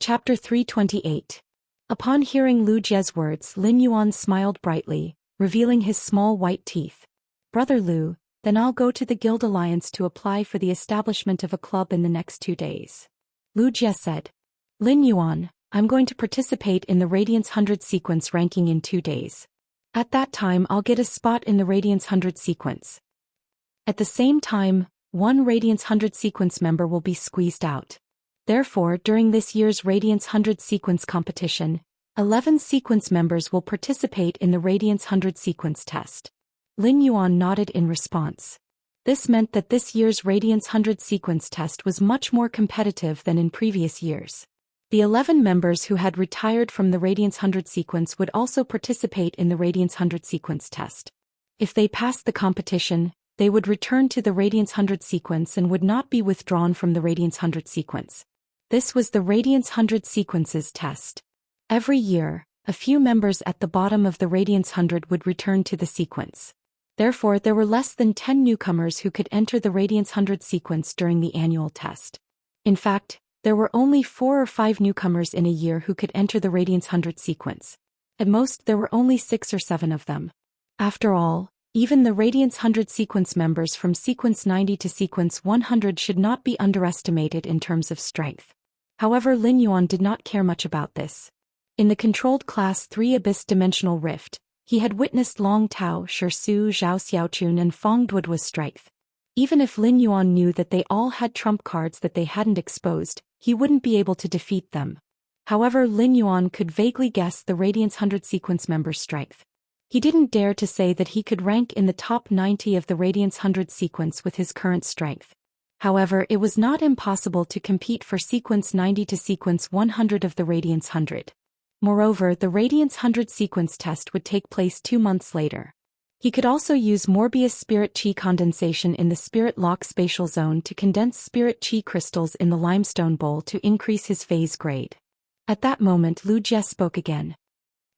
Chapter 328. Upon hearing Lu Jie's words, Lin Yuan smiled brightly, revealing his small white teeth. Brother Lu, then I'll go to the Guild Alliance to apply for the establishment of a club in the next 2 days. Lu Jie said. Lin Yuan, I'm going to participate in the Radiance 100 sequence ranking in 2 days. At that time I'll get a spot in the Radiance 100 sequence. At the same time, one Radiance 100 sequence member will be squeezed out. Therefore, during this year's Radiance 100 sequence competition, 11 sequence members will participate in the Radiance 100 sequence test. Lin Yuan nodded in response. This meant that this year's Radiance 100 sequence test was much more competitive than in previous years. The 11 members who had retired from the Radiance 100 sequence would also participate in the Radiance 100 sequence test. If they passed the competition, they would return to the Radiance 100 sequence and would not be withdrawn from the Radiance 100 sequence. This was the Radiance 100 sequences test. Every year, a few members at the bottom of the Radiance 100 would return to the sequence. Therefore, there were less than 10 newcomers who could enter the Radiance 100 sequence during the annual test. In fact, there were only 4 or 5 newcomers in a year who could enter the Radiance 100 sequence. At most, there were only 6 or 7 of them. After all, even the Radiance 100 sequence members from sequence 90 to sequence 100 should not be underestimated in terms of strength. However, Lin Yuan did not care much about this. In the controlled class 3 Abyss Dimensional Rift, he had witnessed Long Tao, Shisu, Zhao Xiaochun and Fong Duoduo's strength. Even if Lin Yuan knew that they all had trump cards that they hadn't exposed, he wouldn't be able to defeat them. However, Lin Yuan could vaguely guess the Radiance 100 sequence member's strength. He didn't dare to say that he could rank in the top 90 of the Radiance 100 sequence with his current strength. However, it was not impossible to compete for sequence 90 to sequence 100 of the Radiance 100. Moreover, the Radiance 100 sequence test would take place 2 months later. He could also use Morbius Spirit Chi condensation in the Spirit Lock spatial zone to condense Spirit Chi crystals in the limestone bowl to increase his phase grade. At that moment, Lu Jie spoke again.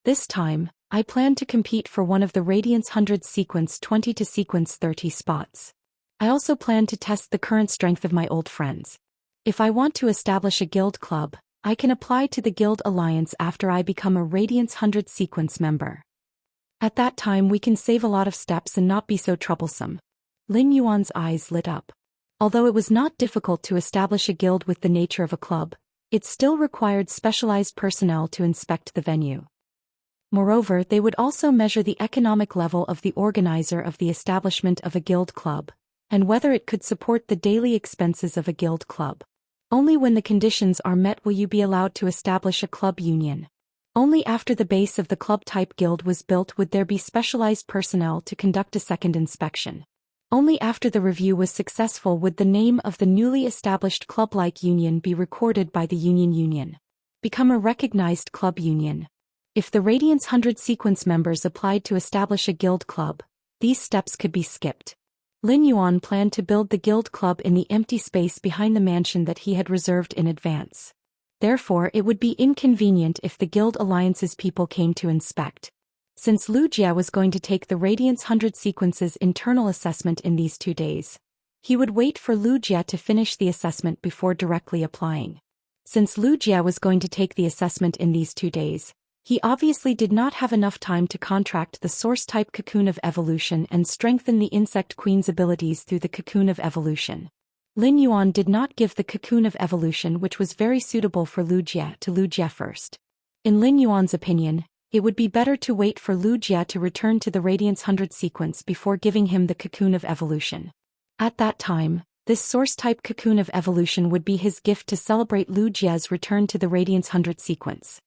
This time, I plan to compete for one of the Radiance 100 sequence 20 to sequence 30 spots. I also plan to test the current strength of my old friends. If I want to establish a guild club, I can apply to the Guild Alliance after I become a Radiance 100 sequence member. At that time we can save a lot of steps and not be so troublesome. Lin Yuan's eyes lit up. Although it was not difficult to establish a guild with the nature of a club, it still required specialized personnel to inspect the venue. Moreover, they would also measure the economic level of the organizer of the establishment of a guild club, and whether it could support the daily expenses of a guild club. Only when the conditions are met will you be allowed to establish a club union. Only after the base of the club-type guild was built would there be specialized personnel to conduct a second inspection. Only after the review was successful would the name of the newly established club-like union be recorded by the union. Become a recognized club union. If the Radiance 100 sequence members applied to establish a guild club, these steps could be skipped. Lin Yuan planned to build the guild club in the empty space behind the mansion that he had reserved in advance. Therefore, it would be inconvenient if the Guild Alliance's people came to inspect. Since Lu Jie was going to take the Radiance 100 sequence's internal assessment in these 2 days, he would wait for Lu Jie to finish the assessment before directly applying. Since Lu Jie was going to take the assessment in these 2 days, he obviously did not have enough time to contract the source-type Cocoon of Evolution and strengthen the Insect Queen's abilities through the Cocoon of Evolution. Lin Yuan did not give the Cocoon of Evolution, which was very suitable for Lu Jie, to Lu Jie first. In Lin Yuan's opinion, it would be better to wait for Lu Jie to return to the Radiance 100 sequence before giving him the Cocoon of Evolution. At that time, this source-type Cocoon of Evolution would be his gift to celebrate Lu Jie's return to the Radiance 100 sequence.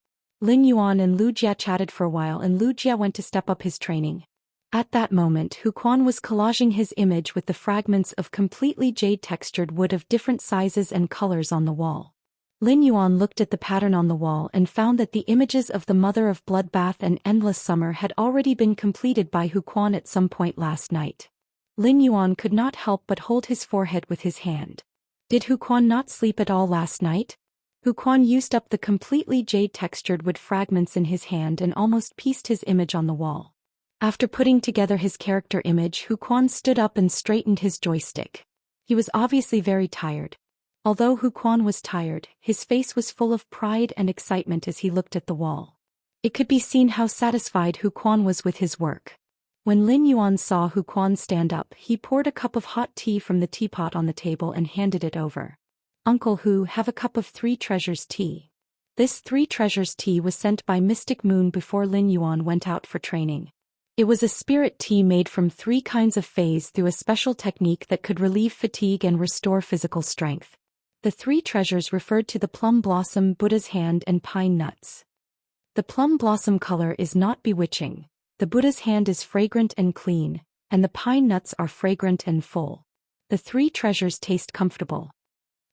Lin Yuan and Lu Jie chatted for a while and Lu Jie went to step up his training. At that moment, Hu Quan was collaging his image with the fragments of completely jade-textured wood of different sizes and colors on the wall. Lin Yuan looked at the pattern on the wall and found that the images of the Mother of Bloodbath and Endless Summer had already been completed by Hu Quan at some point last night. Lin Yuan could not help but hold his forehead with his hand. Did Hu Quan not sleep at all last night? Hu Quan used up the completely jade-textured wood fragments in his hand and almost pieced his image on the wall. After putting together his character image, Hu Quan stood up and straightened his joystick. He was obviously very tired. Although Hu Quan was tired, his face was full of pride and excitement as he looked at the wall. It could be seen how satisfied Hu Quan was with his work. When Lin Yuan saw Hu Quan stand up, he poured a cup of hot tea from the teapot on the table and handed it over. "Uncle Hu, have a cup of Three Treasures tea." This Three Treasures tea was sent by Mystic Moon before Lin Yuan went out for training. It was a spirit tea made from 3 kinds of phase through a special technique that could relieve fatigue and restore physical strength. The 3 treasures referred to the plum blossom, Buddha's hand, and pine nuts. The plum blossom color is not bewitching, the Buddha's hand is fragrant and clean, and the pine nuts are fragrant and full. The 3 treasures taste comfortable.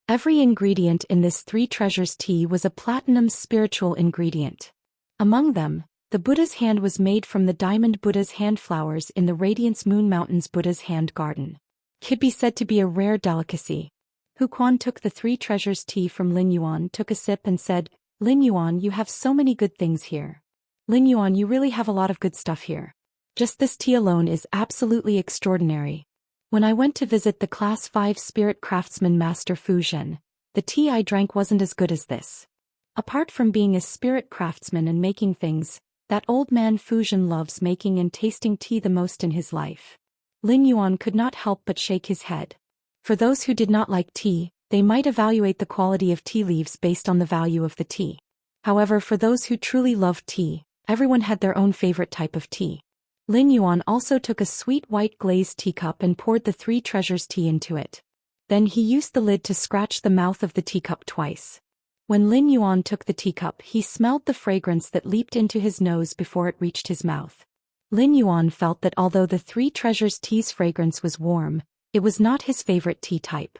Every ingredient in this 3 treasures tea was a platinum spiritual ingredient. Among them, the Buddha's hand was made from the diamond Buddha's hand flowers in the Radiance Moon Mountains Buddha's hand garden. Could be said to be a rare delicacy. Hu Quan took the 3 treasures tea from Lin Yuan, took a sip and said, "Lin Yuan, you have so many good things here. Lin Yuan, you really have a lot of good stuff here. Just this tea alone is absolutely extraordinary. When I went to visit the Class 5 Spirit Craftsman Master Fu Zhen, the tea I drank wasn't as good as this." Apart from being a spirit craftsman and making things, that old man Fu Zhen loves making and tasting tea the most in his life. Lin Yuan could not help but shake his head. For those who did not like tea, they might evaluate the quality of tea leaves based on the value of the tea. However, for those who truly loved tea, everyone had their own favorite type of tea. Lin Yuan also took a sweet white glazed teacup and poured the 3 treasures tea into it. Then he used the lid to scratch the mouth of the teacup twice. When Lin Yuan took the teacup, he smelled the fragrance that leaped into his nose before it reached his mouth. Lin Yuan felt that although the 3 treasures tea's fragrance was warm, it was not his favorite tea type.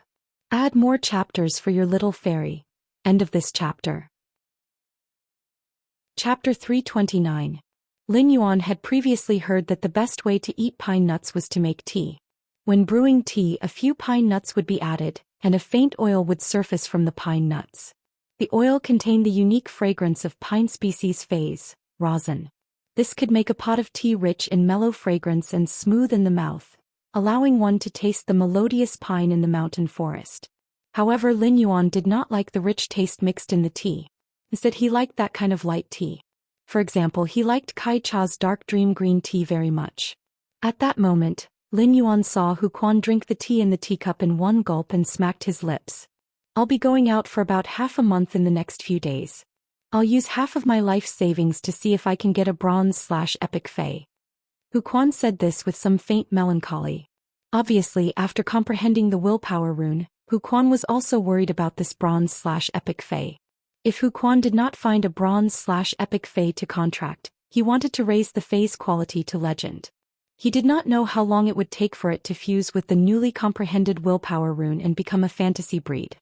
Add more chapters for your little fairy. End of this chapter. Chapter 329. Lin Yuan had previously heard that the best way to eat pine nuts was to make tea. When brewing tea, a few pine nuts would be added, and a faint oil would surface from the pine nuts. The oil contained the unique fragrance of pine species phase, rosin. This could make a pot of tea rich in mellow fragrance and smooth in the mouth, allowing one to taste the melodious pine in the mountain forest. However, Lin Yuan did not like the rich taste mixed in the tea. Instead, he liked that kind of light tea. For example, he liked Kai Cha's dark dream green tea very much. At that moment, Lin Yuan saw Hu Quan drink the tea in the teacup in one gulp and smacked his lips. "I'll be going out for about half a month in the next few days. I'll use half of my life savings to see if I can get a bronze/epic fae." Hu Quan said this with some faint melancholy. Obviously, after comprehending the willpower rune, Hu Quan was also worried about this bronze/epic fae. If Hu Quan did not find a bronze/epic fae to contract, he wanted to raise the fae's quality to legend. He did not know how long it would take for it to fuse with the newly comprehended willpower rune and become a fantasy breed.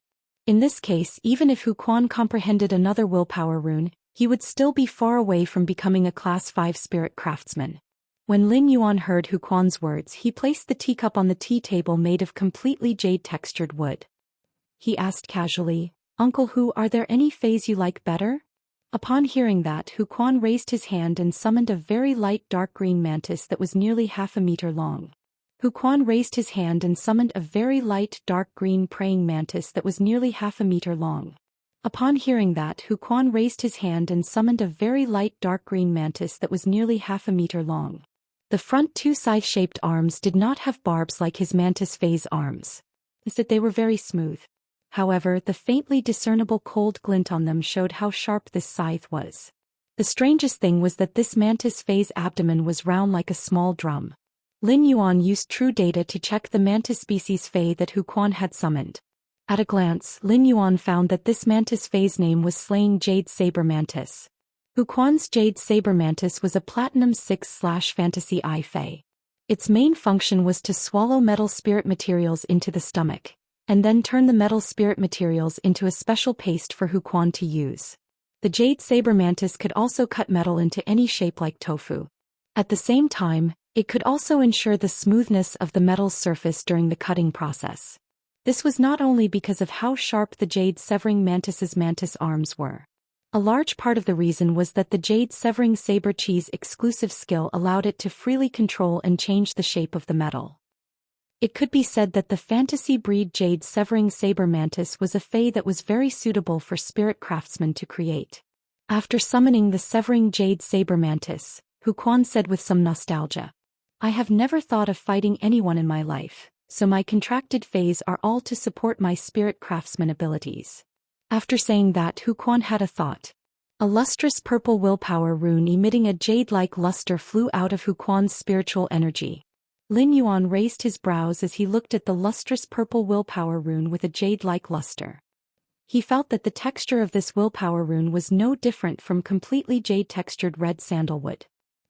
In this case, even if Hu Quan comprehended another willpower rune, he would still be far away from becoming a Class 5 spirit craftsman. When Lin Yuan heard Hu Quan's words, he placed the teacup on the tea table made of completely jade-textured wood. He asked casually, "Uncle Hu, are there any fays you like better?" Upon hearing that, Hu Quan raised his hand and summoned a very light dark green mantis that was nearly half a meter long. Hu Quan raised his hand and summoned a very light dark green praying mantis that was nearly half a meter long. Upon hearing that, Hu Quan raised his hand and summoned a very light dark green mantis that was nearly half a meter long. The front 2 scythe-shaped arms did not have barbs like his mantis phase arms. Instead, they were very smooth. However, the faintly discernible cold glint on them showed how sharp this scythe was. The strangest thing was that this mantis phase abdomen was round like a small drum. Lin Yuan used true data to check the mantis species fae that Hu Quan had summoned. At a glance, Lin Yuan found that this mantis phase name was Slaying Jade Saber Mantis. Hu Quan's Jade Saber Mantis was a Platinum 6/Fantasy I fae. Its main function was to swallow metal spirit materials into the stomach, and then turn the metal spirit materials into a special paste for Hu Quan to use. The Jade Saber Mantis could also cut metal into any shape like tofu. At the same time, it could also ensure the smoothness of the metal's surface during the cutting process. This was not only because of how sharp the Jade Severing Mantis's mantis arms were. A large part of the reason was that the Jade Severing Saber Chi's exclusive skill allowed it to freely control and change the shape of the metal. It could be said that the fantasy breed jade severing saber mantis was a fae that was very suitable for spirit craftsmen to create. After summoning the severing jade saber mantis, Hu Quan said with some nostalgia, "I have never thought of fighting anyone in my life, so my contracted fays are all to support my spirit craftsman abilities." After saying that, Hu Quan had a thought. A lustrous purple willpower rune emitting a jade-like luster flew out of Hu Quan's spiritual energy. Lin Yuan raised his brows as he looked at the lustrous purple willpower rune with a jade-like luster. He felt that the texture of this willpower rune was no different from completely jade-textured red sandalwood.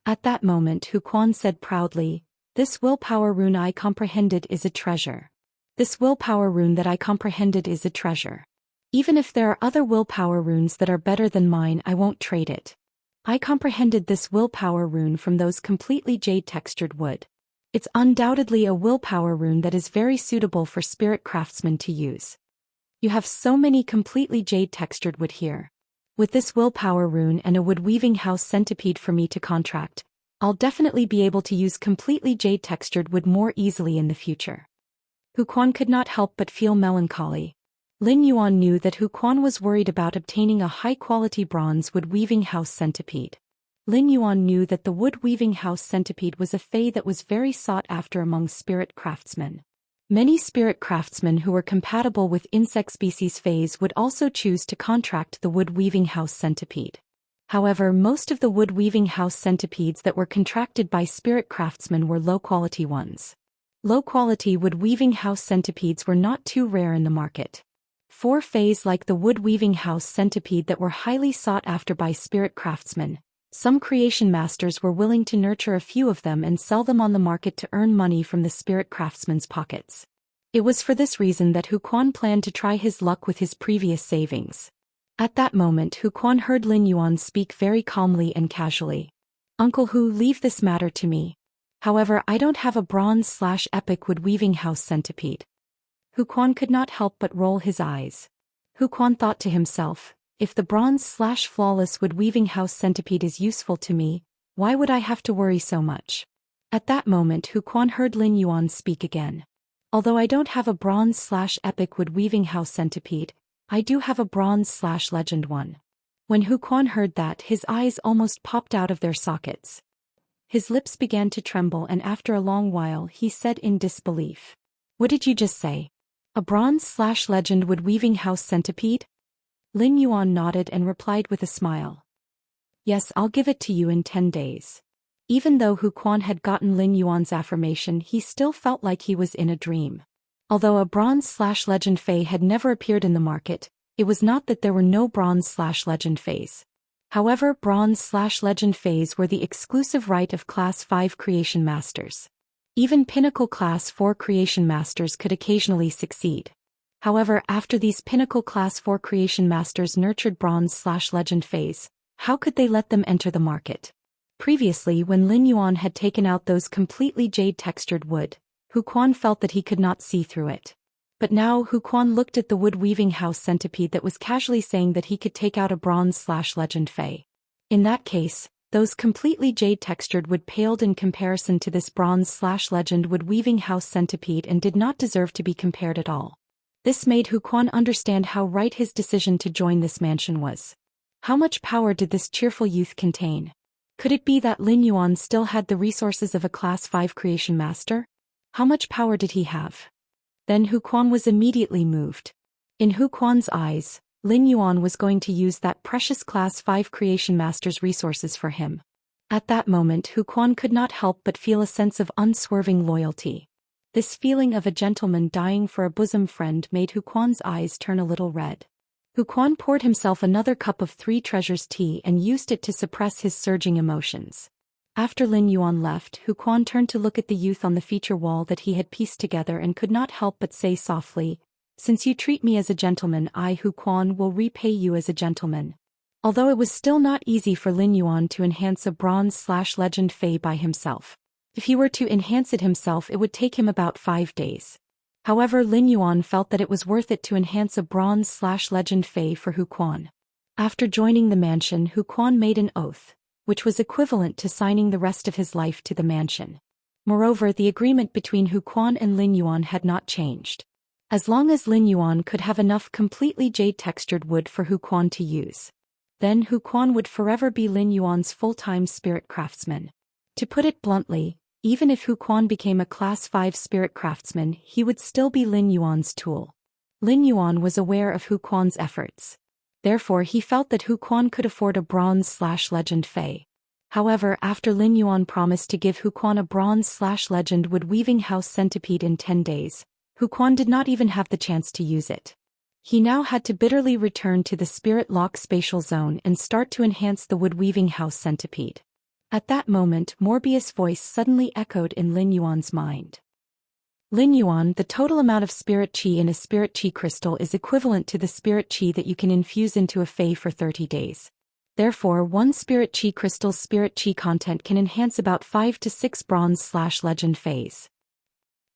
At that moment Hu Quan said proudly, "This willpower rune I comprehended is a treasure. This willpower rune that I comprehended is a treasure. Even if there are other willpower runes that are better than mine, I won't trade it. I comprehended this willpower rune from those completely jade-textured wood. It's undoubtedly a willpower rune that is very suitable for spirit craftsmen to use. You have so many completely jade-textured wood here. With this willpower rune and a wood-weaving house centipede for me to contract, I'll definitely be able to use completely jade-textured wood more easily in the future." Hu Quan could not help but feel melancholy. Lin Yuan knew that Hu Quan was worried about obtaining a high-quality bronze wood-weaving house centipede. Lin Yuan knew that the wood-weaving house centipede was a fae that was very sought after among spirit craftsmen. Many spirit craftsmen who were compatible with insect species fays would also choose to contract the wood-weaving house centipede. However, most of the wood-weaving house centipedes that were contracted by spirit craftsmen were low-quality ones. Low-quality wood-weaving house centipedes were not too rare in the market. 4 fays like the wood-weaving house centipede that were highly sought after by spirit craftsmen. Some creation masters were willing to nurture a few of them and sell them on the market to earn money from the spirit craftsmen's pockets. It was for this reason that Hu Quan planned to try his luck with his previous savings. At that moment Hu Quan heard Lin Yuan speak very calmly and casually. "Uncle Hu, leave this matter to me. However, I don't have a bronze/epic wood-weaving house centipede." Hu Quan could not help but roll his eyes. Hu Quan thought to himself, "If the bronze/flawless wood-weaving house centipede is useful to me, why would I have to worry so much?" At that moment Hu Quan heard Lin Yuan speak again. "Although I don't have a bronze/epic wood-weaving house centipede, I do have a bronze/legend one." When Hu Quan heard that, his eyes almost popped out of their sockets. His lips began to tremble and after a long while he said in disbelief, "What did you just say? A bronze/legend wood-weaving house centipede?" Lin Yuan nodded and replied with a smile. "Yes, I'll give it to you in 10 days. Even though Hu Quan had gotten Lin Yuan's affirmation, he still felt like he was in a dream. Although a bronze/legend fae had never appeared in the market, it was not that there were no bronze/legend fays. However, bronze/legend fays were the exclusive right of Class 5 creation masters. Even Pinnacle Class 4 creation masters could occasionally succeed. However, after these Pinnacle Class 4 creation masters nurtured bronze/legend fays, how could they let them enter the market? Previously, when Lin Yuan had taken out those completely jade-textured wood, Hu Quan felt that he could not see through it. But now Hu Quan looked at the wood-weaving house centipede that was casually saying that he could take out a bronze/legend fae. In that case, those completely jade-textured wood paled in comparison to this bronze/legend wood-weaving house centipede and did not deserve to be compared at all. This made Hu Quan understand how right his decision to join this mansion was. How much power did this cheerful youth contain? Could it be that Lin Yuan still had the resources of a Class 5 creation master? How much power did he have? Then Hu Quan was immediately moved. In Hu Quan's eyes, Lin Yuan was going to use that precious Class 5 creation master's resources for him. At that moment Hu Quan could not help but feel a sense of unswerving loyalty. This feeling of a gentleman dying for a bosom friend made Hu Quan's eyes turn a little red. Hu Quan poured himself another cup of 3 treasures tea and used it to suppress his surging emotions. After Lin Yuan left, Hu Quan turned to look at the youth on the feature wall that he had pieced together and could not help but say softly, "Since you treat me as a gentleman, I, Hu Quan, will repay you as a gentleman." Although it was still not easy for Lin Yuan to enhance a bronze/legend fae by himself. If he were to enhance it himself, it would take him about 5 days. However, Lin Yuan felt that it was worth it to enhance a bronze/legend fae for Hu Quan. After joining the mansion, Hu Quan made an oath, which was equivalent to signing the rest of his life to the mansion. Moreover, the agreement between Hu Quan and Lin Yuan had not changed. As long as Lin Yuan could have enough completely jade-textured wood for Hu Quan to use, then Hu Quan would forever be Lin Yuan's full-time spirit craftsman. To put it bluntly, even if Hu Quan became a Class 5 spirit craftsman, he would still be Lin Yuan's tool. Lin Yuan was aware of Hu Quan's efforts. Therefore, he felt that Hu Quan could afford a bronze/legend Fei. However, after Lin Yuan promised to give Hu Quan a bronze/legend wood weaving house centipede in 10 days, Hu Quan did not even have the chance to use it. He now had to bitterly return to the spirit lock spatial zone and start to enhance the wood weaving house centipede. At that moment, Morbius' voice suddenly echoed in Lin Yuan's mind. Lin Yuan, the total amount of spirit qi in a spirit qi crystal is equivalent to the spirit qi that you can infuse into a Fei for 30 days. Therefore, one spirit qi crystal's spirit qi content can enhance about 5 to 6 bronze/legend Feis.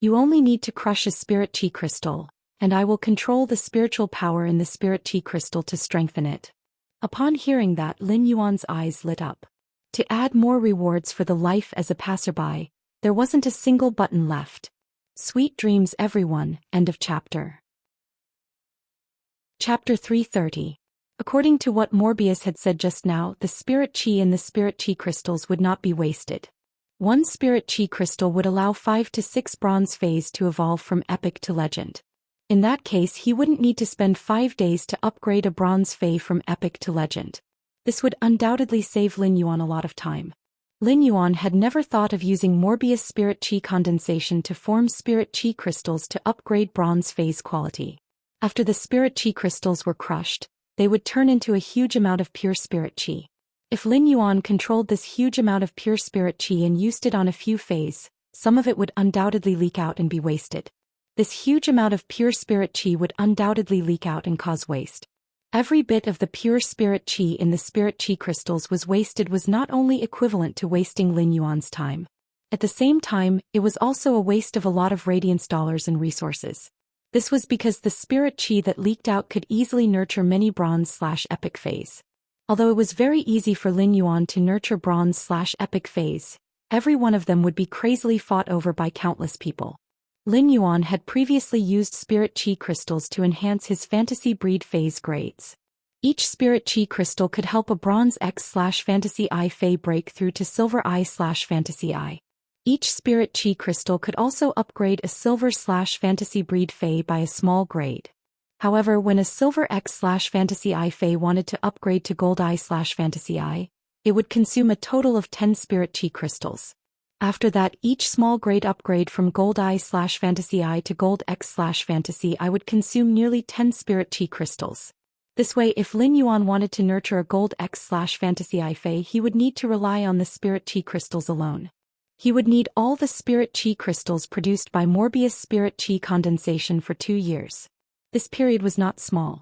You only need to crush a spirit qi crystal, and I will control the spiritual power in the spirit qi crystal to strengthen it. Upon hearing that, Lin Yuan's eyes lit up. To add more rewards for the life as a passerby, there wasn't a single button left. Sweet dreams everyone. End of chapter. Chapter 330. According to what Morbius had said just now, the spirit qi in the spirit qi crystals would not be wasted. One spirit qi crystal would allow 5 to 6 bronze Feis to evolve from epic to legend. In that case, he wouldn't need to spend 5 days to upgrade a bronze Fei from epic to legend. This would undoubtedly save Lin Yuan a lot of time. Lin Yuan had never thought of using Morbius spirit qi condensation to form spirit qi crystals to upgrade bronze Fei's quality. After the spirit qi crystals were crushed, they would turn into a huge amount of pure spirit qi. If Lin Yuan controlled this huge amount of pure spirit qi and used it on a few Feis, some of it would undoubtedly leak out and be wasted. This huge amount of pure spirit qi would undoubtedly leak out and cause waste. Every bit of the pure spirit qi in the spirit qi crystals was wasted was not only equivalent to wasting Lin Yuan's time. At the same time, it was also a waste of a lot of radiance dollars and resources. This was because the spirit qi that leaked out could easily nurture many bronze/epic Feis. Although it was very easy for Lin Yuan to nurture bronze/epic Feis, every one of them would be crazily fought over by countless people. Lin Yuan had previously used spirit qi crystals to enhance his fantasy breed Feis grades. Each spirit qi crystal could help a bronze X/fantasy I Fei break through to silver I/fantasy I. Each spirit qi crystal could also upgrade a silver/fantasy breed Fei by a small grade. However, when a silver X/fantasy I Fei wanted to upgrade to gold I/fantasy I, it would consume a total of 10 spirit qi crystals. After that, each small grade upgrade from gold I/fantasy I to gold X/fantasy I would consume nearly 10 spirit qi crystals. This way, if Lin Yuan wanted to nurture a gold X/fantasy I Fei, he would need to rely on the spirit qi crystals alone. He would need all the spirit qi crystals produced by Morbius spirit qi condensation for 2 years. This period was not small.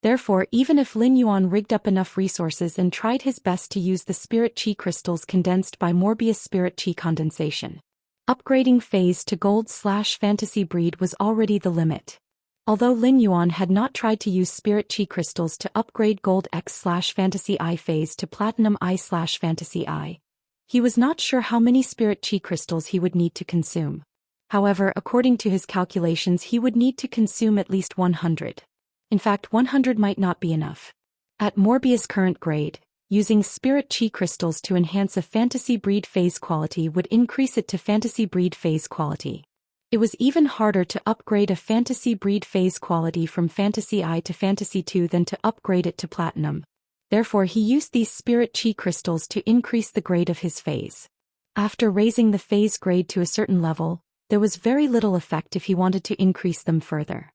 Therefore, even if Lin Yuan rigged up enough resources and tried his best to use the spirit qi crystals condensed by Morbius spirit qi condensation, upgrading Feis to gold/fantasy breed was already the limit. Although Lin Yuan had not tried to use spirit qi crystals to upgrade gold X/fantasy I Feis to platinum I/fantasy I, he was not sure how many spirit qi crystals he would need to consume. However, according to his calculations, he would need to consume at least 100. In fact, 100 might not be enough. At Morbius' current grade, using spirit qi crystals to enhance a fantasy breed Feis quality would increase it to fantasy breed Feis quality. It was even harder to upgrade a fantasy breed Feis quality from fantasy I to fantasy II than to upgrade it to platinum. Therefore, he used these spirit qi crystals to increase the grade of his Feis. After raising the Feis grade to a certain level, there was very little effect if he wanted to increase them further.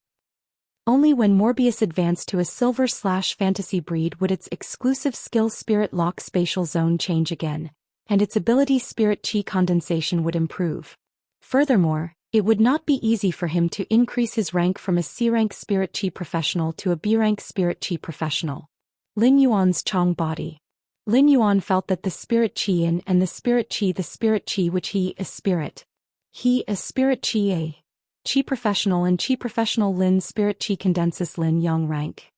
Only when Morbius advanced to a silver/fantasy breed would its exclusive skill spirit lock spatial zone change again, and its ability spirit qi condensation would improve. Furthermore, it would not be easy for him to increase his rank from a C-rank spirit qi professional to a B-rank spirit qi professional. Lin Yuan's Chong body. Lin Yuan felt that the spirit qi in and the spirit qi which he, a spirit qi a Qi professional and Qi professional Lin spirit Qi condensus Lin Yang rank.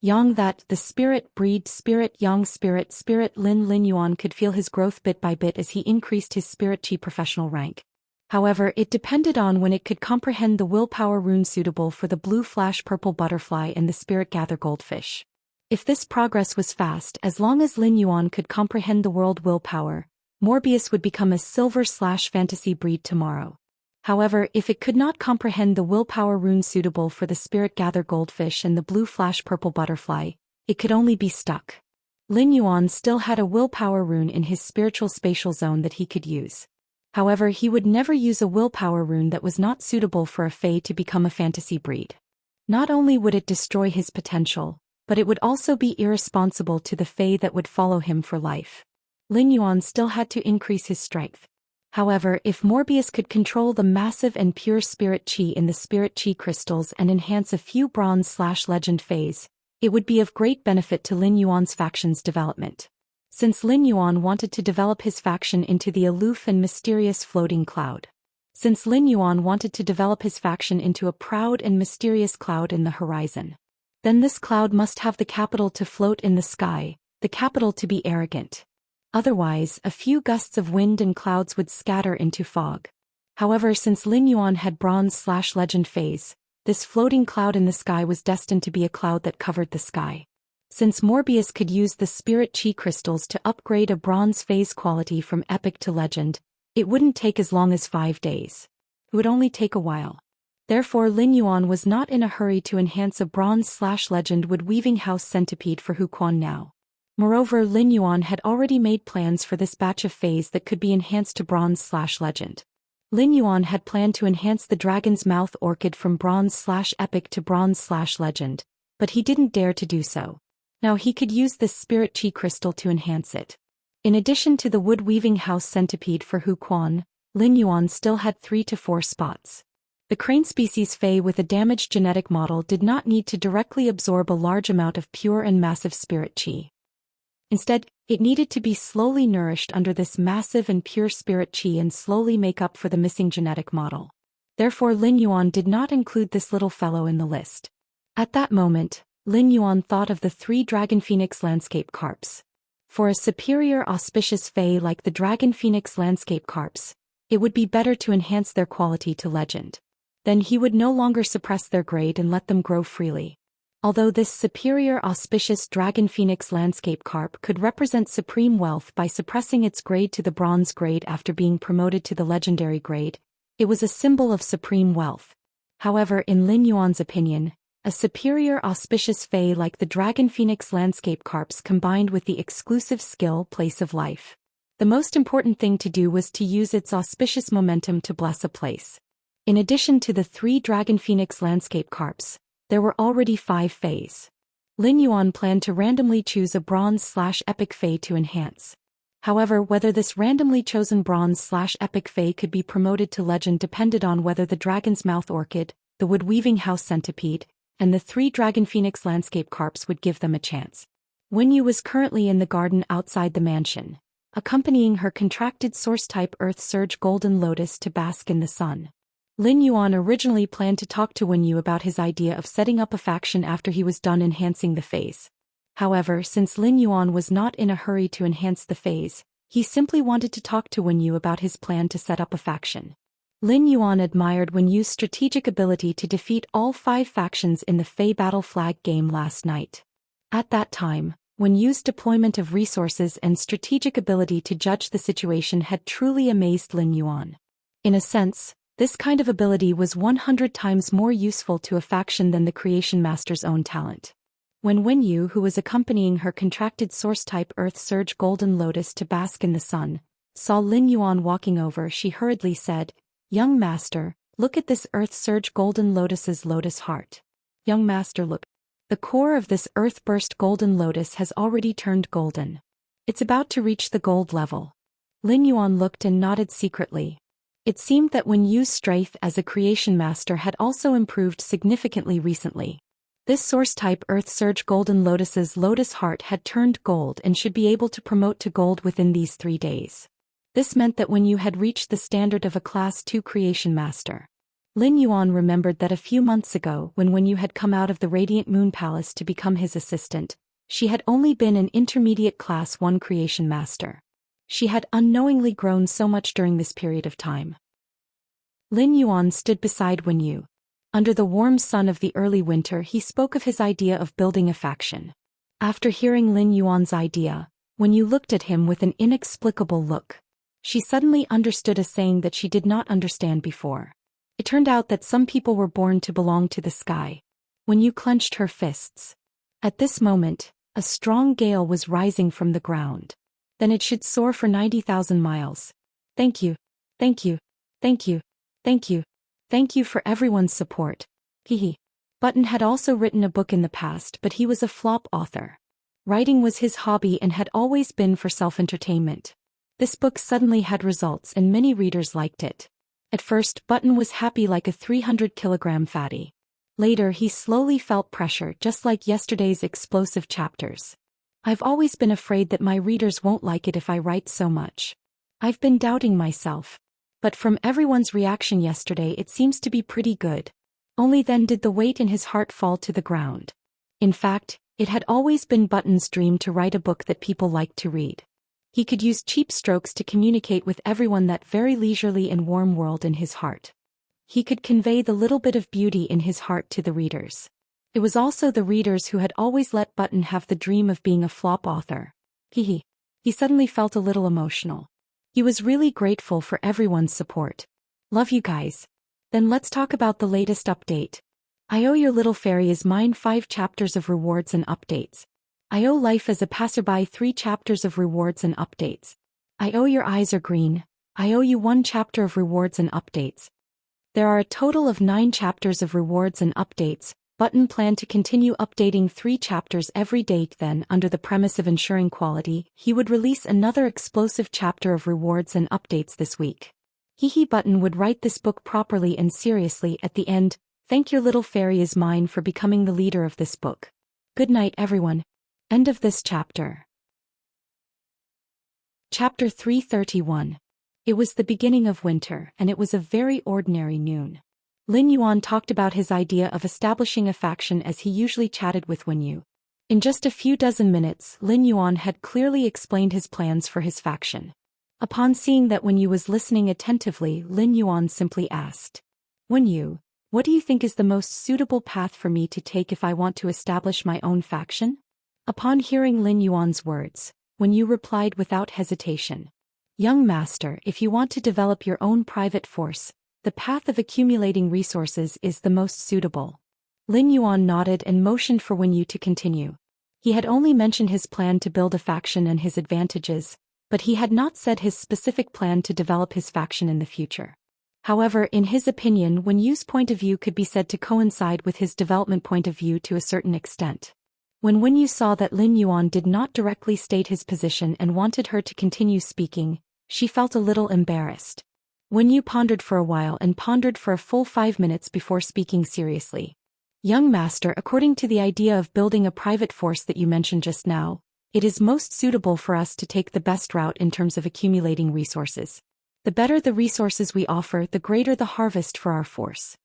Yang that, the spirit breed spirit Yang spirit Lin Yuan could feel his growth bit by bit as he increased his spirit Qi professional rank. However, it depended on when it could comprehend the willpower rune suitable for the blue flash purple butterfly and the spirit gather goldfish. If this progress was fast, as long as Lin Yuan could comprehend the world willpower, Morbius would become a silver/fantasy breed tomorrow. However, if it could not comprehend the willpower rune suitable for the spirit gather goldfish and the blue flash purple butterfly, it could only be stuck. Lin Yuan still had a willpower rune in his spiritual spatial zone that he could use. However, he would never use a willpower rune that was not suitable for a Fae to become a fantasy breed. Not only would it destroy his potential, but it would also be irresponsible to the Fae that would follow him for life. Lin Yuan still had to increase his strength. However, if Morbius could control the massive and pure spirit chi in the spirit chi crystals and enhance a few bronze/legend Faes, it would be of great benefit to Lin Yuan's faction's development. Since Lin Yuan wanted to develop his faction into the aloof and mysterious floating cloud. Since Lin Yuan wanted to develop his faction into a proud and mysterious cloud in the horizon. Then this cloud must have the capital to float in the sky, the capital to be arrogant. Otherwise, a few gusts of wind and clouds would scatter into fog. However, since Lin Yuan had bronze/legend phase, this floating cloud in the sky was destined to be a cloud that covered the sky. Since Morbius could use the spirit chi crystals to upgrade a bronze phase quality from epic to legend, it wouldn't take as long as 5 days. It would only take a while. Therefore, Lin Yuan was not in a hurry to enhance a bronze/legend wood weaving house centipede for Hu Quan now. Moreover, Lin Yuan had already made plans for this batch of phase that could be enhanced to bronze/legend. Lin Yuan had planned to enhance the dragon's mouth orchid from bronze/epic to bronze/legend, but he didn't dare to do so. Now he could use this spirit chi crystal to enhance it. In addition to the wood weaving house centipede for Hu Quan, Lin Yuan still had 3 to 4 spots. The crane species Fae with a damaged genetic model did not need to directly absorb a large amount of pure and massive spirit chi. Instead, it needed to be slowly nourished under this massive and pure spirit chi and slowly make up for the missing genetic model. Therefore, Lin Yuan did not include this little fellow in the list. At that moment, Lin Yuan thought of the 3 dragon phoenix landscape carps. For a superior auspicious Fae like the dragon phoenix landscape carps, it would be better to enhance their quality to legend. Then he would no longer suppress their grade and let them grow freely. Although this superior auspicious dragon phoenix landscape carp could represent supreme wealth by suppressing its grade to the bronze grade after being promoted to the legendary grade, it was a symbol of supreme wealth. However, in Lin Yuan's opinion, a superior auspicious Fae like the dragon phoenix landscape carps combined with the exclusive skill place of life. The most important thing to do was to use its auspicious momentum to bless a place. In addition to the 3 dragon phoenix landscape carps, there were already 5 Faes. Lin Yuan planned to randomly choose a bronze/epic Fae to enhance. However, whether this randomly chosen bronze/epic Fae could be promoted to legend depended on whether the dragon's mouth orchid, the wood weaving house centipede, and the 3 dragon phoenix landscape carps would give them a chance. Wen Yu was currently in the garden outside the mansion, accompanying her contracted source-type Earth Surge Golden Lotus to bask in the sun. Lin Yuan originally planned to talk to Wen Yu about his idea of setting up a faction after he was done enhancing the phase. However, since Lin Yuan was not in a hurry to enhance the phase, he simply wanted to talk to Wen Yu about his plan to set up a faction. Lin Yuan admired Wen Yu's strategic ability to defeat all 5 factions in the Fae Battle Flag game last night. At that time, Wen Yu's deployment of resources and strategic ability to judge the situation had truly amazed Lin Yuan. In a sense, this kind of ability was 100 times more useful to a faction than the Creation Master's own talent. When Wen Yu, who was accompanying her contracted source-type Earth Surge Golden Lotus to bask in the sun, saw Lin Yuan walking over, she hurriedly said, "Young Master, look at this Earth Surge Golden Lotus's lotus heart." Young Master, look. The core of this Earth-burst Golden Lotus has already turned golden. It's about to reach the gold level. Lin Yuan looked and nodded secretly. It seemed that Wen Yu's strength as a Creation Master had also improved significantly recently. This source-type Earth Surge Golden Lotus's lotus heart had turned gold and should be able to promote to gold within these 3 days. This meant that Wen Yu had reached the standard of a Class 2 Creation Master. Lin Yuan remembered that a few months ago when Wen Yu had come out of the Radiant Moon Palace to become his assistant, she had only been an intermediate Class 1 Creation Master. She had unknowingly grown so much during this period of time. Lin Yuan stood beside Wen Yu. Under the warm sun of the early winter, he spoke of his idea of building a faction. After hearing Lin Yuan's idea, Wen Yu looked at him with an inexplicable look. She suddenly understood a saying that she did not understand before. It turned out that some people were born to belong to the sky. Wen Yu clenched her fists. At this moment, a strong gale was rising from the ground. Then it should soar for 90,000 miles. Thank you. Thank you. Thank you. Thank you. Thank you for everyone's support. Hehe. Button had also written a book in the past, but he was a flop author. Writing was his hobby and had always been for self-entertainment. This book suddenly had results and many readers liked it. At first, Button was happy like a 300-kilogram fatty. Later, he slowly felt pressure, just like yesterday's explosive chapters. I've always been afraid that my readers won't like it if I write so much. I've been doubting myself. But from everyone's reaction yesterday, it seems to be pretty good. Only then did the weight in his heart fall to the ground. In fact, it had always been Button's dream to write a book that people liked to read. He could use cheap strokes to communicate with everyone that very leisurely and warm world in his heart. He could convey the little bit of beauty in his heart to the readers. It was also the readers who had always let Button have the dream of being a flop author. He suddenly felt a little emotional. He was really grateful for everyone's support. Love you guys. Then let's talk about the latest update. I owe your little fairy is mine 5 chapters of rewards and updates. I owe life as a passerby 3 chapters of rewards and updates. I owe your eyes are green. I owe you 1 chapter of rewards and updates. There are a total of 9 chapters of rewards and updates. Button planned to continue updating 3 chapters every day. Then, under the premise of ensuring quality, he would release another explosive chapter of rewards and updates this week. Button would write this book properly and seriously at the end. Thank your little fairy is mine for becoming the leader of this book. Good night, everyone. End of this chapter. Chapter 331. It was the beginning of winter, and it was a very ordinary noon. Lin Yuan talked about his idea of establishing a faction as he usually chatted with Wen Yu. In just a few dozen minutes, Lin Yuan had clearly explained his plans for his faction. Upon seeing that Wen Yu was listening attentively, Lin Yuan simply asked, Wen Yu, what do you think is the most suitable path for me to take if I want to establish my own faction? Upon hearing Lin Yuan's words, Wen Yu replied without hesitation. Young master, if you want to develop your own private force, the path of accumulating resources is the most suitable. Lin Yuan nodded and motioned for Wen Yu to continue. He had only mentioned his plan to build a faction and his advantages, but he had not said his specific plan to develop his faction in the future. However, in his opinion, Wen Yu's point of view could be said to coincide with his development point of view to a certain extent. When Wen Yu saw that Lin Yuan did not directly state his position and wanted her to continue speaking, she felt a little embarrassed. Wen Yu pondered for a while and pondered for a full 5 minutes before speaking seriously. Young master, according to the idea of building a private force that you mentioned just now, it is most suitable for us to take the best route in terms of accumulating resources. The better the resources we offer, the greater the harvest for our force.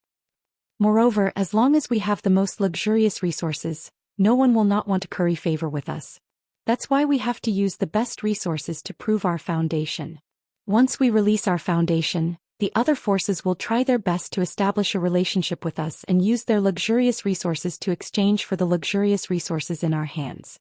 Moreover, as long as we have the most luxurious resources, no one will not want to curry favor with us. That's why we have to use the best resources to prove our foundation. Once we release our foundation, the other forces will try their best to establish a relationship with us and use their luxurious resources to exchange for the luxurious resources in our hands.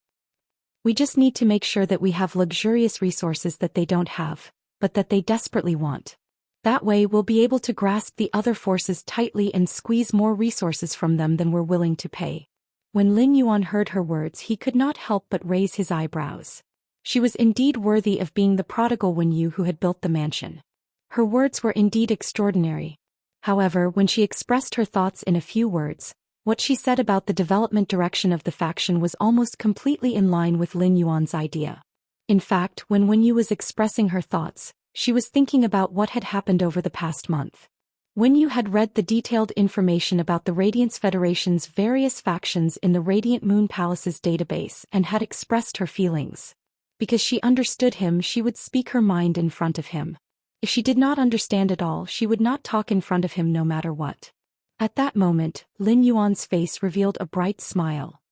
We just need to make sure that we have luxurious resources that they don't have, but that they desperately want. That way we'll be able to grasp the other forces tightly and squeeze more resources from them than we're willing to pay. When Lin Yuan heard her words, he could not help but raise his eyebrows. She was indeed worthy of being the prodigal Wen Yu who had built the mansion. Her words were indeed extraordinary. However, when she expressed her thoughts in a few words, what she said about the development direction of the faction was almost completely in line with Lin Yuan's idea. In fact, when Wen Yu was expressing her thoughts, she was thinking about what had happened over the past month. Wen Yu had read the detailed information about the Radiance Federation's various factions in the Radiant Moon Palace's database and had expressed her feelings. Because she understood him, she would speak her mind in front of him. If she did not understand at all, she would not talk in front of him no matter what. At that moment, Lin Yuan's face revealed a bright smile.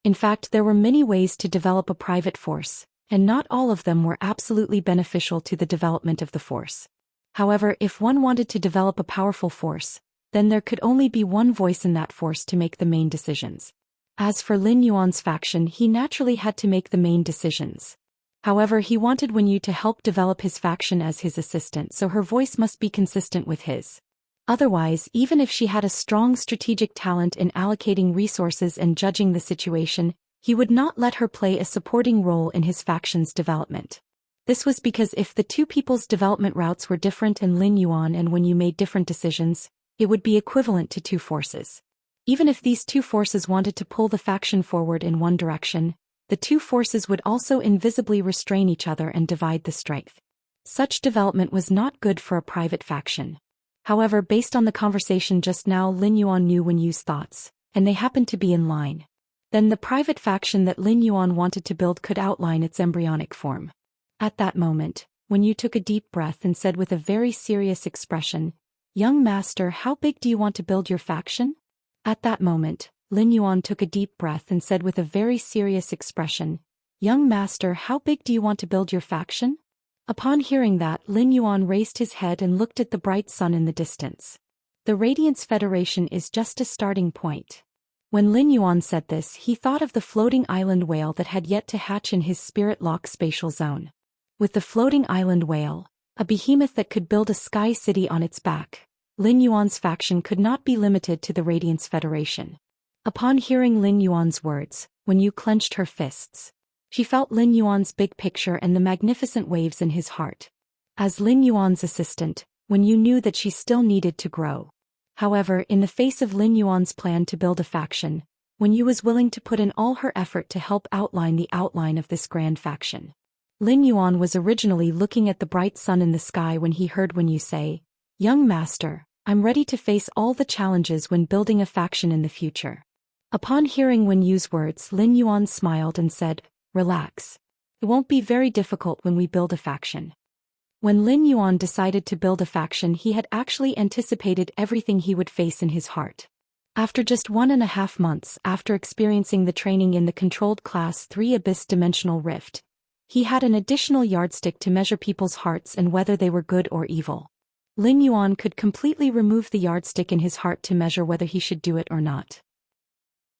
In fact, there were many ways to develop a private force, and not all of them were absolutely beneficial to the development of the force. However, if one wanted to develop a powerful force, then there could only be one voice in that force to make the main decisions. As for Lin Yuan's faction, he naturally had to make the main decisions. However, he wanted Wen Yu to help develop his faction as his assistant, so her voice must be consistent with his. Otherwise, even if she had a strong strategic talent in allocating resources and judging the situation, he would not let her play a supporting role in his faction's development. This was because if the two people's development routes were different and Lin Yuan and Wen Yu made different decisions, it would be equivalent to two forces. Even if these two forces wanted to pull the faction forward in one direction, the two forces would also invisibly restrain each other and divide the strength. Such development was not good for a private faction. However, based on the conversation just now, Lin Yuan knew Wen Yu's thoughts, and they happened to be in line. Then the private faction that Lin Yuan wanted to build could outline its embryonic form. At that moment, Wen Yu took a deep breath and said with a very serious expression, "Young master, how big do you want to build your faction?" At that moment, Lin Yuan took a deep breath and said with a very serious expression, "Young master, how big do you want to build your faction?" Upon hearing that, Lin Yuan raised his head and looked at the bright sun in the distance. The Radiance Federation is just a starting point. When Lin Yuan said this, he thought of the floating island whale that had yet to hatch in his spirit lock spatial zone. With the floating island whale, a behemoth that could build a sky city on its back, Lin Yuan's faction could not be limited to the Radiance Federation. Upon hearing Lin Yuan's words, Wen Yu clenched her fists. She felt Lin Yuan's big picture and the magnificent waves in his heart. As Lin Yuan's assistant, Wen Yu knew that she still needed to grow. However, in the face of Lin Yuan's plan to build a faction, Wen Yu was willing to put in all her effort to help outline the outline of this grand faction. Lin Yuan was originally looking at the bright sun in the sky when he heard Wen Yu say, "Young master, I'm ready to face all the challenges when building a faction in the future." Upon hearing Wen Yu's words, Lin Yuan smiled and said, "Relax. It won't be very difficult when we build a faction." When Lin Yuan decided to build a faction, he had actually anticipated everything he would face in his heart. After just 1.5 months after experiencing the training in the controlled Class 3 Abyss Dimensional Rift, he had an additional yardstick to measure people's hearts and whether they were good or evil. Lin Yuan could completely remove the yardstick in his heart to measure whether he should do it or not.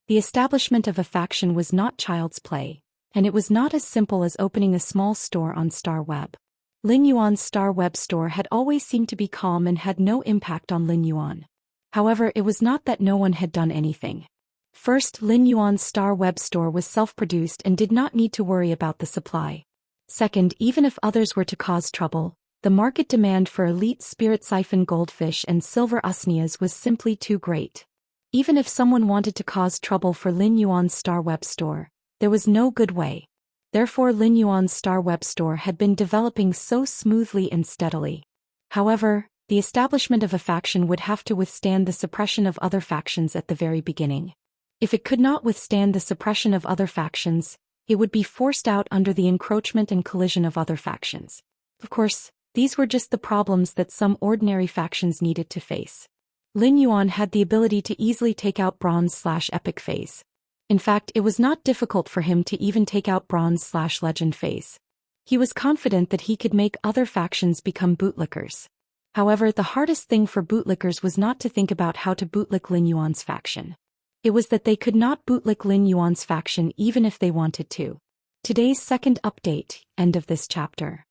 The establishment of a faction was not child's play, and it was not as simple as opening a small store on Star Web. Lin Yuan's Star Web store had always seemed to be calm and had no impact on Lin Yuan. However, it was not that no one had done anything. First, Lin Yuan's Star Web store was self-produced and did not need to worry about the supply. Second, even if others were to cause trouble, the market demand for elite spirit siphon goldfish and silver usnias was simply too great. Even if someone wanted to cause trouble for Lin Yuan's Star Web store, there was no good way. Therefore, Lin Yuan's Star Web store had been developing so smoothly and steadily. However, the establishment of a faction would have to withstand the suppression of other factions at the very beginning. If it could not withstand the suppression of other factions, it would be forced out under the encroachment and collision of other factions. Of course, these were just the problems that some ordinary factions needed to face. Lin Yuan had the ability to easily take out Bronze/Epic phase. In fact, it was not difficult for him to even take out Bronze/Legend phase. He was confident that he could make other factions become bootlickers. However, the hardest thing for bootlickers was not to think about how to bootlick Lin Yuan's faction. It was that they could not bootlick Lin Yuan's faction even if they wanted to. Today's second update, end of this chapter.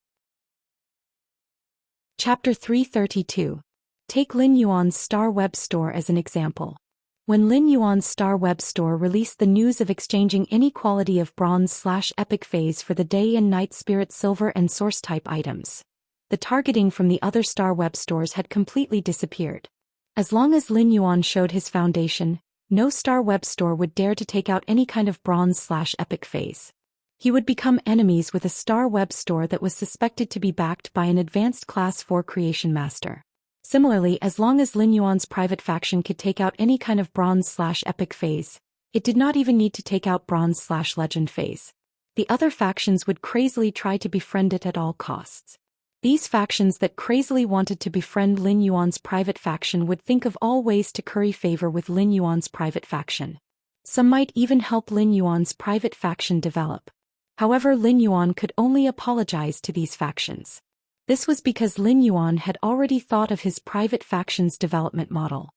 Chapter 332. Take Lin Yuan's Star Web store as an example. When Lin Yuan's Star Web store released the news of exchanging any quality of Bronze/Epic phase for the Day and Night Spirit Silver and Source type items, the targeting from the other Star Web stores had completely disappeared. As long as Lin Yuan showed his foundation, no Star Web store would dare to take out any kind of Bronze/Epic phase. He would become enemies with a Star Web store that was suspected to be backed by an advanced Class 4 creation master. Similarly, as long as Lin Yuan's private faction could take out any kind of Bronze/Epic phase, it did not even need to take out Bronze/Legend phase. The other factions would crazily try to befriend it at all costs. These factions that crazily wanted to befriend Lin Yuan's private faction would think of all ways to curry favor with Lin Yuan's private faction. Some might even help Lin Yuan's private faction develop. However, Lin Yuan could only apologize to these factions. This was because Lin Yuan had already thought of his private faction's development model.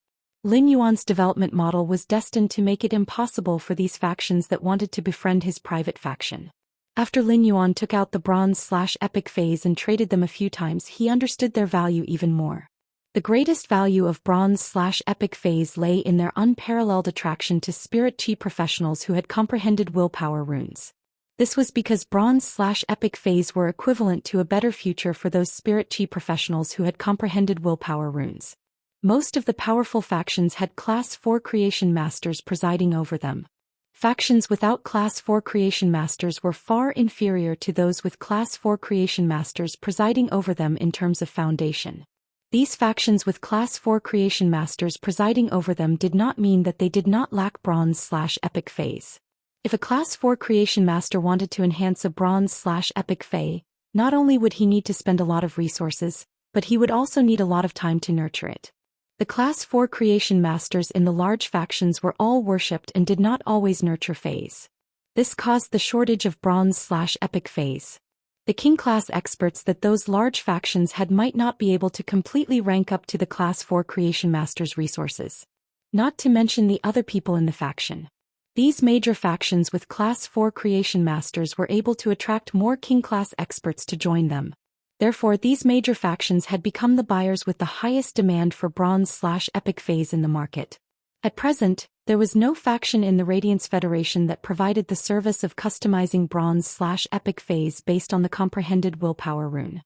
Lin Yuan's development model was destined to make it impossible for these factions that wanted to befriend his private faction. After Lin Yuan took out the bronze/epic phase and traded them a few times, he understood their value even more. The greatest value of bronze/epic phase lay in their unparalleled attraction to spirit chi professionals who had comprehended willpower runes. This was because bronze/epic phase were equivalent to a better future for those spirit chi professionals who had comprehended willpower runes. Most of the powerful factions had Class 4 creation masters presiding over them. Factions without Class 4 creation masters were far inferior to those with Class 4 creation masters presiding over them in terms of foundation. These factions with Class 4 creation masters presiding over them did not mean that they did not lack bronze/epic phase. If a Class 4 creation master wanted to enhance a bronze/epic phase, not only would he need to spend a lot of resources, but he would also need a lot of time to nurture it. The Class 4 creation masters in the large factions were all worshipped and did not always nurture phase. This caused the shortage of bronze/epic phase. The king class experts that those large factions had might not be able to completely rank up to the Class 4 creation masters' resources. Not to mention the other people in the faction. These major factions with Class 4 creation masters were able to attract more king class experts to join them. Therefore, these major factions had become the buyers with the highest demand for bronze/epic phase in the market. At present, there was no faction in the Radiance Federation that provided the service of customizing bronze/epic phase based on the comprehended willpower rune.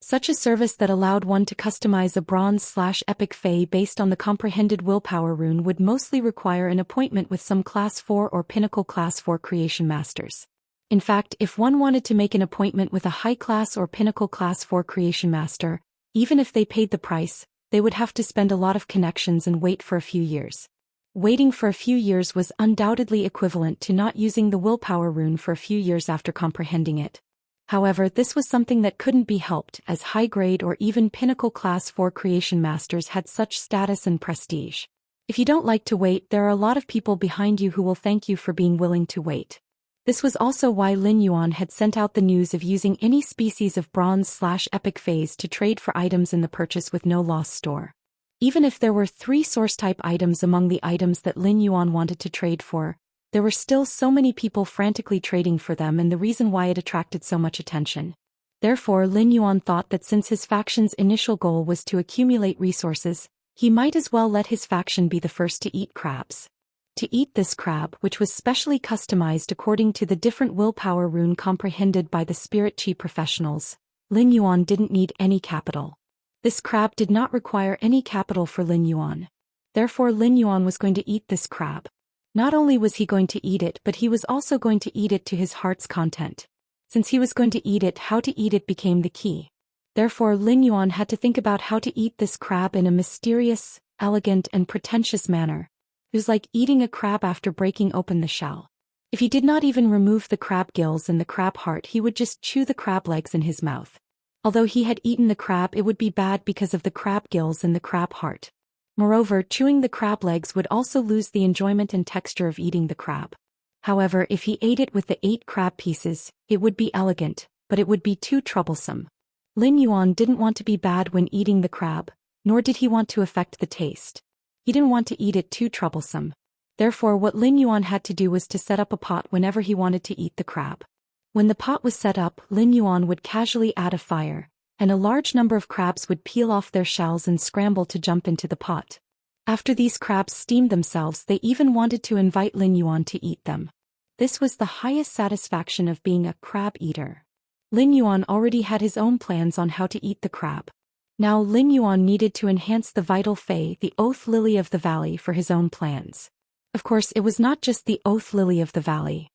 Such a service that allowed one to customize a bronze/epic phase based on the comprehended willpower rune would mostly require an appointment with some Class 4 or Pinnacle Class 4 creation masters. In fact, if one wanted to make an appointment with a high-class or Pinnacle Class 4 creation master, even if they paid the price, they would have to spend a lot of connections and wait for a few years. Waiting for a few years was undoubtedly equivalent to not using the willpower rune for a few years after comprehending it. However, this was something that couldn't be helped, as high-grade or even Pinnacle Class 4 creation masters had such status and prestige. If you don't like to wait, there are a lot of people behind you who will thank you for being willing to wait. This was also why Lin Yuan had sent out the news of using any species of bronze/epic phase to trade for items in the purchase with no loss store. Even if there were 3 source-type items among the items that Lin Yuan wanted to trade for, there were still so many people frantically trading for them, and the reason why it attracted so much attention. Therefore, Lin Yuan thought that since his faction's initial goal was to accumulate resources, he might as well let his faction be the first to eat crabs. To eat this crab, which was specially customized according to the different willpower rune comprehended by the spirit chi professionals, Lin Yuan didn't need any capital. This crab did not require any capital for Lin Yuan. Therefore, Lin Yuan was going to eat this crab. Not only was he going to eat it, but he was also going to eat it to his heart's content. Since he was going to eat it, how to eat it became the key. Therefore, Lin Yuan had to think about how to eat this crab in a mysterious, elegant, and pretentious manner. It was like eating a crab after breaking open the shell. If he did not even remove the crab gills and the crab heart, he would just chew the crab legs in his mouth. Although he had eaten the crab, it would be bad because of the crab gills and the crab heart. Moreover, chewing the crab legs would also lose the enjoyment and texture of eating the crab. However, if he ate it with the 8 crab pieces, it would be elegant, but it would be too troublesome. Lin Yuan didn't want to be bad when eating the crab, nor did he want to affect the taste. He didn't want to eat it too troublesome. Therefore, what Lin Yuan had to do was to set up a pot whenever he wanted to eat the crab. When the pot was set up, Lin Yuan would casually add a fire, and a large number of crabs would peel off their shells and scramble to jump into the pot. After these crabs steamed themselves, they even wanted to invite Lin Yuan to eat them. This was the highest satisfaction of being a crab eater. Lin Yuan already had his own plans on how to eat the crab. Now Lin Yuan needed to enhance the vital Fae, the Oath Lily of the Valley, for his own plans. Of course, it was not just the Oath Lily of the Valley.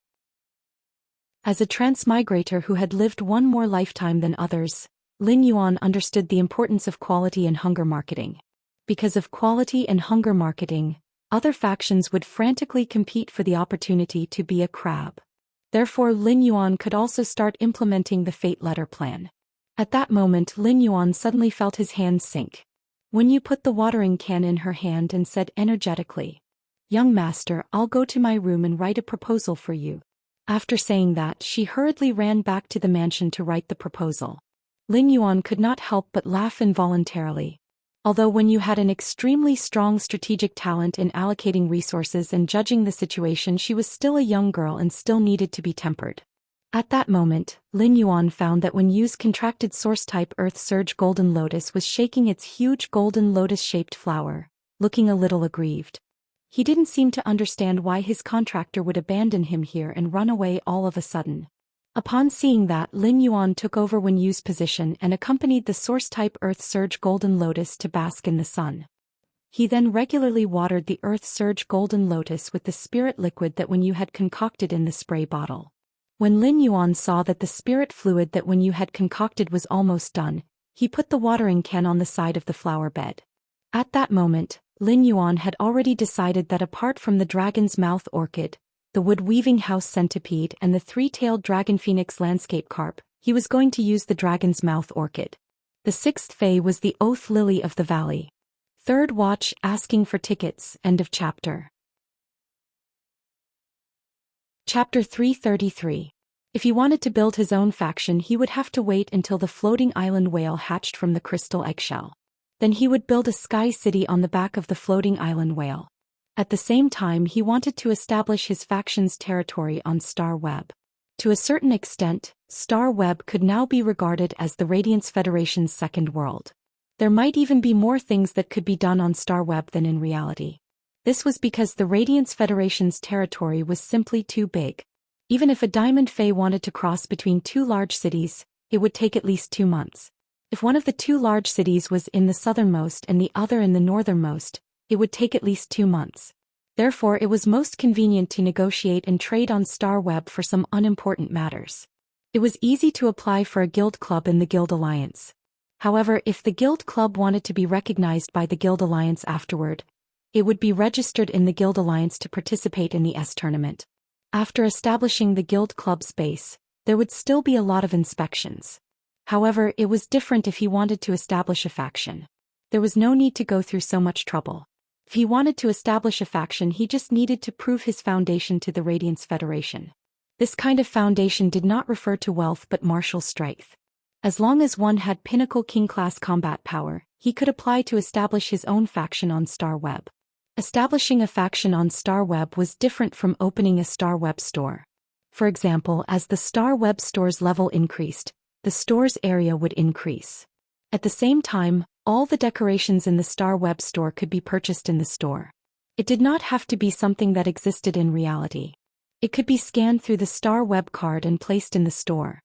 As a transmigrator who had lived one more lifetime than others, Lin Yuan understood the importance of quality and hunger marketing. Because of quality and hunger marketing, other factions would frantically compete for the opportunity to be a crab. Therefore, Lin Yuan could also start implementing the Fate Letter plan. At that moment, Lin Yuan suddenly felt his hands sink. When you put the watering can in her hand and said energetically, "Young master, I'll go to my room and write a proposal for you." After saying that, she hurriedly ran back to the mansion to write the proposal. Lin Yuan could not help but laugh involuntarily. Although when you had an extremely strong strategic talent in allocating resources and judging the situation, she was still a young girl and still needed to be tempered. At that moment, Lin Yuan found that when Yu's contracted source-type Earth Surge Golden Lotus was shaking its huge golden lotus-shaped flower, looking a little aggrieved. He didn't seem to understand why his contractor would abandon him here and run away all of a sudden. Upon seeing that, Lin Yuan took over Wen Yu's position and accompanied the source-type Earth Surge Golden Lotus to bask in the sun. He then regularly watered the Earth Surge Golden Lotus with the spirit liquid that Wen Yu had concocted in the spray bottle. When Lin Yuan saw that the spirit fluid that Wen Yu had concocted was almost done, he put the watering can on the side of the flower bed. At that moment, Lin Yuan had already decided that apart from the dragon's mouth orchid, the wood-weaving house centipede and the three-tailed dragon phoenix landscape carp, he was going to use the dragon's mouth orchid. The sixth Fae was the oath lily of the valley. Third watch, asking for tickets. End of chapter. Chapter 333. If he wanted to build his own faction, he would have to wait until the floating island whale hatched from the crystal eggshell. Then he would build a sky city on the back of the floating island whale. At the same time, he wanted to establish his faction's territory on Star Web. To a certain extent, Star Web could now be regarded as the Radiance Federation's second world. There might even be more things that could be done on Star Web than in reality. This was because the Radiance Federation's territory was simply too big. Even if a Diamond Fae wanted to cross between two large cities, it would take at least 2 months. If one of the two large cities was in the southernmost and the other in the northernmost, it would take at least 2 months. Therefore, it was most convenient to negotiate and trade on Star Web for some unimportant matters. It was easy to apply for a guild club in the Guild Alliance. However, if the guild club wanted to be recognized by the Guild Alliance afterward, it would be registered in the Guild Alliance to participate in the S tournament. After establishing the guild club's base, there would still be a lot of inspections. However, it was different if he wanted to establish a faction. There was no need to go through so much trouble. If he wanted to establish a faction, he just needed to prove his foundation to the Radiance Federation. This kind of foundation did not refer to wealth but martial strength. As long as one had pinnacle king-class combat power, he could apply to establish his own faction on Star Web. Establishing a faction on Star Web was different from opening a Star Web store. For example, as the Star Web store's level increased, the store's area would increase. At the same time, all the decorations in the Star Web store could be purchased in the store. It did not have to be something that existed in reality. It could be scanned through the Star Web card and placed in the store.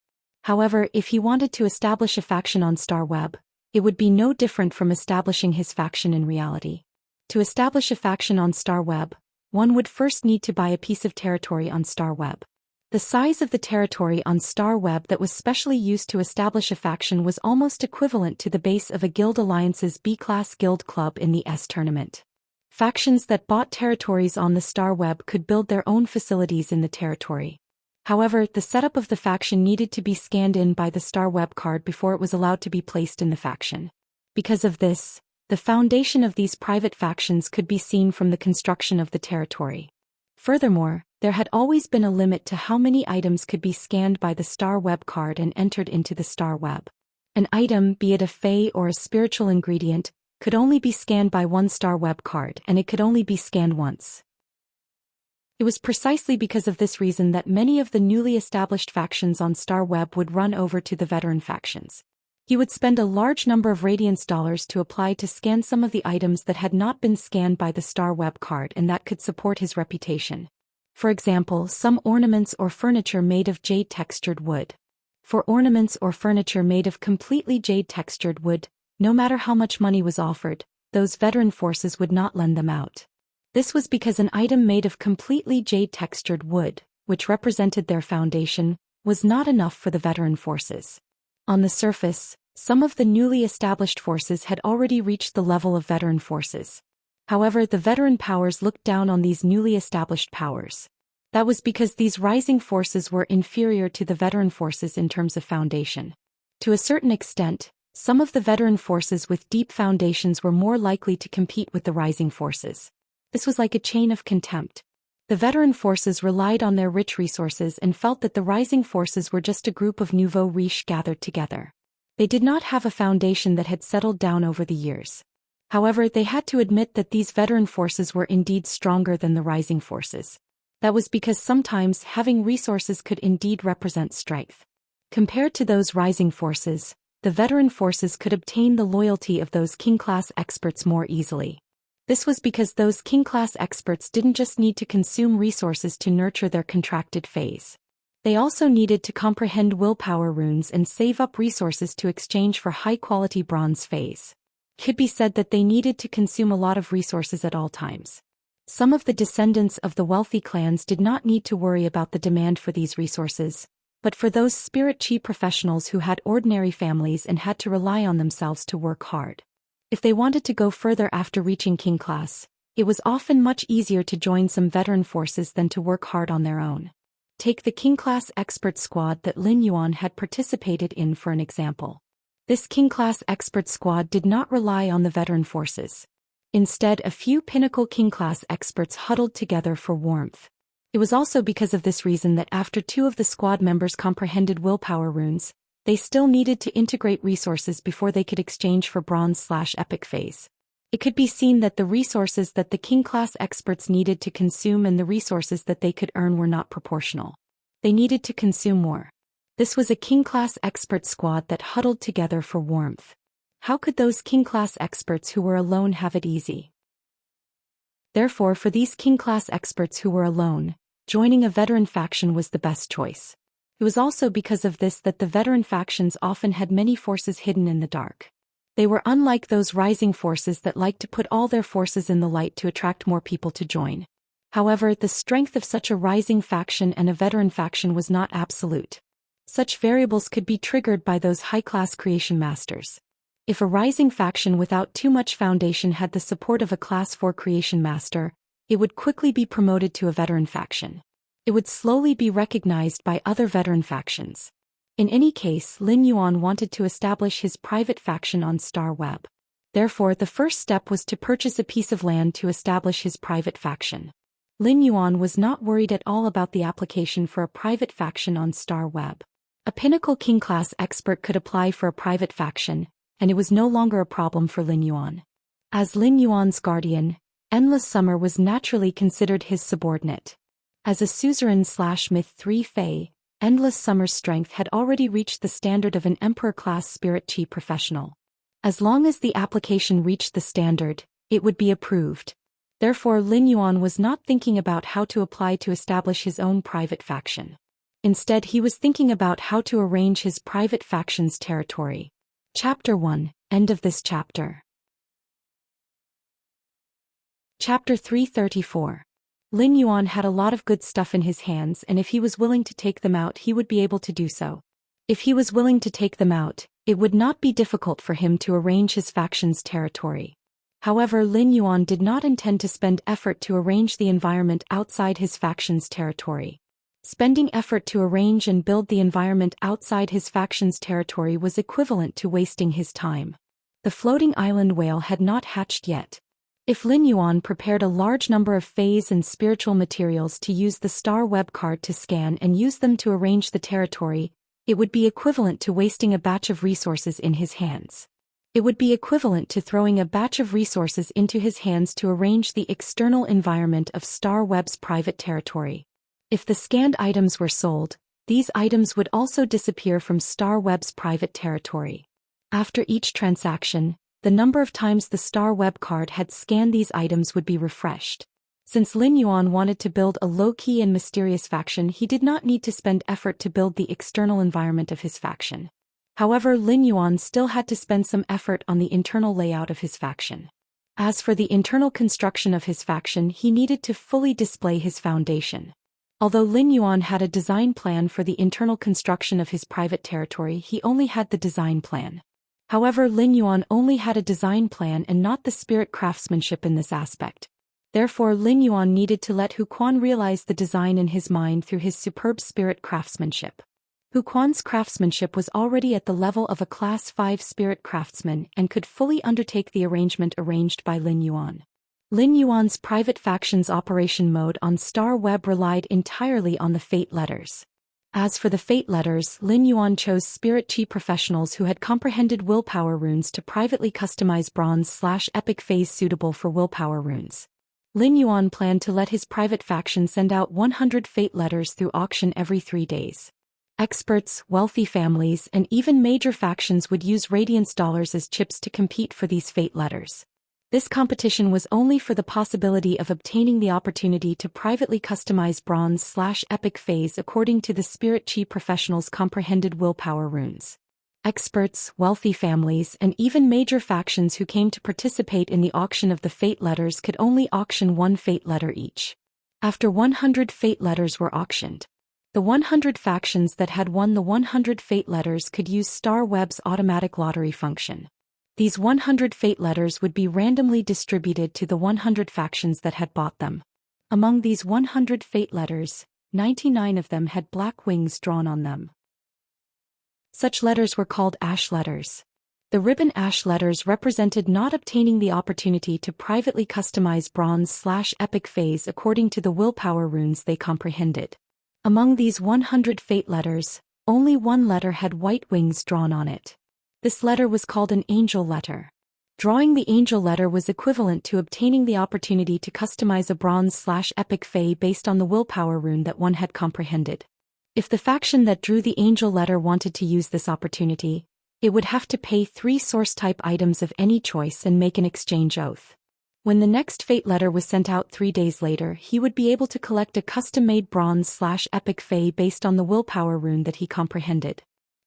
However, if he wanted to establish a faction on Star Web, it would be no different from establishing his faction in reality. To establish a faction on Star Web, one would first need to buy a piece of territory on Star Web. The size of the territory on Star Web that was specially used to establish a faction was almost equivalent to the base of a Guild Alliance's B-class guild club in the S tournament. Factions that bought territories on the Star Web could build their own facilities in the territory. However, the setup of the faction needed to be scanned in by the Star Web card before it was allowed to be placed in the faction. Because of this, the foundation of these private factions could be seen from the construction of the territory. Furthermore, there had always been a limit to how many items could be scanned by the Star Web card and entered into the Star Web. An item, be it a Fae or a spiritual ingredient, could only be scanned by one Star Web card, and it could only be scanned once. It was precisely because of this reason that many of the newly established factions on Star Web would run over to the veteran factions. He would spend a large number of Radiance dollars to apply to scan some of the items that had not been scanned by the Star Web card and that could support his reputation. For example, some ornaments or furniture made of jade-textured wood. For ornaments or furniture made of completely jade-textured wood, no matter how much money was offered, those veteran forces would not lend them out. This was because an item made of completely jade-textured wood, which represented their foundation, was not enough for the veteran forces. On the surface, some of the newly established forces had already reached the level of veteran forces. However, the veteran powers looked down on these newly established powers. That was because these rising forces were inferior to the veteran forces in terms of foundation. To a certain extent, some of the veteran forces with deep foundations were more likely to compete with the rising forces. This was like a chain of contempt. The veteran forces relied on their rich resources and felt that the rising forces were just a group of nouveau riches gathered together. They did not have a foundation that had settled down over the years. However, they had to admit that these veteran forces were indeed stronger than the rising forces. That was because sometimes having resources could indeed represent strength. Compared to those rising forces, the veteran forces could obtain the loyalty of those king-class experts more easily. This was because those king-class experts didn't just need to consume resources to nurture their contracted phase. They also needed to comprehend willpower runes and save up resources to exchange for high-quality bronze phase. It could be said that they needed to consume a lot of resources at all times. Some of the descendants of the wealthy clans did not need to worry about the demand for these resources, but for those spirit chi professionals who had ordinary families and had to rely on themselves to work hard. If they wanted to go further after reaching king class, it was often much easier to join some veteran forces than to work hard on their own. Take the king class expert squad that Lin Yuan had participated in for an example. This king class expert squad did not rely on the veteran forces. Instead, a few pinnacle king class experts huddled together for warmth. It was also because of this reason that after 2 of the squad members comprehended willpower runes, they still needed to integrate resources before they could exchange for bronze/epic phase. It could be seen that the resources that the king-class experts needed to consume and the resources that they could earn were not proportional. They needed to consume more. This was a king-class expert squad that huddled together for warmth. How could those king-class experts who were alone have it easy? Therefore, for these king-class experts who were alone, joining a veteran faction was the best choice. It was also because of this that the veteran factions often had many forces hidden in the dark. They were unlike those rising forces that like to put all their forces in the light to attract more people to join. However, the strength of such a rising faction and a veteran faction was not absolute. Such variables could be triggered by those high-class creation masters. If a rising faction without too much foundation had the support of a Class 4 creation master, it would quickly be promoted to a veteran faction. It would slowly be recognized by other veteran factions. In any case, Lin Yuan wanted to establish his private faction on Star Web. Therefore, the first step was to purchase a piece of land to establish his private faction. Lin Yuan was not worried at all about the application for a private faction on Star Web. A pinnacle king-class expert could apply for a private faction, and it was no longer a problem for Lin Yuan. As Lin Yuan's guardian, Endless Summer was naturally considered his subordinate. As a suzerain/myth 3 Fey, Endless Summer's strength had already reached the standard of an Emperor-class spirit chi professional. As long as the application reached the standard, it would be approved. Therefore, Lin Yuan was not thinking about how to apply to establish his own private faction. Instead, he was thinking about how to arrange his private faction's territory. Chapter 1, End of this chapter. Chapter 334. Lin Yuan had a lot of good stuff in his hands, and if he was willing to take them out, he would be able to do so. If he was willing to take them out, it would not be difficult for him to arrange his faction's territory. However, Lin Yuan did not intend to spend effort to arrange the environment outside his faction's territory. Spending effort to arrange and build the environment outside his faction's territory was equivalent to wasting his time. The floating island whale had not hatched yet. If Lin Yuan prepared a large number of phase and spiritual materials to use the Star Web card to scan and use them to arrange the territory, it would be equivalent to wasting a batch of resources in his hands. It would be equivalent to throwing a batch of resources into his hands to arrange the external environment of Star Web's private territory. If the scanned items were sold, these items would also disappear from Star Web's private territory. After each transaction, the number of times the Star Web card had scanned these items would be refreshed. Since Lin Yuan wanted to build a low-key and mysterious faction, he did not need to spend effort to build the external environment of his faction. However, Lin Yuan still had to spend some effort on the internal layout of his faction. As for the internal construction of his faction, he needed to fully display his foundation. Although Lin Yuan had a design plan for the internal construction of his private territory, he only had the design plan. However, Lin Yuan only had a design plan and not the spirit craftsmanship in this aspect. Therefore, Lin Yuan needed to let Hu Quan realize the design in his mind through his superb spirit craftsmanship. Hu Quan's craftsmanship was already at the level of a Class 5 spirit craftsman and could fully undertake the arrangement arranged by Lin Yuan. Lin Yuan's private faction's operation mode on Star Web relied entirely on the fate letters. As for the fate letters, Lin Yuan chose spirit chi professionals who had comprehended willpower runes to privately customize bronze/epic phase suitable for willpower runes. Lin Yuan planned to let his private faction send out 100 fate letters through auction every 3 days. Experts, wealthy families, and even major factions would use radiance dollars as chips to compete for these fate letters. This competition was only for the possibility of obtaining the opportunity to privately customize bronze/epic phase according to the spirit chi professionals' comprehended willpower runes. Experts, wealthy families, and even major factions who came to participate in the auction of the fate letters could only auction 1 fate letter each. After 100 fate letters were auctioned, the 100 factions that had won the 100 fate letters could use Star Web's automatic lottery function. These 100 fate letters would be randomly distributed to the 100 factions that had bought them. Among these 100 fate letters, 99 of them had black wings drawn on them. Such letters were called ash letters. The ribbon ash letters represented not obtaining the opportunity to privately customize bronze/epic phase according to the willpower runes they comprehended. Among these 100 fate letters, only 1 letter had white wings drawn on it. This letter was called an angel letter. Drawing the angel letter was equivalent to obtaining the opportunity to customize a bronze/epic phase based on the willpower rune that one had comprehended. If the faction that drew the angel letter wanted to use this opportunity, it would have to pay 3 source-type items of any choice and make an exchange oath. When the next fate letter was sent out 3 days later, he would be able to collect a custom-made bronze/epic phase based on the willpower rune that he comprehended.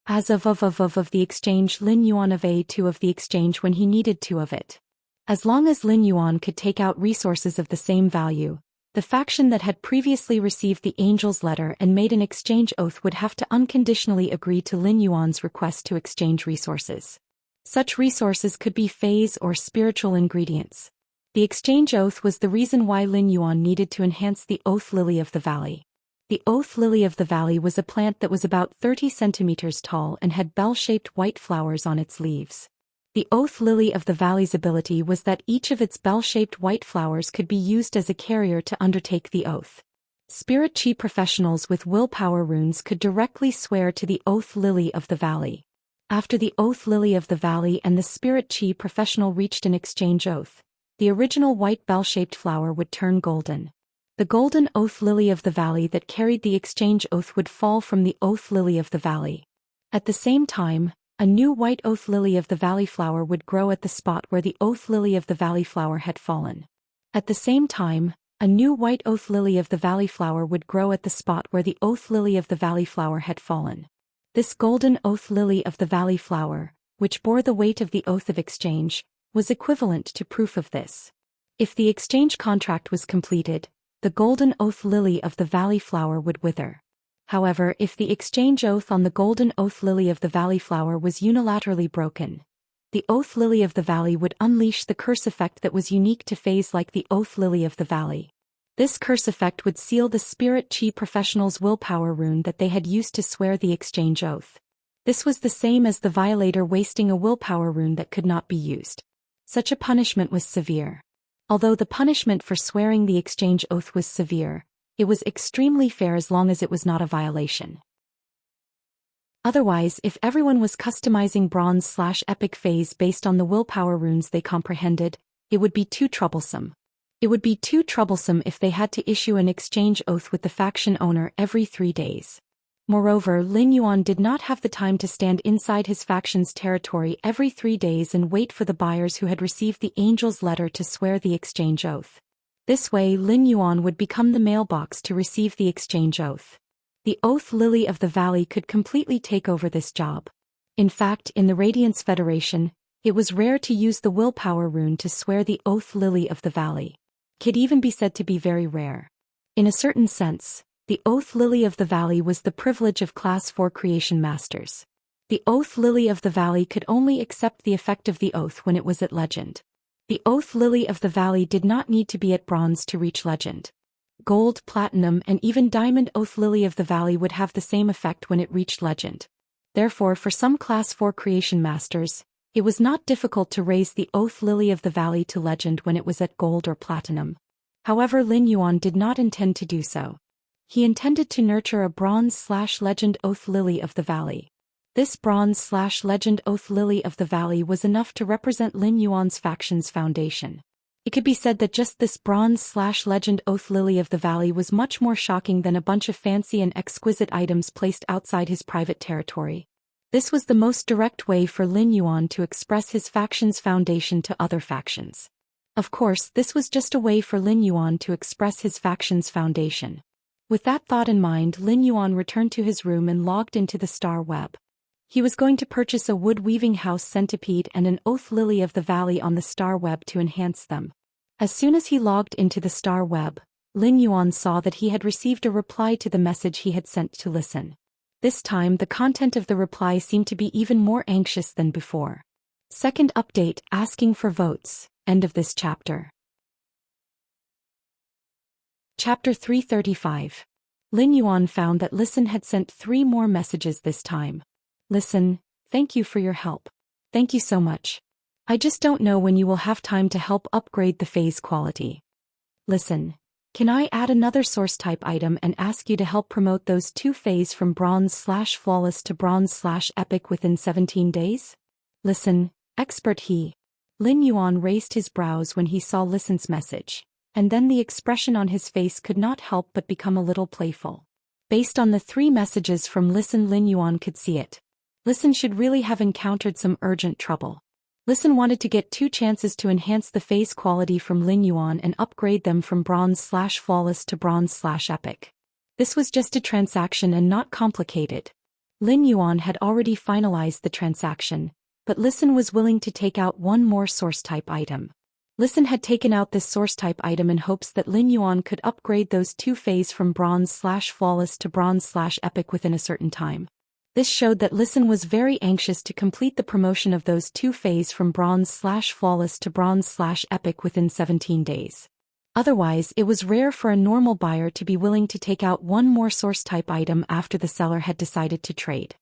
As of the exchange, Lin Yuan of A2 of the exchange when he needed 2 of it. As long as Lin Yuan could take out resources of the same value, the faction that had previously received the angel's letter and made an exchange oath would have to unconditionally agree to Lin Yuan's request to exchange resources. Such resources could be phase or spiritual ingredients. The exchange oath was the reason why Lin Yuan needed to enhance the oath lily of the valley. The oath lily of the valley was a plant that was about 30 centimeters tall and had bell-shaped white flowers on its leaves. The oath lily of the valley's ability was that each of its bell-shaped white flowers could be used as a carrier to undertake the oath. Spirit chi professionals with willpower runes could directly swear to the oath lily of the valley. After the oath lily of the valley and the spirit chi professional reached an exchange oath, the original white bell-shaped flower would turn golden. The golden oath lily of the valley that carried the exchange oath would fall from the oath lily of the valley. At the same time, a new white oath lily of the valley flower would grow at the spot where the oath lily of the valley flower had fallen. At the same time, a new white oath lily of the valley flower would grow at the spot where the oath lily of the valley flower had fallen. This golden oath lily of the valley flower, which bore the weight of the oath of exchange, was equivalent to proof of this. If the exchange contract was completed, the golden oath lily of the valley flower would wither. However, if the exchange oath on the golden oath lily of the valley flower was unilaterally broken, the oath lily of the valley would unleash the curse effect that was unique to phase like the oath lily of the valley. This curse effect would seal the spirit chi professional's willpower rune that they had used to swear the exchange oath. This was the same as the violator wasting a willpower rune that could not be used. Such a punishment was severe. Although the punishment for swearing the exchange oath was severe, it was extremely fair as long as it was not a violation. Otherwise, if everyone was customizing bronze/epic phase based on the willpower runes they comprehended, it would be too troublesome. It would be too troublesome if they had to issue an exchange oath with the faction owner every 3 days. Moreover, Lin Yuan did not have the time to stand inside his faction's territory every 3 days and wait for the buyers who had received the angel's letter to swear the exchange oath. This way, Lin Yuan would become the mailbox to receive the exchange oath. The oath lily of the valley could completely take over this job. In fact, in the Radiance Federation, it was rare to use the willpower rune to swear the oath lily of the valley. It could even be said to be very rare. In a certain sense, the oath lily of the valley was the privilege of Class 4 creation masters. The oath lily of the valley could only accept the effect of the oath when it was at legend. The oath lily of the valley did not need to be at bronze to reach legend. Gold, platinum, and even diamond oath lily of the valley would have the same effect when it reached legend. Therefore, for some Class 4 creation masters, it was not difficult to raise the oath lily of the valley to legend when it was at gold or platinum. However, Lin Yuan did not intend to do so. He intended to nurture a bronze/legend oath lily of the valley. This bronze/legend oath lily of the valley was enough to represent Lin Yuan's faction's foundation. It could be said that just this bronze/legend oath lily of the valley was much more shocking than a bunch of fancy and exquisite items placed outside his private territory. This was the most direct way for Lin Yuan to express his faction's foundation to other factions. Of course, this was just a way for Lin Yuan to express his faction's foundation. With that thought in mind, Lin Yuan returned to his room and logged into the star web. He was going to purchase a wood-weaving house centipede and an oath lily of the valley on the star web to enhance them. As soon as he logged into the star web, Lin Yuan saw that he had received a reply to the message he had sent to Listen. This time the content of the reply seemed to be even more anxious than before. Second update, asking for votes. End of this chapter. Chapter 335. Lin Yuan found that Listen had sent 3 more messages this time. Listen, thank you for your help. Thank you so much. I just don't know when you will have time to help upgrade the phase quality. Listen, can I add another source type item and ask you to help promote those 2 phase from bronze/flawless to bronze/epic within 17 days? Listen, expert he. Lin Yuan raised his brows when he saw Listen's message, and then the expression on his face could not help but become a little playful. Based on the 3 messages from Listen, Lin Yuan could see it. Listen should really have encountered some urgent trouble. Listen wanted to get 2 chances to enhance the phase quality from Lin Yuan and upgrade them from bronze/flawless to bronze/epic. This was just a transaction and not complicated. Lin Yuan had already finalized the transaction, but Listen was willing to take out 1 more source type item. Listen had taken out this source type item in hopes that Lin Yuan could upgrade those 2 phase from bronze/flawless to bronze/epic within a certain time. This showed that Listen was very anxious to complete the promotion of those 2 phase from bronze/flawless to bronze/epic within 17 days. Otherwise, it was rare for a normal buyer to be willing to take out 1 more source type item after the seller had decided to trade.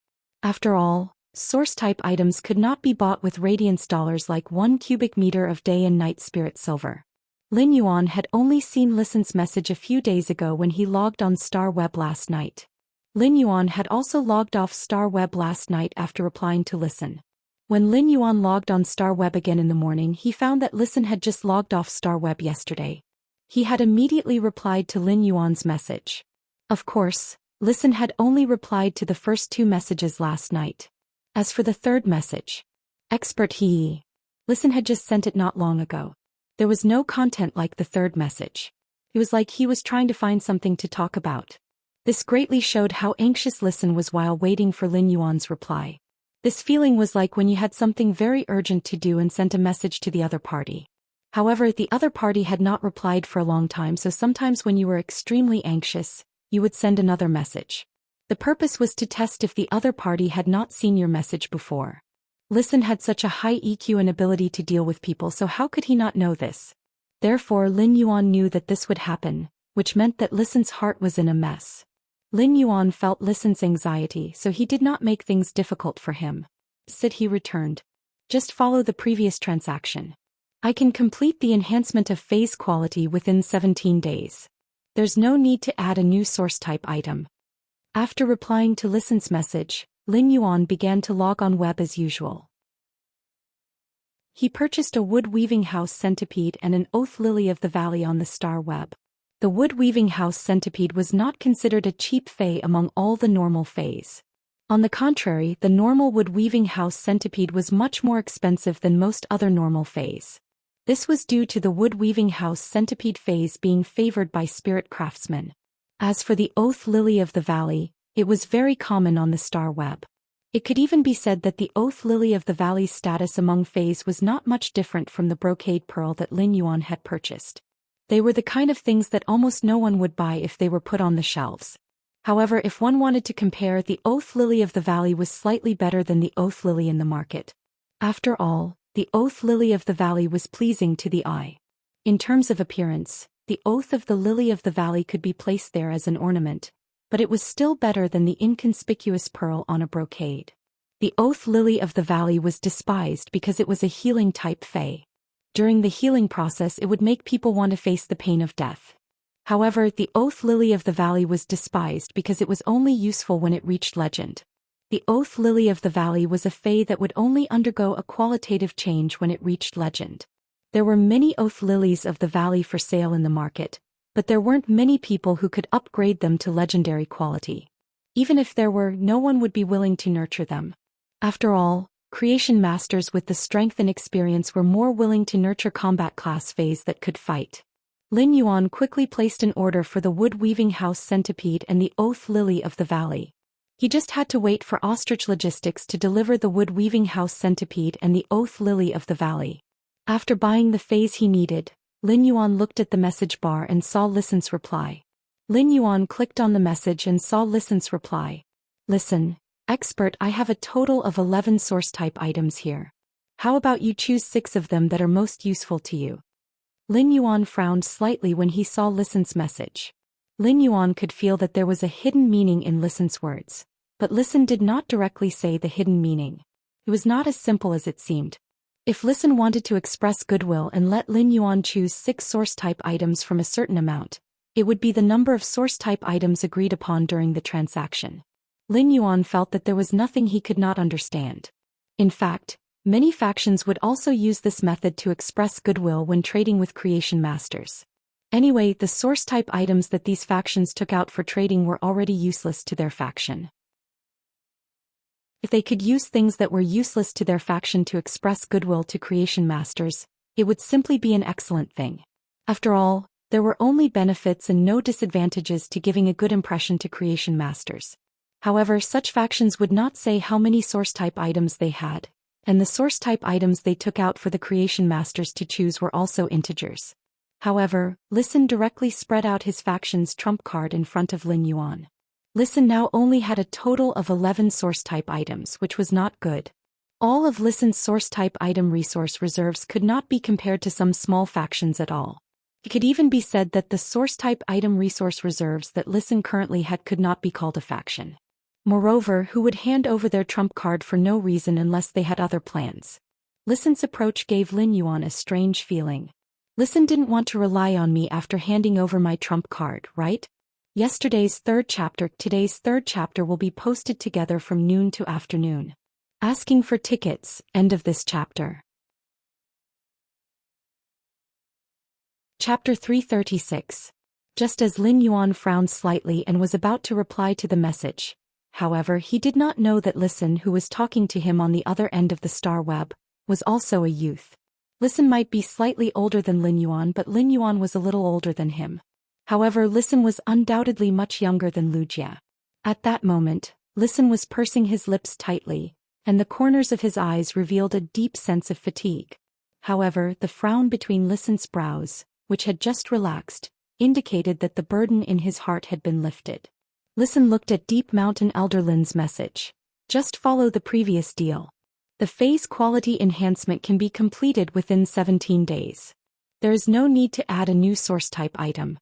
After all, source type items could not be bought with radiance dollars like 1 cubic meter of day and night spirit silver. Lin Yuan had only seen Listen's message a few days ago when he logged on Star Web last night. Lin Yuan had also logged off Star Web last night after replying to Listen. When Lin Yuan logged on Star Web again in the morning, he found that Listen had just logged off Star Web yesterday. He had immediately replied to Lin Yuan's message. Of course, Listen had only replied to the first 2 messages last night. As for the 3rd message, expert he. Listen had just sent it not long ago. There was no content like the 3rd message. It was like he was trying to find something to talk about. This greatly showed how anxious Listen was while waiting for Lin Yuan's reply. This feeling was like when you had something very urgent to do and sent a message to the other party. However, the other party had not replied for a long time, so sometimes when you were extremely anxious, you would send another message. The purpose was to test if the other party had not seen your message before. Listen had such a high EQ and ability to deal with people, so how could he not know this? Therefore, Lin Yuan knew that this would happen, which meant that Listen's heart was in a mess. Lin Yuan felt Listen's anxiety, so he did not make things difficult for him. Sid, he returned. Just follow the previous transaction. I can complete the enhancement of phase quality within 17 days. There's no need to add a new source type item. After replying to Listen's message, Lin Yuan began to log on web as usual. He purchased a wood-weaving house centipede and an oath lily of the valley on the star web. The wood-weaving house centipede was not considered a cheap fae among all the normal faes. On the contrary, the normal wood-weaving house centipede was much more expensive than most other normal faes. This was due to the wood-weaving house centipede faes being favored by spirit craftsmen. As for the oath lily of the valley, it was very common on the star web. It could even be said that the oath lily of the valley's status among faes was not much different from the brocade pearl that Lin Yuan had purchased. They were the kind of things that almost no one would buy if they were put on the shelves. However, if one wanted to compare, the oath lily of the valley was slightly better than the oath lily in the market. After all, the oath lily of the valley was pleasing to the eye. In terms of appearance, the oath of the lily of the valley could be placed there as an ornament, but it was still better than the inconspicuous pearl on a brocade. The oath lily of the valley was despised because it was a healing type fae. During the healing process, it would make people want to face the pain of death. However, the Oath Lily of the Valley was despised because it was only useful when it reached legend. The Oath Lily of the Valley was a fae that would only undergo a qualitative change when it reached legend. There were many Oath Lilies of the Valley for sale in the market, but there weren't many people who could upgrade them to legendary quality. Even if there were, no one would be willing to nurture them. After all, creation masters with the strength and experience were more willing to nurture combat class fays that could fight. Lin Yuan quickly placed an order for the Wood Weaving House Centipede and the Oath Lily of the Valley. He just had to wait for Ostrich Logistics to deliver the Wood Weaving House Centipede and the Oath Lily of the Valley. After buying the fays he needed, Lin Yuan looked at the message bar and saw Listen's reply. Lin Yuan clicked on the message and saw Listen's reply. Listen, expert, I have a total of 11 source type items here. How about you choose 6 of them that are most useful to you? Lin Yuan frowned slightly when he saw Listen's message. Lin Yuan could feel that there was a hidden meaning in Listen's words, but Listen did not directly say the hidden meaning. It was not as simple as it seemed. If Listen wanted to express goodwill and let Lin Yuan choose 6 source type items from a certain amount, it would be the number of source type items agreed upon during the transaction. Lin Yuan felt that there was nothing he could not understand. In fact, many factions would also use this method to express goodwill when trading with creation masters. Anyway, the source type items that these factions took out for trading were already useless to their faction. If they could use things that were useless to their faction to express goodwill to creation masters, it would simply be an excellent thing. After all, there were only benefits and no disadvantages to giving a good impression to creation masters. However, such factions would not say how many source type items they had, and the source type items they took out for the creation masters to choose were also integers. However, Listen directly spread out his faction's trump card in front of Lin Yuan. Listen now only had a total of 11 source type items, which was not good. All of Listen's source type item resource reserves could not be compared to some small factions at all. It could even be said that the source type item resource reserves that Listen currently had could not be called a faction. Moreover, who would hand over their trump card for no reason unless they had other plans? Listen's approach gave Lin Yuan a strange feeling. Listen didn't want to rely on me after handing over my trump card, right? Today's third chapter will be posted together from noon to afternoon. Asking for tickets, end of this chapter. Chapter 336. Just as Lin Yuan frowned slightly and was about to reply to the message. However, he did not know that Listen, who was talking to him on the other end of the star web, was also a youth. Listen might be slightly older than Lin Yuan, but Lin Yuan was a little older than him. However, Listen was undoubtedly much younger than Wuxia. At that moment, Listen was pursing his lips tightly, and the corners of his eyes revealed a deep sense of fatigue. However, the frown between Listen's brows, which had just relaxed, indicated that the burden in his heart had been lifted. Listen looked at Deep Mountain Elder Lin's message. Just follow the previous deal. The phase quality enhancement can be completed within 17 days. There is no need to add a new source type item.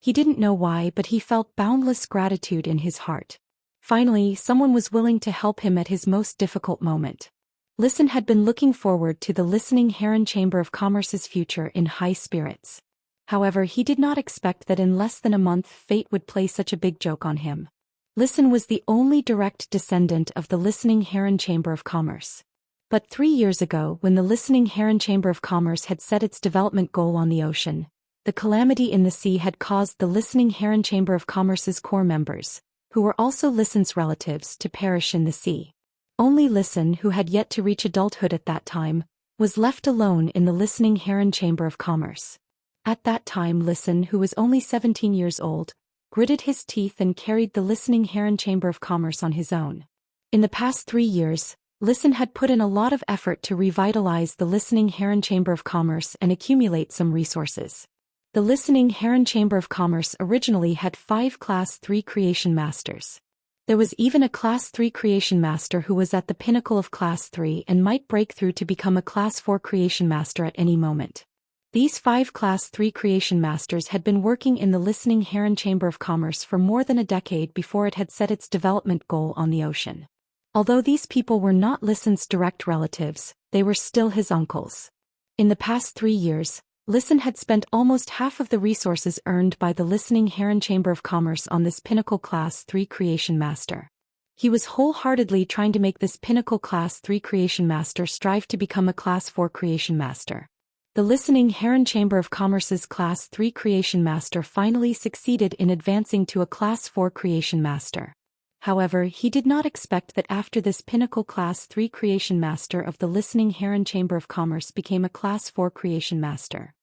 He didn't know why, but he felt boundless gratitude in his heart. Finally, someone was willing to help him at his most difficult moment. Listen had been looking forward to the Listening Heron Chamber of Commerce's future in high spirits. However, he did not expect that in less than a month fate would play such a big joke on him. Listen was the only direct descendant of the Listening Heron Chamber of Commerce. But 3 years ago, when the Listening Heron Chamber of Commerce had set its development goal on the ocean, the calamity in the sea had caused the Listening Heron Chamber of Commerce's core members, who were also Listen's relatives, to perish in the sea. Only Listen, who had yet to reach adulthood at that time, was left alone in the Listening Heron Chamber of Commerce. At that time, Listen, who was only 17 years old, gritted his teeth and carried the Listening Heron Chamber of Commerce on his own. In the past 3 years, Listen had put in a lot of effort to revitalize the Listening Heron Chamber of Commerce and accumulate some resources. The Listening Heron Chamber of Commerce originally had 5 Class 3 Creation Masters. There was even a Class 3 Creation Master who was at the pinnacle of Class 3 and might break through to become a Class 4 Creation Master at any moment. These 5 Class 3 Creation Masters had been working in the Listening Heron Chamber of Commerce for more than a decade before it had set its development goal on the ocean. Although these people were not Listen's direct relatives, they were still his uncles. In the past 3 years, Listen had spent almost half of the resources earned by the Listening Heron Chamber of Commerce on this Pinnacle Class 3 Creation Master. He was wholeheartedly trying to make this Pinnacle Class 3 Creation Master strive to become a Class 4 Creation Master. The Listening Heron Chamber of Commerce's Class 3 Creation Master finally succeeded in advancing to a Class 4 Creation Master. However, he did not expect that after this Pinnacle Class 3 Creation Master of the Listening Heron Chamber of Commerce became a Class 4 Creation Master.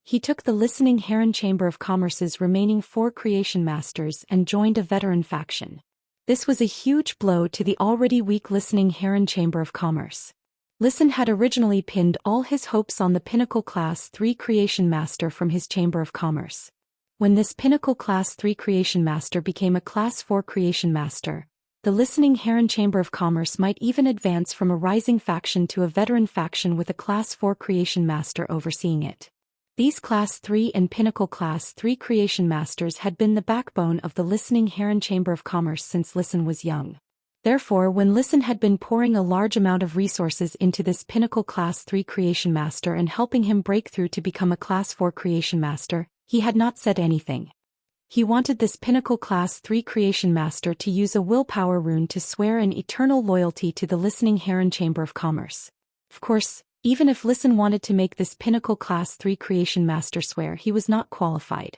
He took the Listening Heron Chamber of Commerce's remaining 4 Creation Masters and joined a veteran faction. This was a huge blow to the already weak Listening Heron Chamber of Commerce. Listen had originally pinned all his hopes on the Pinnacle Class 3 Creation Master from his Chamber of Commerce. When this Pinnacle Class 3 Creation Master became a Class 4 Creation Master, the Listening Heron Chamber of Commerce might even advance from a rising faction to a veteran faction with a Class 4 Creation Master overseeing it. These Class 3 and Pinnacle Class 3 Creation Masters had been the backbone of the Listening Heron Chamber of Commerce since Listen was young. Therefore, when Listen had been pouring a large amount of resources into this Pinnacle Class 3 Creation Master and helping him break through to become a Class 4 Creation Master, he had not said anything. He wanted this Pinnacle Class 3 Creation Master to use a willpower rune to swear an eternal loyalty to the Listening Heron Chamber of Commerce. Of course, even if Listen wanted to make this Pinnacle Class 3 Creation Master swear, he was not qualified.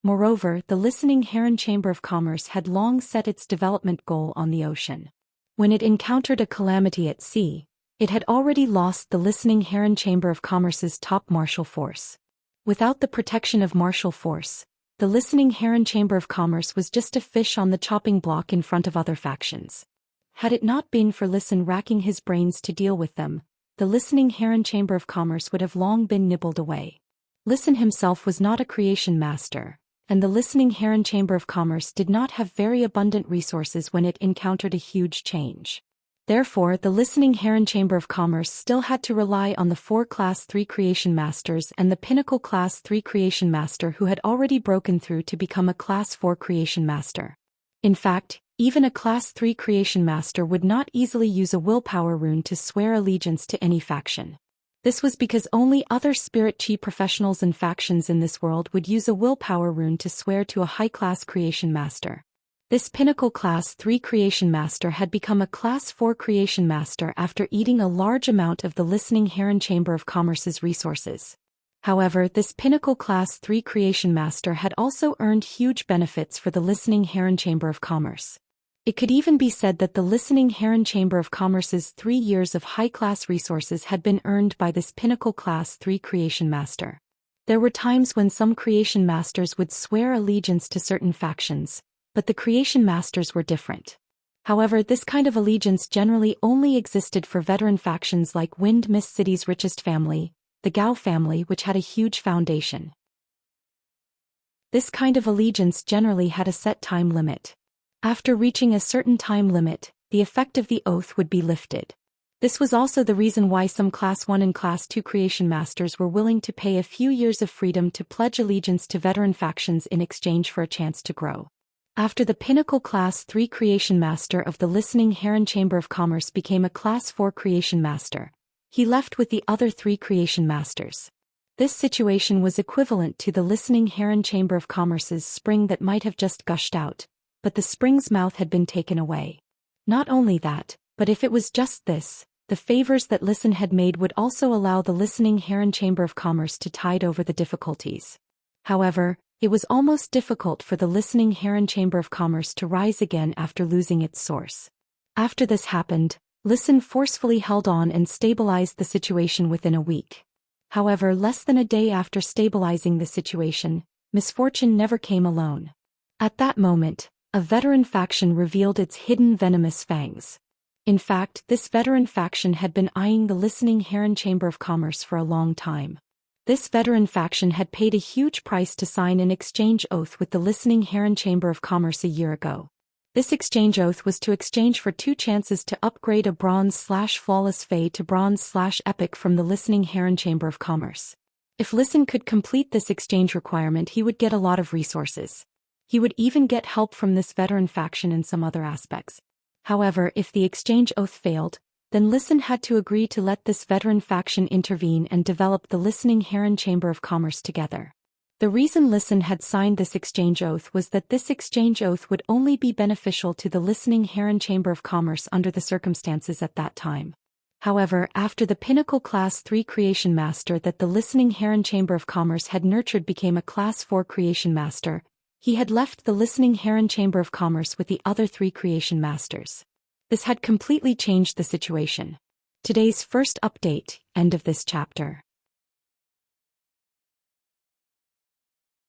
Moreover, the Listening Heron Chamber of Commerce had long set its development goal on the ocean. When it encountered a calamity at sea, it had already lost the Listening Heron Chamber of Commerce's top martial force. Without the protection of martial force, the Listening Heron Chamber of Commerce was just a fish on the chopping block in front of other factions. Had it not been for Listen racking his brains to deal with them, the Listening Heron Chamber of Commerce would have long been nibbled away. Listen himself was not a creation master, and the Listening Heron Chamber of Commerce did not have very abundant resources when it encountered a huge change. Therefore, the Listening Heron Chamber of Commerce still had to rely on the 4 Class 3 Creation Masters and the Pinnacle Class 3 Creation Master who had already broken through to become a Class 4 Creation Master. In fact, even a Class 3 Creation Master would not easily use a willpower rune to swear allegiance to any faction. This was because only other spirit chi professionals and factions in this world would use a willpower rune to swear to a high-class Creation Master. This Pinnacle Class 3 Creation Master had become a Class 4 Creation Master after eating a large amount of the Listening Heron Chamber of Commerce's resources. However, this Pinnacle Class 3 Creation Master had also earned huge benefits for the Listening Heron Chamber of Commerce. It could even be said that the Listening Heron Chamber of Commerce's 3 years of high-class resources had been earned by this Pinnacle Class 3 Creation Master. There were times when some Creation Masters would swear allegiance to certain factions, but the Creation Masters were different. However, this kind of allegiance generally only existed for veteran factions like Wind Mist City's richest family, the Gao family, which had a huge foundation. This kind of allegiance generally had a set time limit. After reaching a certain time limit, the effect of the oath would be lifted. This was also the reason why some Class 1 and Class 2 Creation Masters were willing to pay a few years of freedom to pledge allegiance to veteran factions in exchange for a chance to grow. After the Pinnacle Class 3 Creation Master of the Listening Heron Chamber of Commerce became a Class 4 Creation Master, he left with the other 3 Creation Masters. This situation was equivalent to the Listening Heron Chamber of Commerce's spring that might have just gushed out, but the spring's mouth had been taken away. Not only that, but if it was just this, the favors that Listen had made would also allow the Listening Heron Chamber of Commerce to tide over the difficulties. However, it was almost difficult for the Listening Heron Chamber of Commerce to rise again after losing its source. After this happened, Listen forcefully held on and stabilized the situation within a week. However, less than a day after stabilizing the situation, misfortune never came alone. At that moment, a veteran faction revealed its hidden venomous fangs. In fact, this veteran faction had been eyeing the Listening Heron Chamber of Commerce for a long time. This veteran faction had paid a huge price to sign an exchange oath with the Listening Heron Chamber of Commerce a year ago. This exchange oath was to exchange for 2 chances to upgrade a Bronze/Flawless Fey to Bronze/Epic from the Listening Heron Chamber of Commerce. If Listen could complete this exchange requirement, he would get a lot of resources. He would even get help from this veteran faction in some other aspects. However, if the exchange oath failed, then Listen had to agree to let this veteran faction intervene and develop the Listening Heron Chamber of Commerce together. The reason Listen had signed this exchange oath was that this exchange oath would only be beneficial to the Listening Heron Chamber of Commerce under the circumstances at that time. However, after the pinnacle Class 3 Creation Master that the Listening Heron Chamber of Commerce had nurtured became a Class 4 Creation Master, he had left the Listening Heron Chamber of Commerce with the other 3 Creation Masters. This had completely changed the situation. Today's first update, end of this chapter.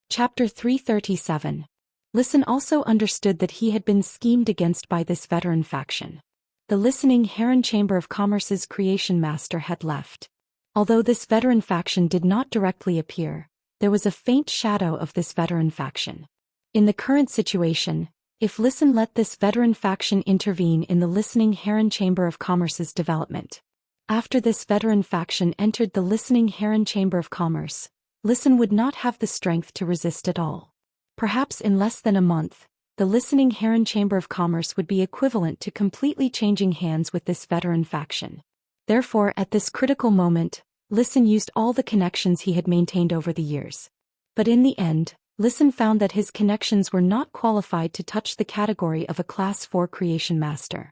Chapter 337. Listen also understood that he had been schemed against by this veteran faction. The Listening Heron Chamber of Commerce's Creation Master had left. Although this veteran faction did not directly appear, there was a faint shadow of this veteran faction. In the current situation, if Listen let this veteran faction intervene in the Listening Heron Chamber of Commerce's development. After this veteran faction entered the Listening Heron Chamber of Commerce, Listen would not have the strength to resist at all. Perhaps in less than a month, the Listening Heron Chamber of Commerce would be equivalent to completely changing hands with this veteran faction. Therefore, at this critical moment, Listen used all the connections he had maintained over the years. But in the end, Listen found that his connections were not qualified to touch the category of a Class 4 Creation Master.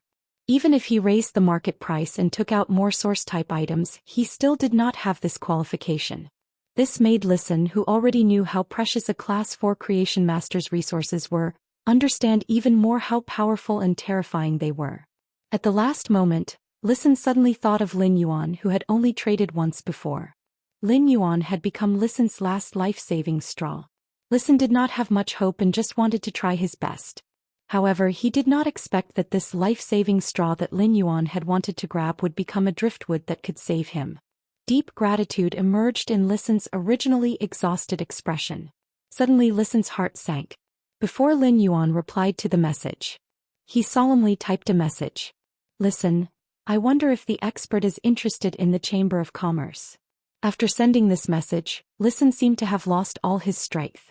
Even if he raised the market price and took out more source-type items, he still did not have this qualification. This made Listen, who already knew how precious a Class 4 Creation Master's resources were, understand even more how powerful and terrifying they were. At the last moment, Listen suddenly thought of Lin Yuan, who had only traded once before. Lin Yuan had become Listen's last life-saving straw. Listen did not have much hope and just wanted to try his best. However, he did not expect that this life-saving straw that Lin Yuan had wanted to grab would become a driftwood that could save him. Deep gratitude emerged in Listen's originally exhausted expression. Suddenly Listen's heart sank. Before Lin Yuan replied to the message, he solemnly typed a message. Listen, I wonder if the expert is interested in the Chamber of Commerce. After sending this message, Listen seemed to have lost all his strength.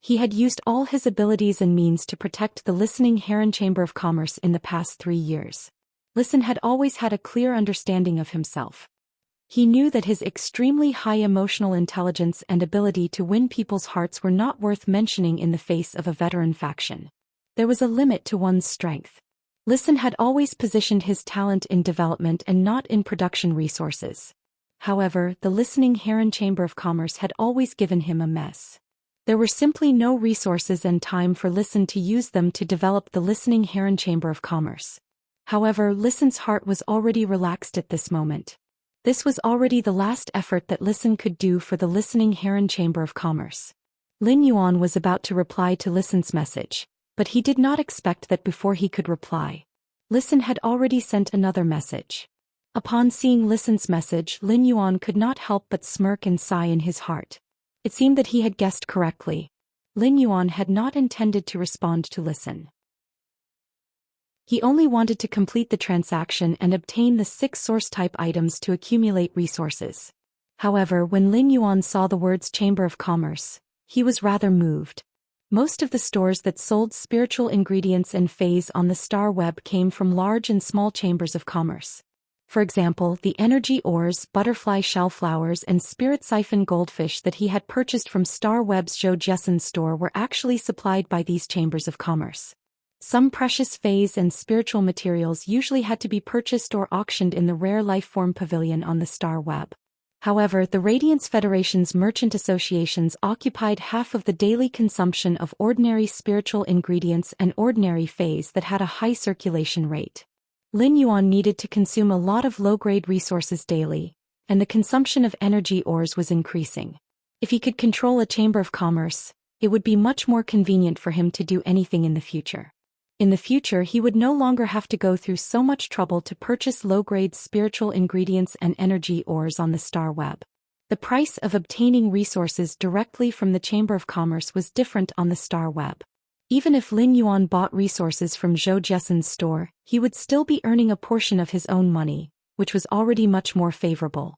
He had used all his abilities and means to protect the Listening Heron Chamber of Commerce in the past 3 years. Listen had always had a clear understanding of himself. He knew that his extremely high emotional intelligence and ability to win people's hearts were not worth mentioning in the face of a veteran faction. There was a limit to one's strength. Listen had always positioned his talent in development and not in production resources. However, the Listening Heron Chamber of Commerce had always given him a mess. There were simply no resources and time for Listen to use them to develop the Listening Heron Chamber of Commerce. However, Listen's heart was already relaxed at this moment. This was already the last effort that Listen could do for the Listening Heron Chamber of Commerce. Lin Yuan was about to reply to Listen's message, but he did not expect that before he could reply, Listen had already sent another message. Upon seeing Listen's message, Lin Yuan could not help but smirk and sigh in his heart. It seemed that he had guessed correctly. Lin Yuan had not intended to respond to Listen. He only wanted to complete the transaction and obtain the 6 source-type items to accumulate resources. However, when Lin Yuan saw the words Chamber of Commerce, he was rather moved. Most of the stores that sold spiritual ingredients and phase on the star web came from large and small chambers of commerce. For example, the energy ores, butterfly shell flowers and spirit siphon goldfish that he had purchased from Star Web's Zhou Xian store were actually supplied by these chambers of commerce. Some precious phase and spiritual materials usually had to be purchased or auctioned in the Rare Life Form Pavilion on the Star Web. However, the Radiance Federation's merchant associations occupied half of the daily consumption of ordinary spiritual ingredients and ordinary phase that had a high circulation rate. Lin Yuan needed to consume a lot of low-grade resources daily, and the consumption of energy ores was increasing. If he could control a chamber of commerce, it would be much more convenient for him to do anything in the future. In the future, he would no longer have to go through so much trouble to purchase low-grade spiritual ingredients and energy ores on the Star Web. The price of obtaining resources directly from the Chamber of Commerce was different on the Star Web. Even if Lin Yuan bought resources from Zhou Xian's store, he would still be earning a portion of his own money, which was already much more favorable.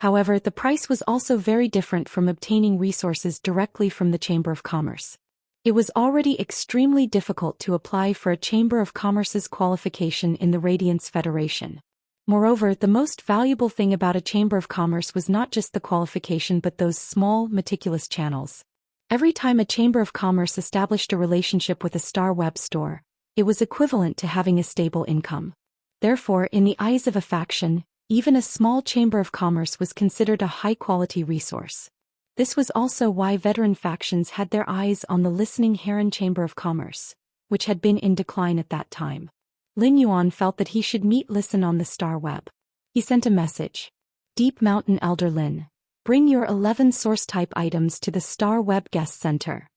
However, the price was also very different from obtaining resources directly from the Chamber of Commerce. It was already extremely difficult to apply for a Chamber of Commerce's qualification in the Radiance Federation. Moreover, the most valuable thing about a chamber of commerce was not just the qualification but those small, meticulous channels. Every time a chamber of commerce established a relationship with a star web store, it was equivalent to having a stable income. Therefore, in the eyes of a faction, even a small chamber of commerce was considered a high-quality resource. This was also why veteran factions had their eyes on the Listening Heron Chamber of Commerce, which had been in decline at that time. Lin Yuan felt that he should meet Listen on the star web. He sent a message. Deep Mountain Elder Lin, bring your 11 source-type items to the Star Web Guest Center.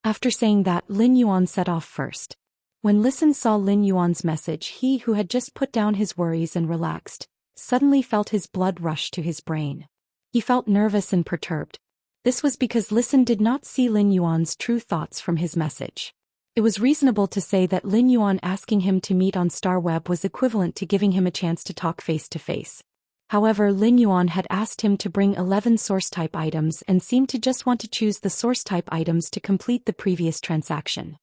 After saying that, Lin Yuan set off first. When Listen saw Lin Yuan's message, he who had just put down his worries and relaxed, suddenly felt his blood rush to his brain. He felt nervous and perturbed. This was because Listen did not see Lin Yuan's true thoughts from his message. It was reasonable to say that Lin Yuan asking him to meet on Star Web was equivalent to giving him a chance to talk face-to-face. However, Lin Yuan had asked him to bring 11 source-type items and seemed to just want to choose the source-type items to complete the previous transaction.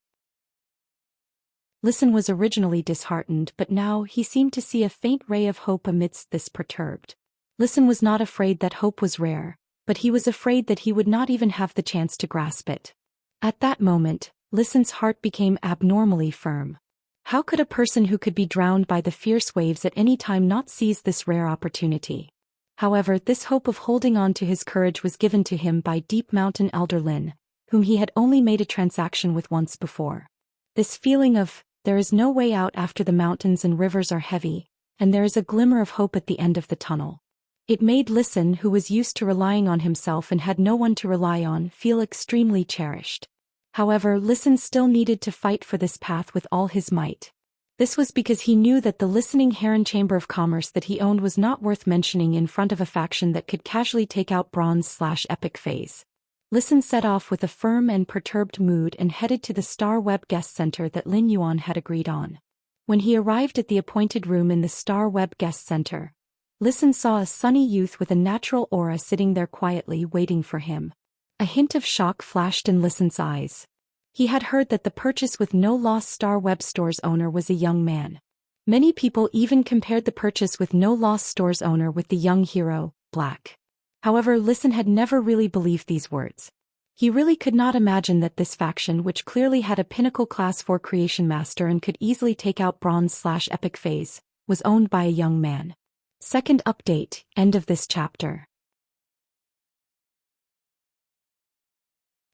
Listen was originally disheartened, but now he seemed to see a faint ray of hope amidst this perturbed. Listen was not afraid that hope was rare, but he was afraid that he would not even have the chance to grasp it. At that moment, Listen's heart became abnormally firm. How could a person who could be drowned by the fierce waves at any time not seize this rare opportunity? However, this hope of holding on to his courage was given to him by Deep Mountain Elder Lin, whom he had only made a transaction with once before. This feeling of, there is no way out after the mountains and rivers are heavy, and there is a glimmer of hope at the end of the tunnel. It made Listen, who was used to relying on himself and had no one to rely on, feel extremely cherished. However, Listen still needed to fight for this path with all his might. This was because he knew that the Listening Heron Chamber of Commerce that he owned was not worth mentioning in front of a faction that could casually take out Bronze/Epic phase. Listen set off with a firm and perturbed mood and headed to the Star Web Guest Center that Lin Yuan had agreed on. When he arrived at the appointed room in the Star Web Guest Center, Listen saw a sunny youth with a natural aura sitting there quietly waiting for him. A hint of shock flashed in Listen's eyes. He had heard that the purchase with no loss Star Web Store's owner was a young man. Many people even compared the purchase with no loss store's owner with the young hero, Black. However, Listen had never really believed these words. He really could not imagine that this faction, which clearly had a pinnacle class 4 creation master and could easily take out Bronze/Epic phase, was owned by a young man. Second update, end of this chapter.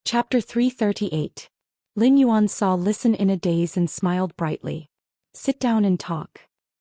Chapter 338. Lin Yuan saw Listen in a daze and smiled brightly. Sit down and talk.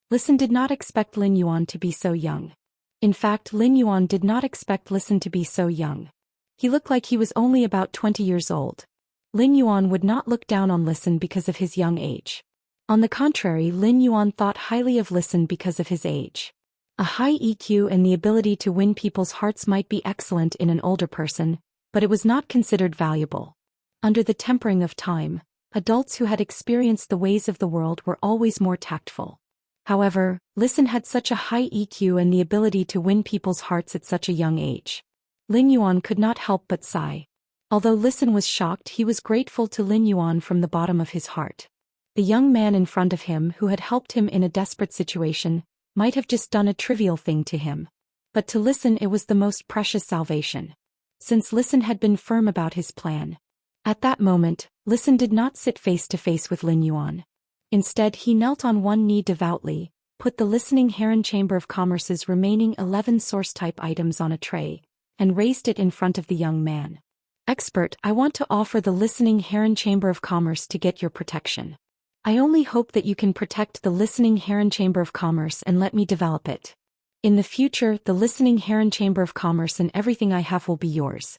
Listen did not expect Lin Yuan to be so young. In fact, Lin Yuan did not expect Listen to be so young. He looked like he was only about 20 years old. Lin Yuan would not look down on Listen because of his young age. On the contrary, Lin Yuan thought highly of Listen because of his age. A high EQ and the ability to win people's hearts might be excellent in an older person, but it was not considered valuable. Under the tempering of time, adults who had experienced the ways of the world were always more tactful. However, Listen had such a high EQ and the ability to win people's hearts at such a young age. Lin Yuan could not help but sigh. Although Listen was shocked, he was grateful to Lin Yuan from the bottom of his heart. The young man in front of him who had helped him in a desperate situation might have just done a trivial thing to him. But to Listen it was the most precious salvation. Since Listen had been firm about his plan. At that moment, Listen did not sit face to face with Lin Yuan. Instead, he knelt on one knee devoutly, put the Listening Heron Chamber of Commerce's remaining 11 source-type items on a tray, and raised it in front of the young man. Expert, I want to offer the Listening Heron Chamber of Commerce to get your protection. I only hope that you can protect the Listening Heron Chamber of Commerce and let me develop it. In the future, the Listening Heron Chamber of Commerce and everything I have will be yours.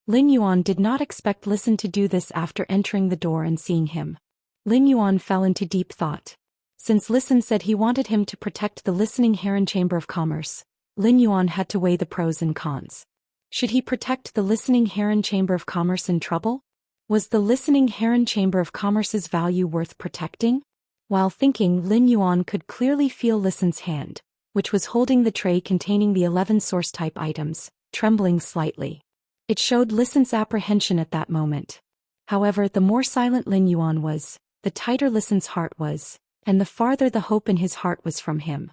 Lin Yuan did not expect Listen to do this after entering the door and seeing him. Lin Yuan fell into deep thought. Since Listen said he wanted him to protect the Listening Heron Chamber of Commerce, Lin Yuan had to weigh the pros and cons. Should he protect the Listening Heron Chamber of Commerce in trouble? Was the Listening Heron Chamber of Commerce's value worth protecting? While thinking, Lin Yuan could clearly feel Listen's hand, which was holding the tray containing the 11 source-type items, trembling slightly. It showed Listen's apprehension at that moment. However, the more silent Lin Yuan was, the tighter Listen's heart was, and the farther the hope in his heart was from him.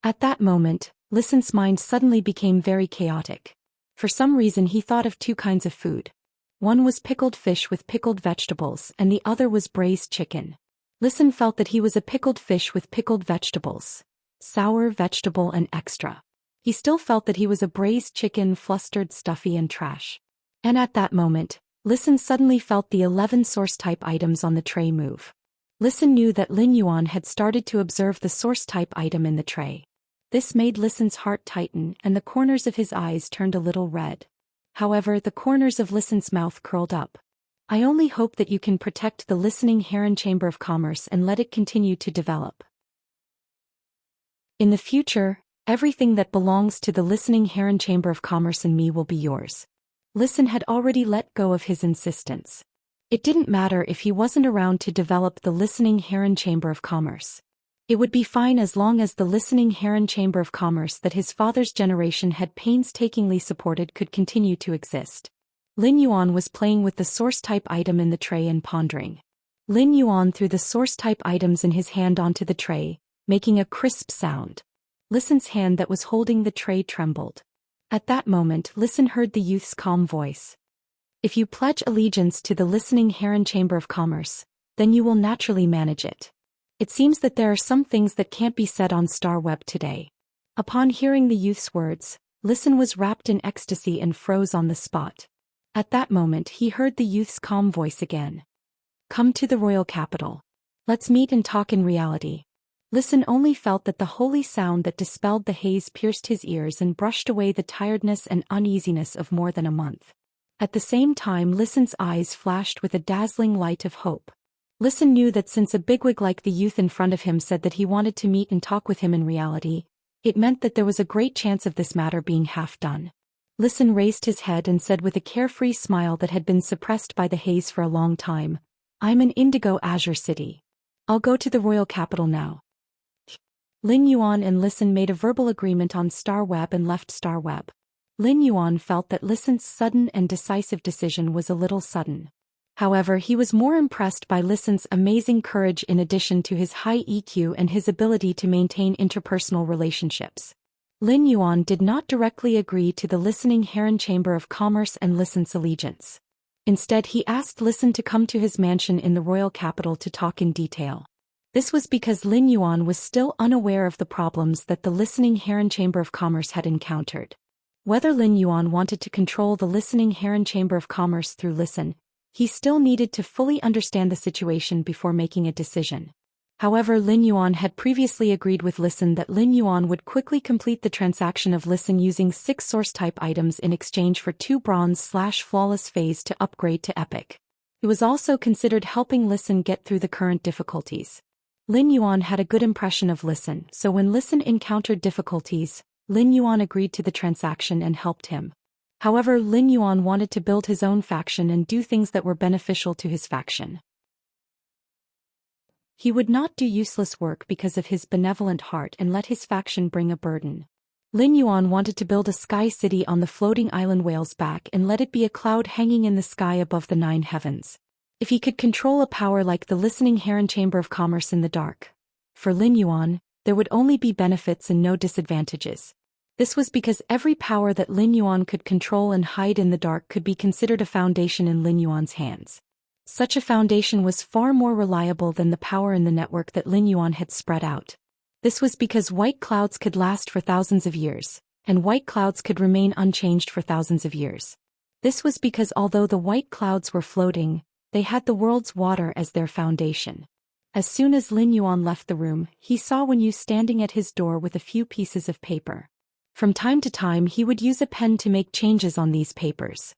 At that moment, Listen's mind suddenly became very chaotic. For some reason he thought of two kinds of food. One was pickled fish with pickled vegetables and the other was braised chicken. Listen felt that he was a pickled fish with pickled vegetables. Sour, vegetable and extra. He still felt that he was a braised chicken, flustered, stuffy and trash. And at that moment, Listen suddenly felt the 11 source-type items on the tray move. Listen knew that Lin Yuan had started to observe the source-type item in the tray. This made Listen's heart tighten and the corners of his eyes turned a little red. However, the corners of Listen's mouth curled up. I only hope that you can protect the listening Heron Chamber of Commerce and let it continue to develop. In the future, everything that belongs to the listening Heron Chamber of Commerce and me will be yours. Listen had already let go of his insistence. It didn't matter if he wasn't around to develop the listening Heron Chamber of Commerce. It would be fine as long as the listening Heron Chamber of Commerce that his father's generation had painstakingly supported could continue to exist. Lin Yuan was playing with the source-type item in the tray and pondering. Lin Yuan threw the source-type items in his hand onto the tray, making a crisp sound. Listen's hand that was holding the tray trembled. At that moment, Listen heard the youth's calm voice. If you pledge allegiance to the listening Heron Chamber of Commerce, then you will naturally manage it. It seems that there are some things that can't be said on Star Web today. Upon hearing the youth's words, Listen was wrapped in ecstasy and froze on the spot. At that moment he heard the youth's calm voice again. Come to the royal capital. Let's meet and talk in reality. Listen only felt that the holy sound that dispelled the haze pierced his ears and brushed away the tiredness and uneasiness of more than a month. At the same time Listen's eyes flashed with a dazzling light of hope. Listen knew that since a bigwig like the youth in front of him said that he wanted to meet and talk with him in reality, it meant that there was a great chance of this matter being half done. Listen raised his head and said with a carefree smile that had been suppressed by the haze for a long time, I'm in Indigo Azure City. I'll go to the royal capital now. Lin Yuan and Listen made a verbal agreement on Star Web and left Star Web. Lin Yuan felt that Listen's sudden and decisive decision was a little sudden. However, he was more impressed by Listen's amazing courage in addition to his high EQ and his ability to maintain interpersonal relationships. Lin Yuan did not directly agree to the listening Heron Chamber of Commerce and Listen's allegiance. Instead, he asked Listen to come to his mansion in the royal capital to talk in detail. This was because Lin Yuan was still unaware of the problems that the listening Heron Chamber of Commerce had encountered. Whether Lin Yuan wanted to control the listening Heron Chamber of Commerce through Listen, he still needed to fully understand the situation before making a decision. However, Lin Yuan had previously agreed with Listen that Lin Yuan would quickly complete the transaction of Listen using 6 source-type items in exchange for 2 bronze/flawless phase to upgrade to epic. It was also considered helping Listen get through the current difficulties. Lin Yuan had a good impression of Listen, so when Listen encountered difficulties, Lin Yuan agreed to the transaction and helped him. However, Lin Yuan wanted to build his own faction and do things that were beneficial to his faction. He would not do useless work because of his benevolent heart and let his faction bring a burden. Lin Yuan wanted to build a sky city on the floating island Whale's Back and let it be a cloud hanging in the sky above the 9 heavens. If he could control a power like the listening Heron Chamber of Commerce in the dark, for Lin Yuan, there would only be benefits and no disadvantages. This was because every power that Lin Yuan could control and hide in the dark could be considered a foundation in Lin Yuan's hands. Such a foundation was far more reliable than the power in the network that Lin Yuan had spread out. This was because white clouds could last for thousands of years, and white clouds could remain unchanged for thousands of years. This was because although the white clouds were floating, they had the world's water as their foundation. As soon as Lin Yuan left the room, he saw Wen Yu standing at his door with a few pieces of paper. From time to time he would use a pen to make changes on these papers.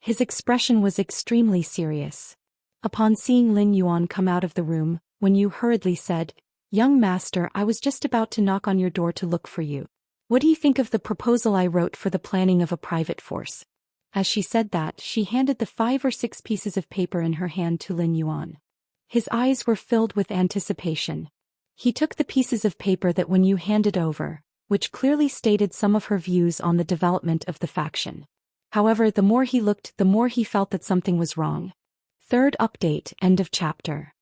His expression was extremely serious. Upon seeing Lin Yuan come out of the room, Wen Yu hurriedly said, "Young master, I was just about to knock on your door to look for you. What do you think of the proposal I wrote for the planning of a private force?" As she said that, she handed the 5 or 6 pieces of paper in her hand to Lin Yuan. His eyes were filled with anticipation. He took the pieces of paper that Wen Yu handed over, which clearly stated some of her views on the development of the faction. However, the more he looked, the more he felt that something was wrong. Third update, end of chapter.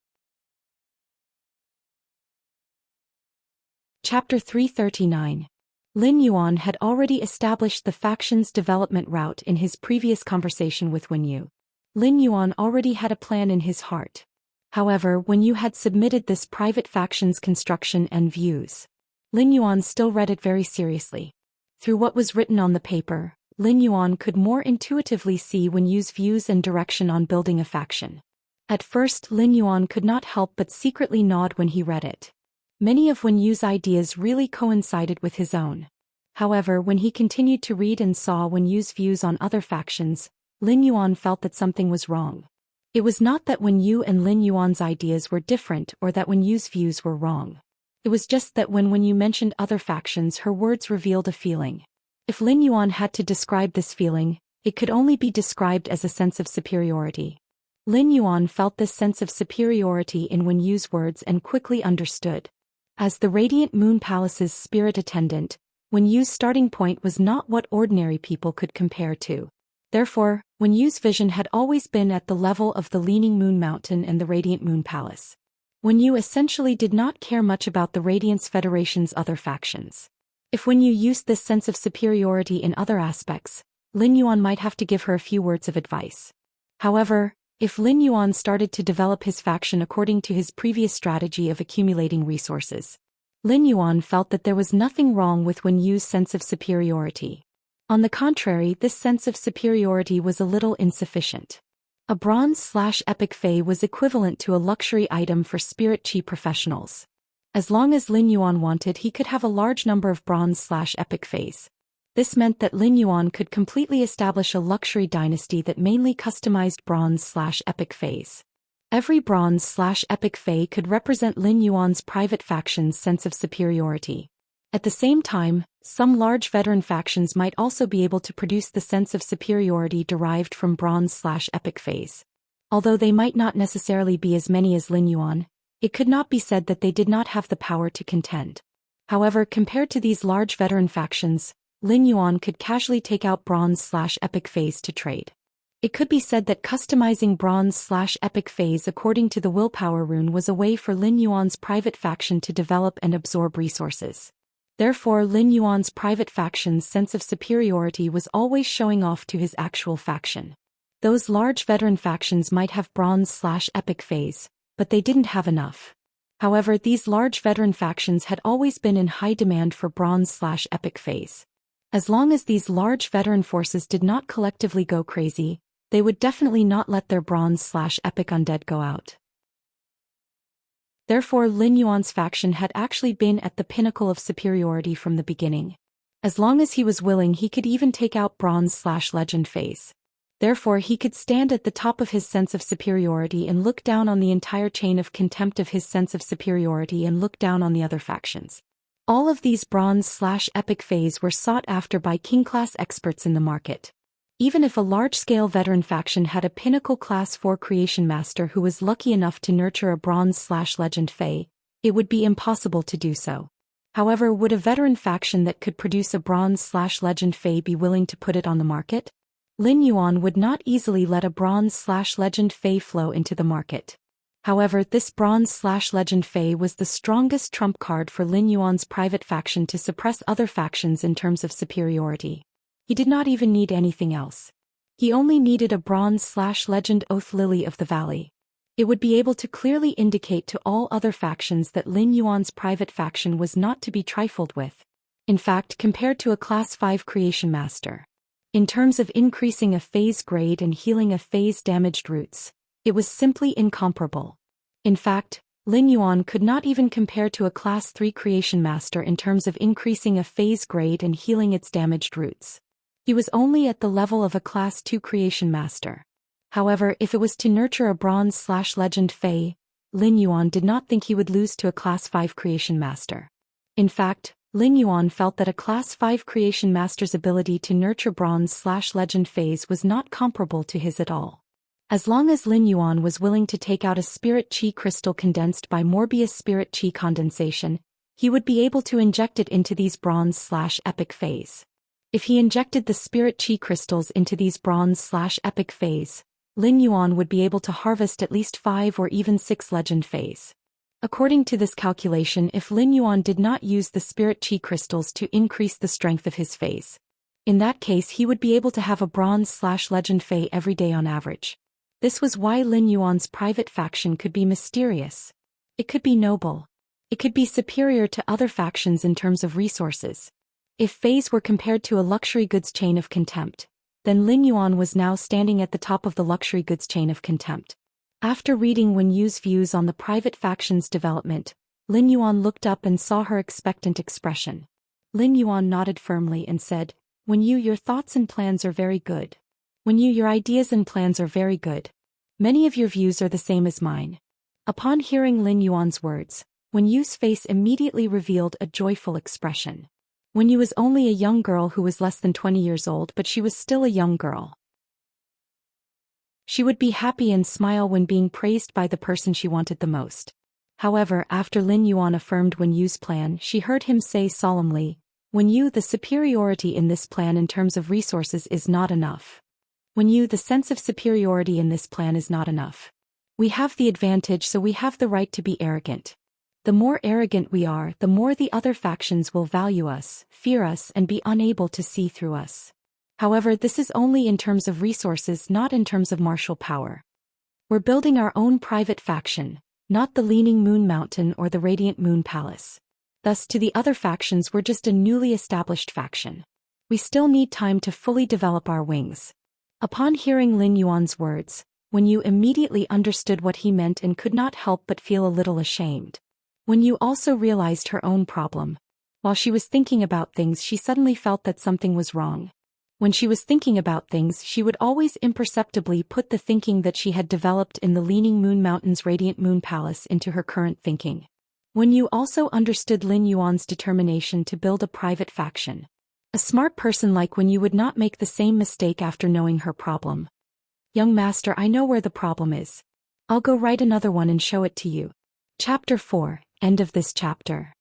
Chapter 339. Lin Yuan had already established the faction's development route in his previous conversation with Wen Yu. Lin Yuan already had a plan in his heart. However, Wen Yu had submitted this private faction's construction and views. Lin Yuan still read it very seriously. Through what was written on the paper, Lin Yuan could more intuitively see Wen Yu's views and direction on building a faction. At first, Lin Yuan could not help but secretly nod when he read it. Many of Wen Yu's ideas really coincided with his own. However, when he continued to read and saw Wen Yu's views on other factions, Lin Yuan felt that something was wrong. It was not that Wen Yu and Lin Yuan's ideas were different or that Wen Yu's views were wrong. It was just that when Wen Yu mentioned other factions, her words revealed a feeling. If Lin Yuan had to describe this feeling, it could only be described as a sense of superiority. Lin Yuan felt this sense of superiority in Wen Yu's words and quickly understood. As the Radiant Moon Palace's spirit attendant, Wen Yu's starting point was not what ordinary people could compare to. Therefore, Wen Yu's vision had always been at the level of the Leaning Moon Mountain and the Radiant Moon Palace. Wen Yu essentially did not care much about the Radiance Federation's other factions. If Wen Yu used this sense of superiority in other aspects, Lin Yuan might have to give her a few words of advice. However, if Lin Yuan started to develop his faction according to his previous strategy of accumulating resources, Lin Yuan felt that there was nothing wrong with Wen Yu's sense of superiority. On the contrary, this sense of superiority was a little insufficient. A bronze/epic Fey was equivalent to a luxury item for spirit chi professionals. As long as Lin Yuan wanted, he could have a large number of bronze/epic Feys. This meant that Lin Yuan could completely establish a luxury dynasty that mainly customized bronze/epic Feys. Every bronze/epic Fey could represent Lin Yuan's private faction's sense of superiority. At the same time, some large veteran factions might also be able to produce the sense of superiority derived from bronze/epic Feys. Although they might not necessarily be as many as Lin Yuan, it could not be said that they did not have the power to contend. However, compared to these large veteran factions, Lin Yuan could casually take out bronze/epic Feys to trade. It could be said that customizing bronze/epic Feys according to the willpower rune was a way for Lin Yuan's private faction to develop and absorb resources. Therefore, Lin Yuan's private faction's sense of superiority was always showing off to his actual faction. Those large veteran factions might have bronze/epic Feys, but they didn't have enough. However, these large veteran factions had always been in high demand for bronze/epic Feys. As long as these large veteran forces did not collectively go crazy, they would definitely not let their bronze/epic undead go out. Therefore, Lin Yuan's faction had actually been at the pinnacle of superiority from the beginning. As long as he was willing, he could even take out bronze/legend Feys. Therefore, he could stand at the top of his sense of superiority and look down on the entire chain of contempt of his sense of superiority and look down on the other factions. All of these bronze/epic Feys were sought after by king-class experts in the market. Even if a large-scale veteran faction had a pinnacle class 4 creation master who was lucky enough to nurture a bronze/legend Fey, it would be impossible to do so. However, would a veteran faction that could produce a bronze/legend Fey be willing to put it on the market? Lin Yuan would not easily let a bronze/legend Fey flow into the market. However, this bronze/legend Fey was the strongest trump card for Lin Yuan's private faction to suppress other factions in terms of superiority. He did not even need anything else. He only needed a bronze/legend Oath Lily of the Valley. It would be able to clearly indicate to all other factions that Lin Yuan's private faction was not to be trifled with. In fact, compared to a Class 5 Creation Master, in terms of increasing a Fey's grade and healing a Fey's damaged roots, it was simply incomparable. In fact, Lin Yuan could not even compare to a Class 3 Creation Master in terms of increasing a Fey's grade and healing its damaged roots. He was only at the level of a Class 2 Creation Master. However, if it was to nurture a bronze/legend Fey, Lin Yuan did not think he would lose to a Class 5 Creation Master. In fact, Lin Yuan felt that a Class 5 Creation Master's ability to nurture bronze/legend Feys was not comparable to his at all. As long as Lin Yuan was willing to take out a spirit chi crystal condensed by Morbius spirit chi condensation, he would be able to inject it into these bronze/epic Feys. If he injected the spirit chi crystals into these bronze/epic Feys, Lin Yuan would be able to harvest at least 5 or even 6 legend Feys. According to this calculation, if Lin Yuan did not use the spirit chi crystals to increase the strength of his phase, in that case he would be able to have a bronze/legend Fei every day on average. This was why Lin Yuan's private faction could be mysterious. It could be noble. It could be superior to other factions in terms of resources. If Feis were compared to a luxury goods chain of contempt, then Lin Yuan was now standing at the top of the luxury goods chain of contempt. After reading Wen Yu's views on the private faction's development, Lin Yuan looked up and saw her expectant expression. Lin Yuan nodded firmly and said, "Wen Yu, your thoughts and plans are very good. Wen Yu, your ideas and plans are very good. Many of your views are the same as mine." Upon hearing Lin Yuan's words, Wen Yu's face immediately revealed a joyful expression. Wen Yu was only a young girl who was less than 20 years old, but she was still a young girl. She would be happy and smile when being praised by the person she wanted the most. However, after Lin Yuan affirmed Wen Yu's plan, she heard him say solemnly, "Wen Yu, the superiority in this plan in terms of resources is not enough. Wen Yu, the sense of superiority in this plan is not enough. We have the advantage, so we have the right to be arrogant. The more arrogant we are, the more the other factions will value us, fear us, and be unable to see through us. However, this is only in terms of resources, not in terms of martial power. We're building our own private faction, not the Leaning Moon Mountain or the Radiant Moon Palace. Thus, to the other factions, we're just a newly established faction. We still need time to fully develop our wings." Upon hearing Lin Yuan's words, Wen Yu immediately understood what he meant and could not help but feel a little ashamed. Wen Yu also realized her own problem. While she was thinking about things, she suddenly felt that something was wrong. When she was thinking about things, she would always imperceptibly put the thinking that she had developed in the Leaning Moon Mountain's Radiant Moon Palace into her current thinking. Wen Yu also understood Lin Yuan's determination to build a private faction. A smart person like Wen Yu would not make the same mistake after knowing her problem. "Young master, I know where the problem is. I'll go write another one and show it to you." Chapter 4, end of this chapter.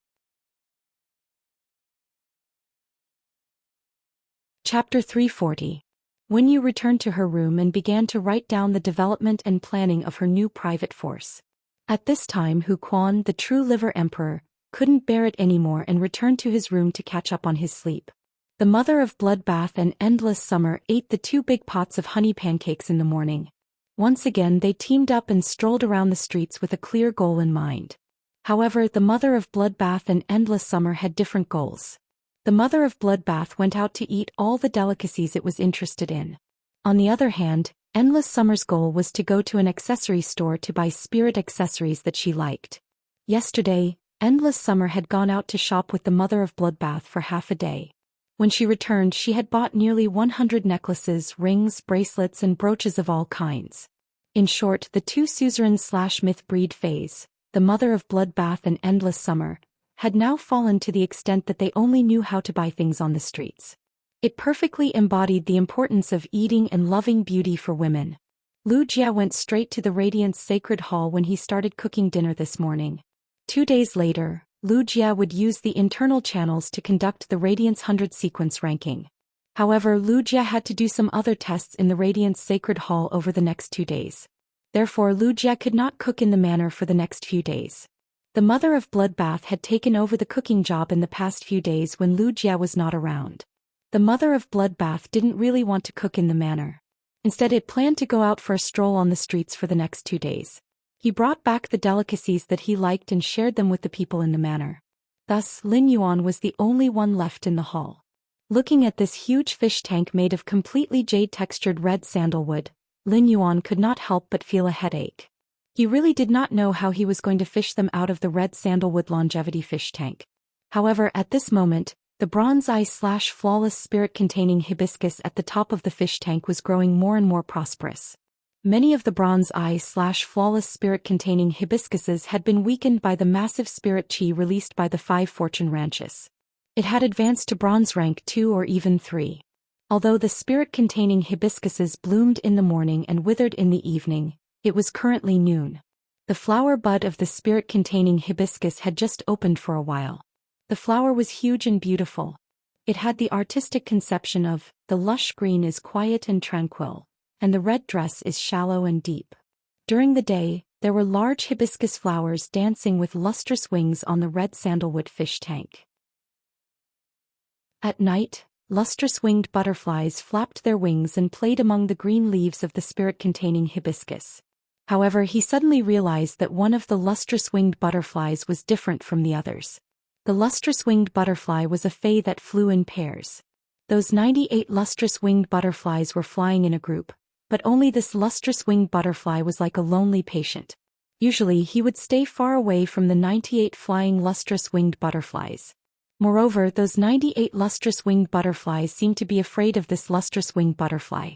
Chapter 340. Wen Yu returned to her room and began to write down the development and planning of her new private force. At this time, Hu Quan, the true liver emperor, couldn't bear it anymore and returned to his room to catch up on his sleep. The mother of bloodbath and endless summer ate the 2 big pots of honey pancakes in the morning. Once again they teamed up and strolled around the streets with a clear goal in mind. However, the mother of bloodbath and endless summer had different goals. The mother of bloodbath went out to eat all the delicacies it was interested in. On the other hand, endless summer's goal was to go to an accessory store to buy spirit accessories that she liked. Yesterday, endless summer had gone out to shop with the mother of bloodbath for half a day. When she returned, she had bought nearly 100 necklaces, rings, bracelets, and brooches of all kinds. In short, the 2 suzerain/myth breed Feis, the mother of bloodbath and endless summer, had now fallen to the extent that they only knew how to buy things on the streets. It perfectly embodied the importance of eating and loving beauty for women. Lu Jia went straight to the Radiance Sacred Hall when he started cooking dinner this morning. 2 days later, Lu Jia would use the internal channels to conduct the Radiance 100 sequence ranking. However, Lu Jia had to do some other tests in the Radiance Sacred Hall over the next 2 days. Therefore, Lu Jia could not cook in the manor for the next few days. The mother of bloodbath had taken over the cooking job in the past few days when Lu Jia was not around. The mother of bloodbath didn't really want to cook in the manor. Instead, it planned to go out for a stroll on the streets for the next 2 days. He brought back the delicacies that he liked and shared them with the people in the manor. Thus, Lin Yuan was the only one left in the hall. Looking at this huge fish tank made of completely jade-textured red sandalwood, Lin Yuan could not help but feel a headache. He really did not know how he was going to fish them out of the red sandalwood longevity fish tank. However, at this moment, the bronze eye/flawless spirit-containing hibiscus at the top of the fish tank was growing more and more prosperous. Many of the bronze eye/flawless spirit-containing hibiscuses had been weakened by the massive spirit chi released by the 5 fortune ranches. It had advanced to bronze rank 2 or even 3. Although the spirit-containing hibiscuses bloomed in the morning and withered in the evening, it was currently noon. The flower bud of the spirit-containing hibiscus had just opened for a while. The flower was huge and beautiful. It had the artistic conception of, the lush green is quiet and tranquil, and the red dress is shallow and deep. During the day, there were large hibiscus flowers dancing with lustrous wings on the red sandalwood fish tank. At night, lustrous winged butterflies flapped their wings and played among the green leaves of the spirit-containing hibiscus. However, he suddenly realized that one of the lustrous winged butterflies was different from the others. The lustrous winged butterfly was a fae that flew in pairs. Those 98 lustrous winged butterflies were flying in a group, but only this lustrous winged butterfly was like a lonely patient. Usually he would stay far away from the 98 flying lustrous winged butterflies. Moreover, those 98 lustrous winged butterflies seemed to be afraid of this lustrous winged butterfly.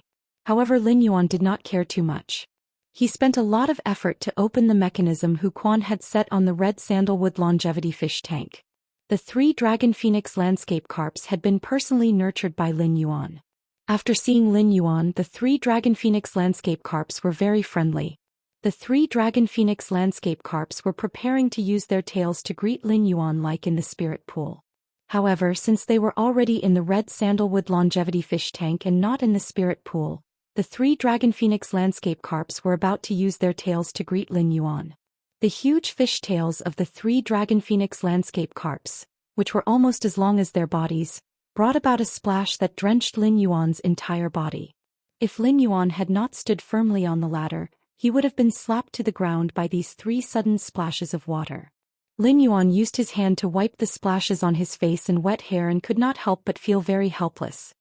However, Lin Yuan did not care too much. He spent a lot of effort to open the mechanism Hu Quan had set on the red sandalwood longevity fish tank. The 3 dragon phoenix landscape carps had been personally nurtured by Lin Yuan. After seeing Lin Yuan, the 3 dragon phoenix landscape carps were very friendly. The 3 dragon phoenix landscape carps were preparing to use their tails to greet Lin Yuan like in the spirit pool. However, since they were already in the red sandalwood longevity fish tank and not in the spirit pool, the 3 dragon phoenix landscape carps were about to use their tails to greet Lin Yuan. The huge fish tails of the 3 dragon phoenix landscape carps, which were almost as long as their bodies, brought about a splash that drenched Lin Yuan's entire body. If Lin Yuan had not stood firmly on the ladder, he would have been slapped to the ground by these 3 sudden splashes of water. Lin Yuan used his hand to wipe the splashes on his face and wet hair and could not help but feel very helpless.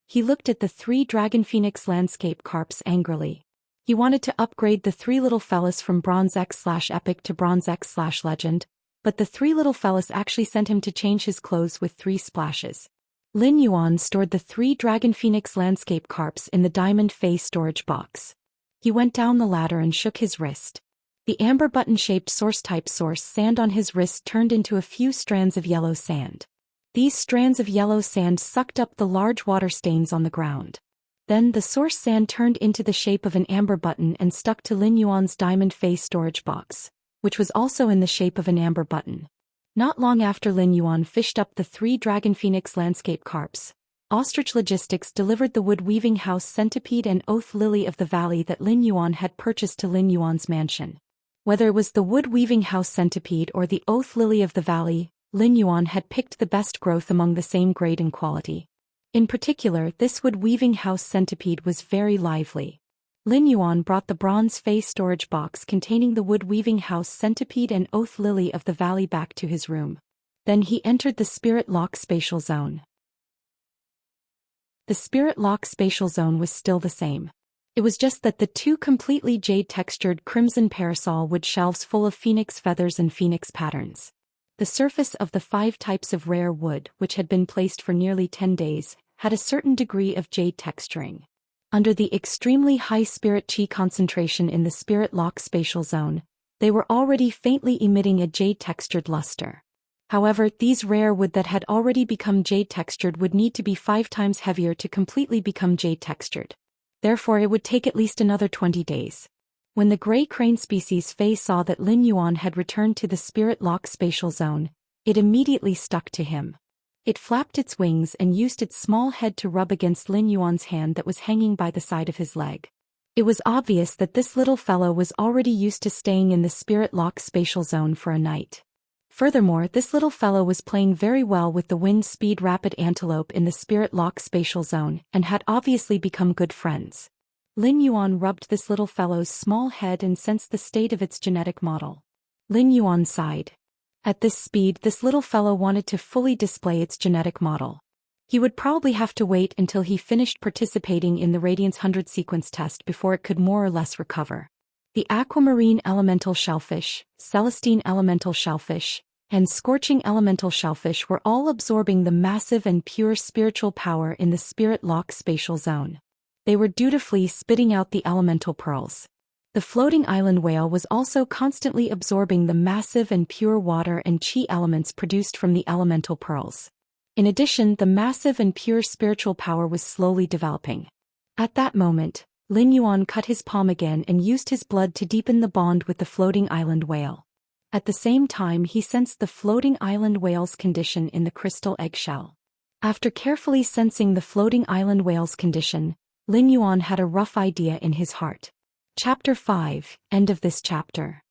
He looked at the 3 dragon phoenix landscape carps angrily. He wanted to upgrade the 3 little fellas from Bronze X/Epic to Bronze X/Legend, but the 3 little fellas actually sent him to change his clothes with 3 splashes. Lin Yuan stored the 3 dragon phoenix landscape carps in the diamond face storage box. He went down the ladder and shook his wrist. The amber button-shaped source-type source sand on his wrist turned into a few strands of yellow sand. These strands of yellow sand sucked up the large water stains on the ground. Then the source sand turned into the shape of an amber button and stuck to Lin Yuan's diamond face storage box, which was also in the shape of an amber button. Not long after Lin Yuan fished up the 3 dragon phoenix landscape carps, Ostrich Logistics delivered the wood-weaving house centipede and oath lily of the valley that Lin Yuan had purchased to Lin Yuan's mansion. Whether it was the wood-weaving house centipede or the oath lily of the valley, Lin Yuan had picked the best growth among the same grade and quality. In particular, this wood-weaving house centipede was very lively. Lin Yuan brought the bronze face storage box containing the wood-weaving house centipede and oath lily of the valley back to his room. Then he entered the spirit lock spatial zone. The spirit lock spatial zone was still the same. It was just that the 2 completely jade-textured crimson parasol wood shelves full of phoenix feathers and phoenix patterns. The surface of the 5 types of rare wood, which had been placed for nearly 10 days, had a certain degree of jade texturing. Under the extremely high spirit chi concentration in the spirit lock spatial zone, they were already faintly emitting a jade-textured luster. However, these rare wood that had already become jade-textured would need to be 5 times heavier to completely become jade-textured. Therefore, it would take at least another 20 days. When the gray crane species Fae saw that Lin Yuan had returned to the spirit lock spatial zone, it immediately stuck to him. It flapped its wings and used its small head to rub against Lin Yuan's hand that was hanging by the side of his leg. It was obvious that this little fellow was already used to staying in the spirit lock spatial zone for a night. Furthermore, this little fellow was playing very well with the wind speed rapid antelope in the spirit lock spatial zone and had obviously become good friends. Lin Yuan rubbed this little fellow's small head and sensed the state of its genetic model. Lin Yuan sighed. At this speed, this little fellow wanted to fully display its genetic model. He would probably have to wait until he finished participating in the Radiance 100 sequence test before it could more or less recover. The aquamarine elemental shellfish, celestine elemental shellfish, and scorching elemental shellfish were all absorbing the massive and pure spiritual power in the spirit lock spatial zone. They were dutifully spitting out the elemental pearls. The floating island whale was also constantly absorbing the massive and pure water and chi elements produced from the elemental pearls. In addition, the massive and pure spiritual power was slowly developing. At that moment, Lin Yuan cut his palm again and used his blood to deepen the bond with the floating island whale. At the same time, he sensed the floating island whale's condition in the crystal eggshell. After carefully sensing the floating island whale's condition, Lin Yuan had a rough idea in his heart. Chapter 5, End of this chapter.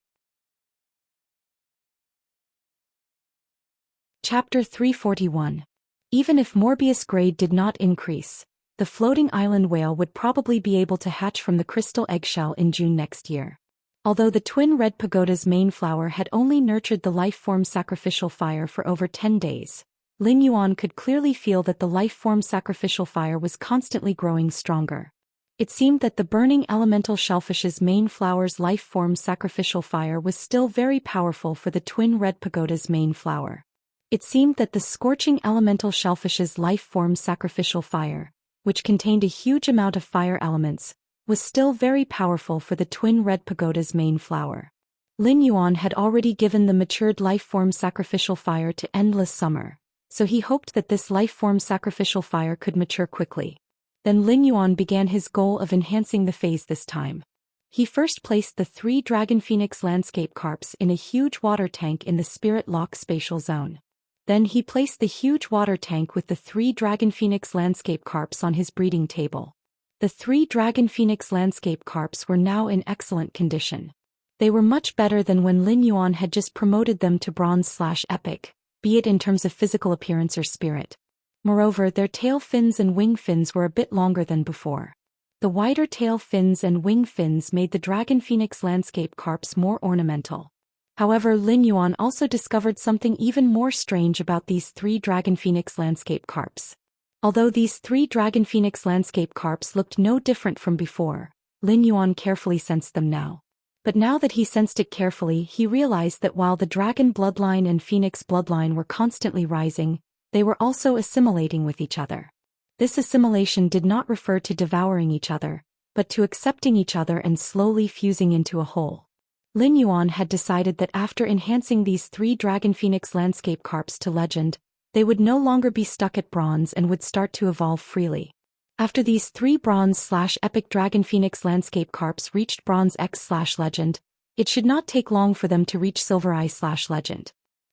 Chapter 341. Even if Morbius grade did not increase, the floating island whale would probably be able to hatch from the crystal eggshell in June next year. Although the twin red pagoda's main flower had only nurtured the life-form sacrificial fire for over 10 days, Lin Yuan could clearly feel that the life-form sacrificial fire was constantly growing stronger. It seemed that the burning elemental shellfish's main flower's life-form sacrificial fire was still very powerful for the twin red pagoda's main flower. It seemed that the scorching elemental shellfish's life-form sacrificial fire, which contained a huge amount of fire elements, was still very powerful for the twin red pagoda's main flower. Lin Yuan had already given the matured life-form sacrificial fire to Endless Summer, so he hoped that this life-form sacrificial fire could mature quickly. Then Lin Yuan began his goal of enhancing the phase this time. He first placed the 3 Dragon Phoenix landscape carps in a huge water tank in the Spirit Lock spatial zone. Then he placed the huge water tank with the 3 Dragon Phoenix landscape carps on his breeding table. The 3 Dragon Phoenix landscape carps were now in excellent condition. They were much better than when Lin Yuan had just promoted them to bronze/epic, be it in terms of physical appearance or spirit. Moreover, their tail fins and wing fins were a bit longer than before. The wider tail fins and wing fins made the Dragon Phoenix landscape carps more ornamental. However, Lin Yuan also discovered something even more strange about these 3 Dragon Phoenix landscape carps. Although these 3 Dragon Phoenix landscape carps looked no different from before, Lin Yuan carefully sensed them now. But now that he sensed it carefully, he realized that while the Dragon bloodline and Phoenix bloodline were constantly rising, they were also assimilating with each other. This assimilation did not refer to devouring each other, but to accepting each other and slowly fusing into a whole. Lin Yuan had decided that after enhancing these 3 Dragon Phoenix landscape carps to legend, they would no longer be stuck at bronze and would start to evolve freely. After these 3 bronze/epic Dragon Phoenix landscape carps reached bronze X/legend, it should not take long for them to reach silver I/legend.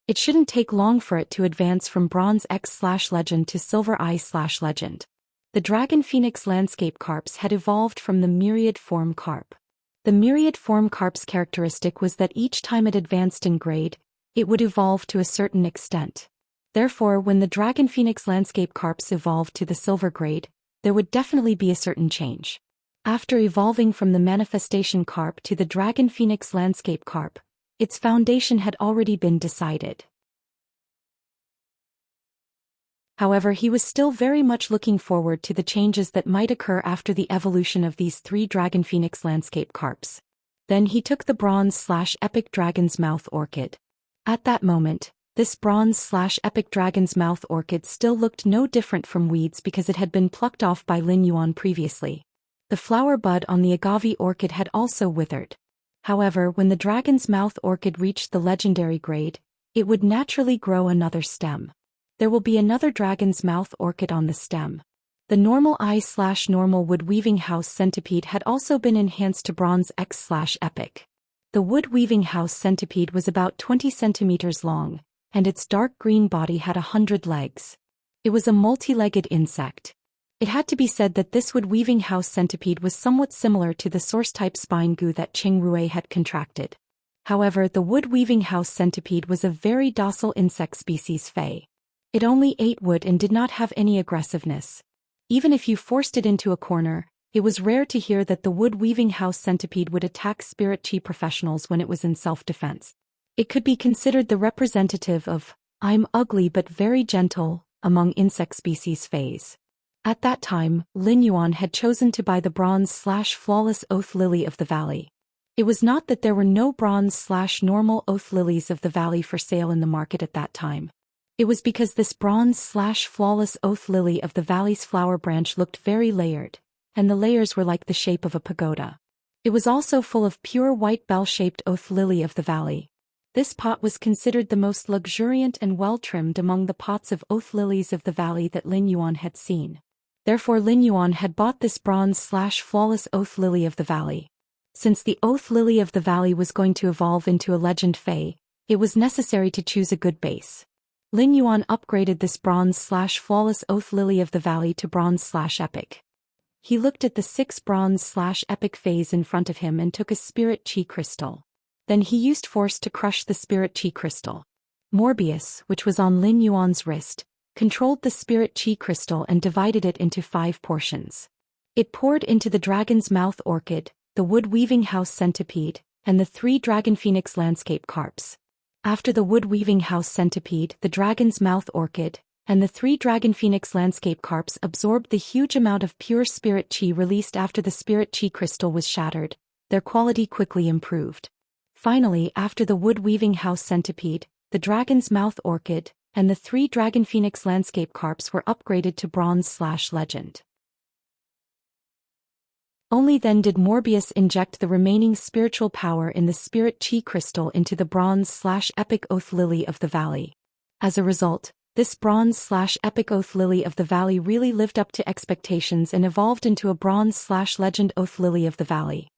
It shouldn't take long for it to advance from bronze X/legend to silver I/legend. The Dragon Phoenix landscape carps had evolved from the myriad form carp. The myriad form carp's characteristic was that each time it advanced in grade, it would evolve to a certain extent. Therefore, when the Dragon Phoenix landscape carps evolved to the silver grade, there would definitely be a certain change. After evolving from the manifestation carp to the Dragon Phoenix landscape carp, its foundation had already been decided. However, he was still very much looking forward to the changes that might occur after the evolution of these 3 Dragon Phoenix landscape carps. Then he took the bronze/epic Dragon's Mouth orchid. At that moment, this bronze/epic Dragon's Mouth orchid still looked no different from weeds because it had been plucked off by Lin Yuan previously. The flower bud on the agave orchid had also withered. However, when the Dragon's Mouth orchid reached the legendary grade, it would naturally grow another stem. There will be another Dragon's Mouth orchid on the stem. The normal I/normal wood weaving house centipede had also been enhanced to bronze X/epic. The wood weaving house centipede was about 20 centimeters long, and its dark green body had 100 legs. It was a multi-legged insect. It had to be said that this wood weaving house centipede was somewhat similar to the source-type spine goo that Qing Rui had contracted. However, the wood weaving house centipede was a very docile insect species Fei. It only ate wood and did not have any aggressiveness. Even if you forced it into a corner, it was rare to hear that the wood weaving house centipede would attack spirit chi professionals when it was in self-defense. It could be considered the representative of, "I'm ugly but very gentle," among insect species Feis. At that time, Lin Yuan had chosen to buy the bronze/flawless oath lily of the valley. It was not that there were no bronze/normal oath lilies of the valley for sale in the market at that time. It was because this bronze/flawless oath lily of the valley's flower branch looked very layered, and the layers were like the shape of a pagoda. It was also full of pure white bell-shaped oath lily of the valley. This pot was considered the most luxuriant and well-trimmed among the pots of oath lilies of the valley that Lin Yuan had seen. Therefore Lin Yuan had bought this bronze/flawless oath lily of the valley. Since the oath lily of the valley was going to evolve into a legend Fei, it was necessary to choose a good base. Lin Yuan upgraded this bronze/flawless oath lily of the valley to bronze/epic. he looked at the 6 bronze/epic phase in front of him and took a spirit chi crystal. Then he used force to crush the spirit chi crystal. Morbius, which was on Lin Yuan's wrist, controlled the spirit chi crystal and divided it into 5 portions. It poured into the dragon's mouth orchid, the wood-weaving house centipede, and the 3 dragon phoenix landscape carps. After the wood-weaving house centipede, the dragon's mouth orchid, and the 3 dragon phoenix landscape carps absorbed the huge amount of pure spirit chi released after the spirit chi crystal was shattered. Their quality quickly improved. Finally, after the wood-weaving house centipede, the dragon's mouth orchid, and the 3 dragon phoenix landscape carps were upgraded to bronze/legend. Only then did Morbius inject the remaining spiritual power in the spirit chi crystal into the bronze/epic oath lily of the valley. As a result, this bronze/epic oath lily of the valley really lived up to expectations and evolved into a bronze/legend oath lily of the valley.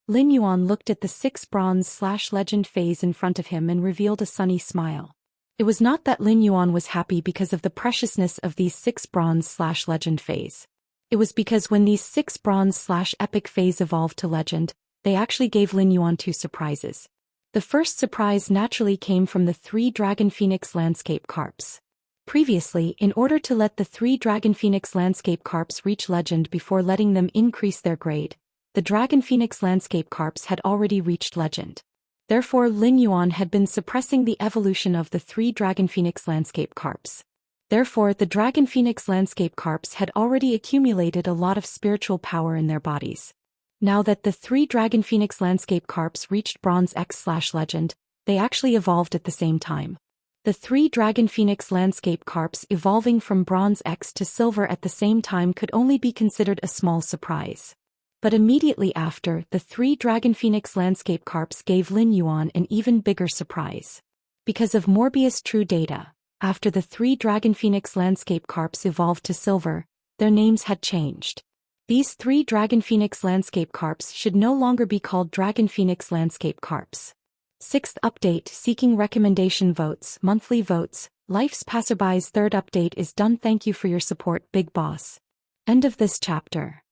Lin Yuan looked at the 6 bronze/legend phase in front of him and revealed a sunny smile. It was not that Lin Yuan was happy because of the preciousness of these 6 bronze/legend phase. It was because when these 6 bronze/epic phase evolved to legend, they actually gave Lin Yuan 2 surprises. The first surprise naturally came from the 3 dragon phoenix landscape carps. Previously, in order to let the 3 dragon phoenix landscape carps reach legend before letting them increase their grade, the dragon phoenix landscape carps had already reached legend. Therefore, Lin Yuan had been suppressing the evolution of the 3 dragon phoenix landscape carps. Therefore, the dragon phoenix landscape carps had already accumulated a lot of spiritual power in their bodies. Now that the 3 dragon phoenix landscape carps reached bronze X/legend, they actually evolved at the same time. The 3 dragon phoenix landscape carps evolving from bronze X to silver at the same time could only be considered a small surprise. But immediately after, the 3 dragon phoenix landscape carps gave Lin Yuan an even bigger surprise. Because of Morbius' true data, after the 3 dragon phoenix landscape carps evolved to silver, their names had changed. These 3 dragon phoenix landscape carps should no longer be called dragon phoenix landscape carps. 6th update: seeking recommendation votes, monthly votes, life's passerby's 3rd update is done. Thank you for your support, Big Boss. End of this chapter.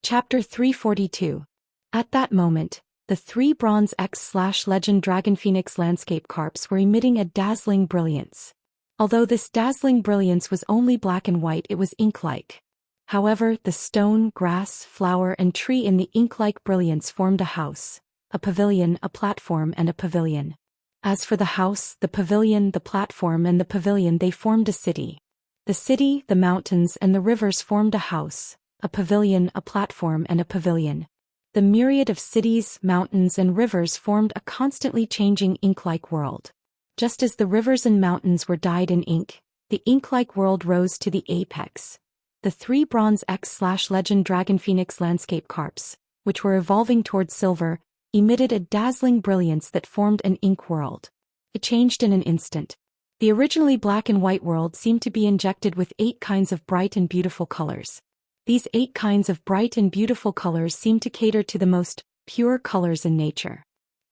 Chapter 342. At that moment, the 3 bronze X/legend dragon phoenix landscape carps were emitting a dazzling brilliance. Although this dazzling brilliance was only black and white, it was ink-like. However, the stone, grass, flower and tree in the ink-like brilliance formed a house, a pavilion, a platform and a pavilion. As for the house, the pavilion, the platform and the pavilion, they formed a city. The city, the mountains and the rivers formed a house, a pavilion, a platform and a pavilion. The myriad of cities, mountains and rivers formed a constantly changing ink-like world. Just as the rivers and mountains were dyed in ink, the ink-like world rose to the apex. The 3 bronze X/legend dragon phoenix landscape carps, which were evolving towards silver, emitted a dazzling brilliance that formed an ink world. It changed in an instant. The originally black and white world seemed to be injected with 8 kinds of bright and beautiful colors. These 8 kinds of bright and beautiful colors seemed to cater to the most pure colors in nature.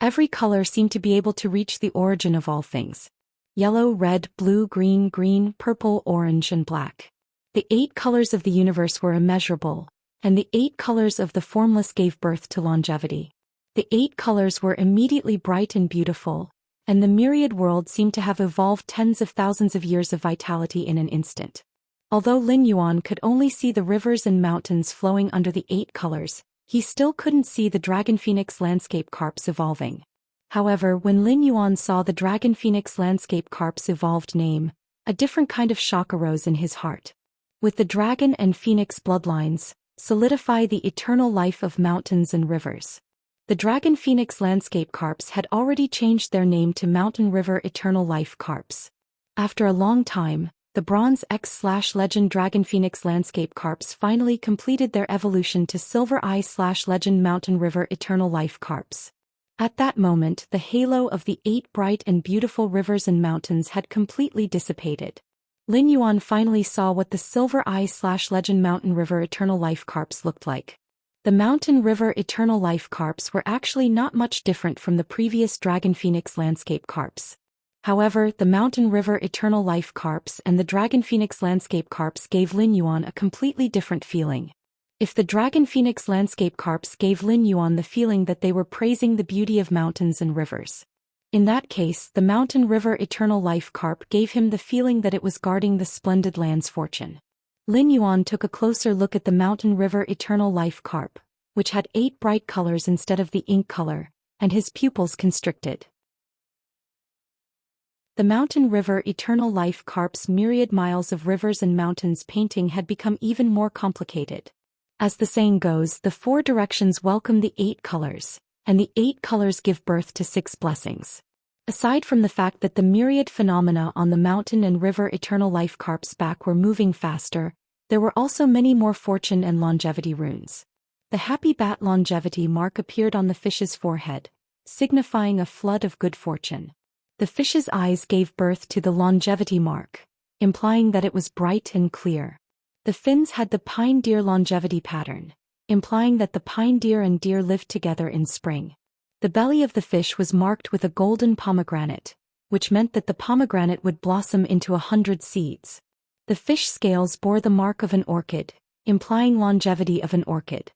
Every color seemed to be able to reach the origin of all things. Yellow, red, blue, green, purple, orange, and black. The 8 colors of the universe were immeasurable, and the 8 colors of the formless gave birth to longevity. The 8 colors were immediately bright and beautiful, and the myriad world seemed to have evolved tens of thousands of years of vitality in an instant. Although Lin Yuan could only see the rivers and mountains flowing under the 8 colors, he still couldn't see the dragon phoenix landscape carps evolving. However, when Lin Yuan saw the dragon phoenix landscape carps evolved name, a different kind of shock arose in his heart. With the dragon and phoenix bloodlines, solidify the eternal life of mountains and rivers. The dragon phoenix landscape carps had already changed their name to Mountain River Eternal Life Carps. After a long time, the bronze X/legend dragon phoenix landscape carps finally completed their evolution to silver I/legend Mountain River Eternal Life Carps. At that moment, the halo of the 8 bright and beautiful rivers and mountains had completely dissipated. Lin Yuan finally saw what the silver I/legend Mountain River Eternal Life Carps looked like. The Mountain River Eternal Life Carps were actually not much different from the previous dragon phoenix landscape carps. However, the Mountain River Eternal Life Carps and the Dragon Phoenix Landscape Carps gave Lin Yuan a completely different feeling. If the Dragon Phoenix Landscape Carps gave Lin Yuan the feeling that they were praising the beauty of mountains and rivers, in that case, the Mountain River Eternal Life Carp gave him the feeling that it was guarding the splendid land's fortune. Lin Yuan took a closer look at the Mountain River Eternal Life Carp, which had 8 bright colors instead of the ink color, and his pupils constricted. The Mountain River Eternal Life Carp's myriad miles of rivers and mountains painting had become even more complicated. As the saying goes, the 4 directions welcome the 8 colors, and the 8 colors give birth to 6 blessings. Aside from the fact that the myriad phenomena on the Mountain and River Eternal Life Carp's back were moving faster, there were also many more fortune and longevity runes. The happy bat longevity mark appeared on the fish's forehead, signifying a flood of good fortune. The fish's eyes gave birth to the longevity mark, implying that it was bright and clear. The fins had the pine deer longevity pattern, implying that the pine deer and deer lived together in spring. The belly of the fish was marked with a golden pomegranate, which meant that the pomegranate would blossom into 100 seeds. The fish scales bore the mark of an orchid, implying longevity of an orchid.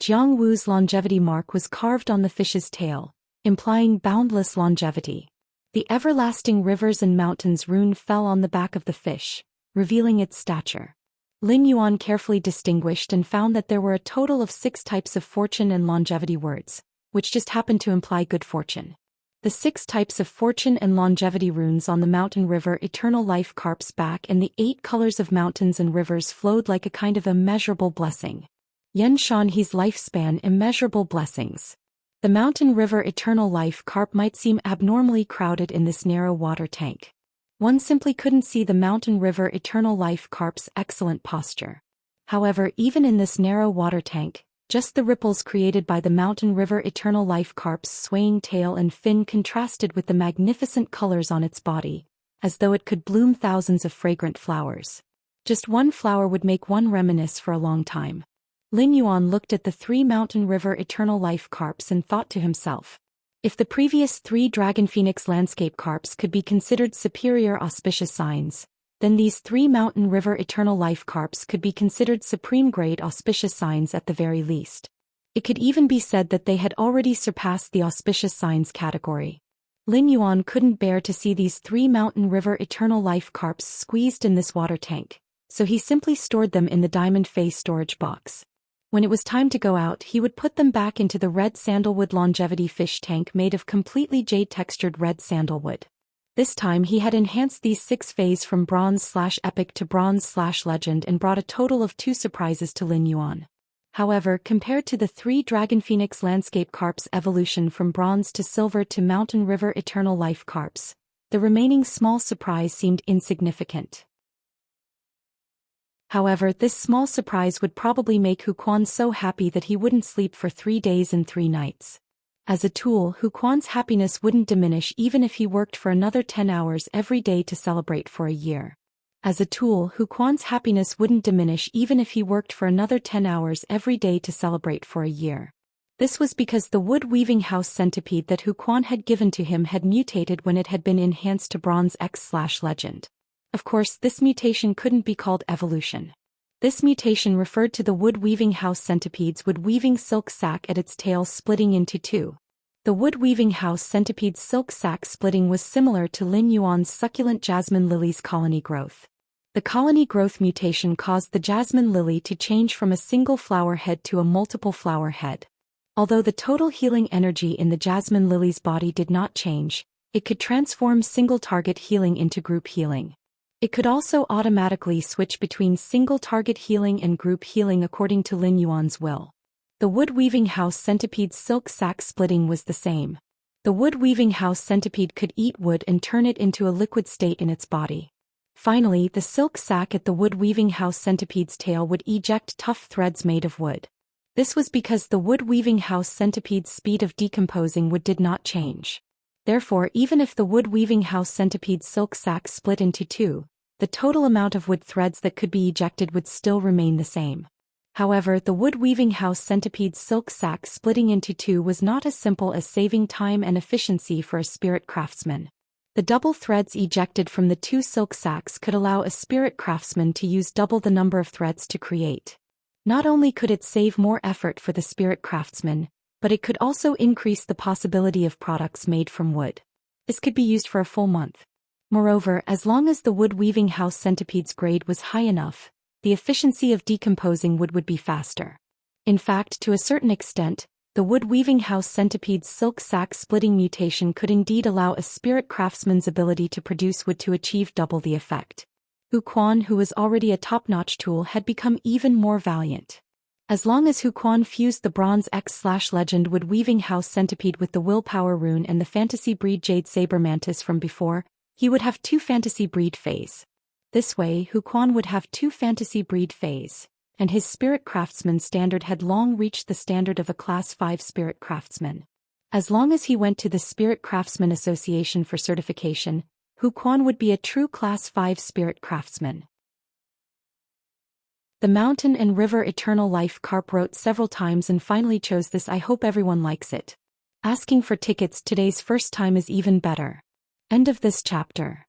Jiang Wu's longevity mark was carved on the fish's tail, implying boundless longevity. The everlasting rivers and mountains rune fell on the back of the fish, revealing its stature. Lin Yuan carefully distinguished and found that there were a total of 6 types of fortune and longevity words, which just happened to imply good fortune. The 6 types of fortune and longevity runes on the Mountain River Eternal Life Carp's back and the 8 colors of mountains and rivers flowed like a kind of immeasurable blessing. Yan Shan He's lifespan immeasurable blessings. The Mountain River Eternal Life Carp might seem abnormally crowded in this narrow water tank. One simply couldn't see the Mountain River Eternal Life Carp's excellent posture. However, even in this narrow water tank, just the ripples created by the Mountain River Eternal Life Carp's swaying tail and fin contrasted with the magnificent colors on its body, as though it could bloom thousands of fragrant flowers. Just one flower would make one reminisce for a long time. Lin Yuan looked at the 3 Mountain River Eternal Life Carps and thought to himself, if the previous 3 Dragon Phoenix Landscape Carps could be considered superior auspicious signs, then these 3 Mountain River Eternal Life Carps could be considered supreme grade auspicious signs at the very least. It could even be said that they had already surpassed the auspicious signs category. Lin Yuan couldn't bear to see these 3 Mountain River Eternal Life Carps squeezed in this water tank, so he simply stored them in the diamond face storage box. When it was time to go out, he would put them back into the red sandalwood longevity fish tank made of completely jade-textured red sandalwood. This time he had enhanced these 6 phase from bronze/epic to bronze/legend and brought a total of 2 surprises to Lin Yuan. However, compared to the 3 Dragon Phoenix Landscape Carps evolution from bronze to silver to Mountain River Eternal Life Carps, the remaining small surprise seemed insignificant. However, this small surprise would probably make Hu Quan so happy that he wouldn't sleep for 3 days and 3 nights. As a tool, Hu Quan's happiness wouldn't diminish even if he worked for another 10 hours every day to celebrate for a year. As a tool, Hu Quan's happiness wouldn't diminish even if he worked for another 10 hours every day to celebrate for a year. This was because the wood-weaving house centipede that Hu Quan had given to him had mutated when it had been enhanced to bronze X/legend. Of course, this mutation couldn't be called evolution. This mutation referred to the wood-weaving house centipede's wood-weaving silk sac at its tail splitting into 2. The wood-weaving house centipede's silk sac splitting was similar to Lin Yuan's succulent jasmine lily's colony growth. The colony growth mutation caused the jasmine lily to change from a single flower head to a multiple flower head. Although the total healing energy in the jasmine lily's body did not change, it could transform single-target healing into group healing. It could also automatically switch between single-target healing and group healing according to Lin Yuan's will. The wood-weaving house centipede's silk sac splitting was the same. The wood-weaving house centipede could eat wood and turn it into a liquid state in its body. Finally, the silk sac at the wood-weaving house centipede's tail would eject tough threads made of wood. This was because the wood-weaving house centipede's speed of decomposing wood did not change. Therefore, even if the wood-weaving house centipede's silk sac split into 2, the total amount of wood threads that could be ejected would still remain the same. However, the wood-weaving house centipede's silk sac splitting into 2 was not as simple as saving time and efficiency for a spirit craftsman. The double threads ejected from the 2 silk sacs could allow a spirit craftsman to use double the number of threads to create. Not only could it save more effort for the spirit craftsman, but it could also increase the possibility of products made from wood. This could be used for a full month. Moreover, as long as the wood weaving house centipede's grade was high enough, the efficiency of decomposing wood would be faster. In fact, to a certain extent, the wood weaving house centipede's silk sac splitting mutation could indeed allow a spirit craftsman's ability to produce wood to achieve double the effect. Hu Quan, who was already a top-notch tool, had become even more valiant. As long as Hu Quan fused the Bronze X/Legend wood weaving house centipede with the willpower rune and the fantasy breed jade saber mantis from before, he would have 2 fantasy breed phase. This way, Hu Quan would have 2 fantasy breed phase, and his spirit craftsman standard had long reached the standard of a class 5 spirit craftsman. As long as he went to the Spirit Craftsman Association for certification, Hu Quan would be a true class 5 spirit craftsman. The Mountain and River Eternal Life Carp wrote several times and finally chose this. I hope everyone likes it. Asking for tickets today's first time is even better. End of this chapter.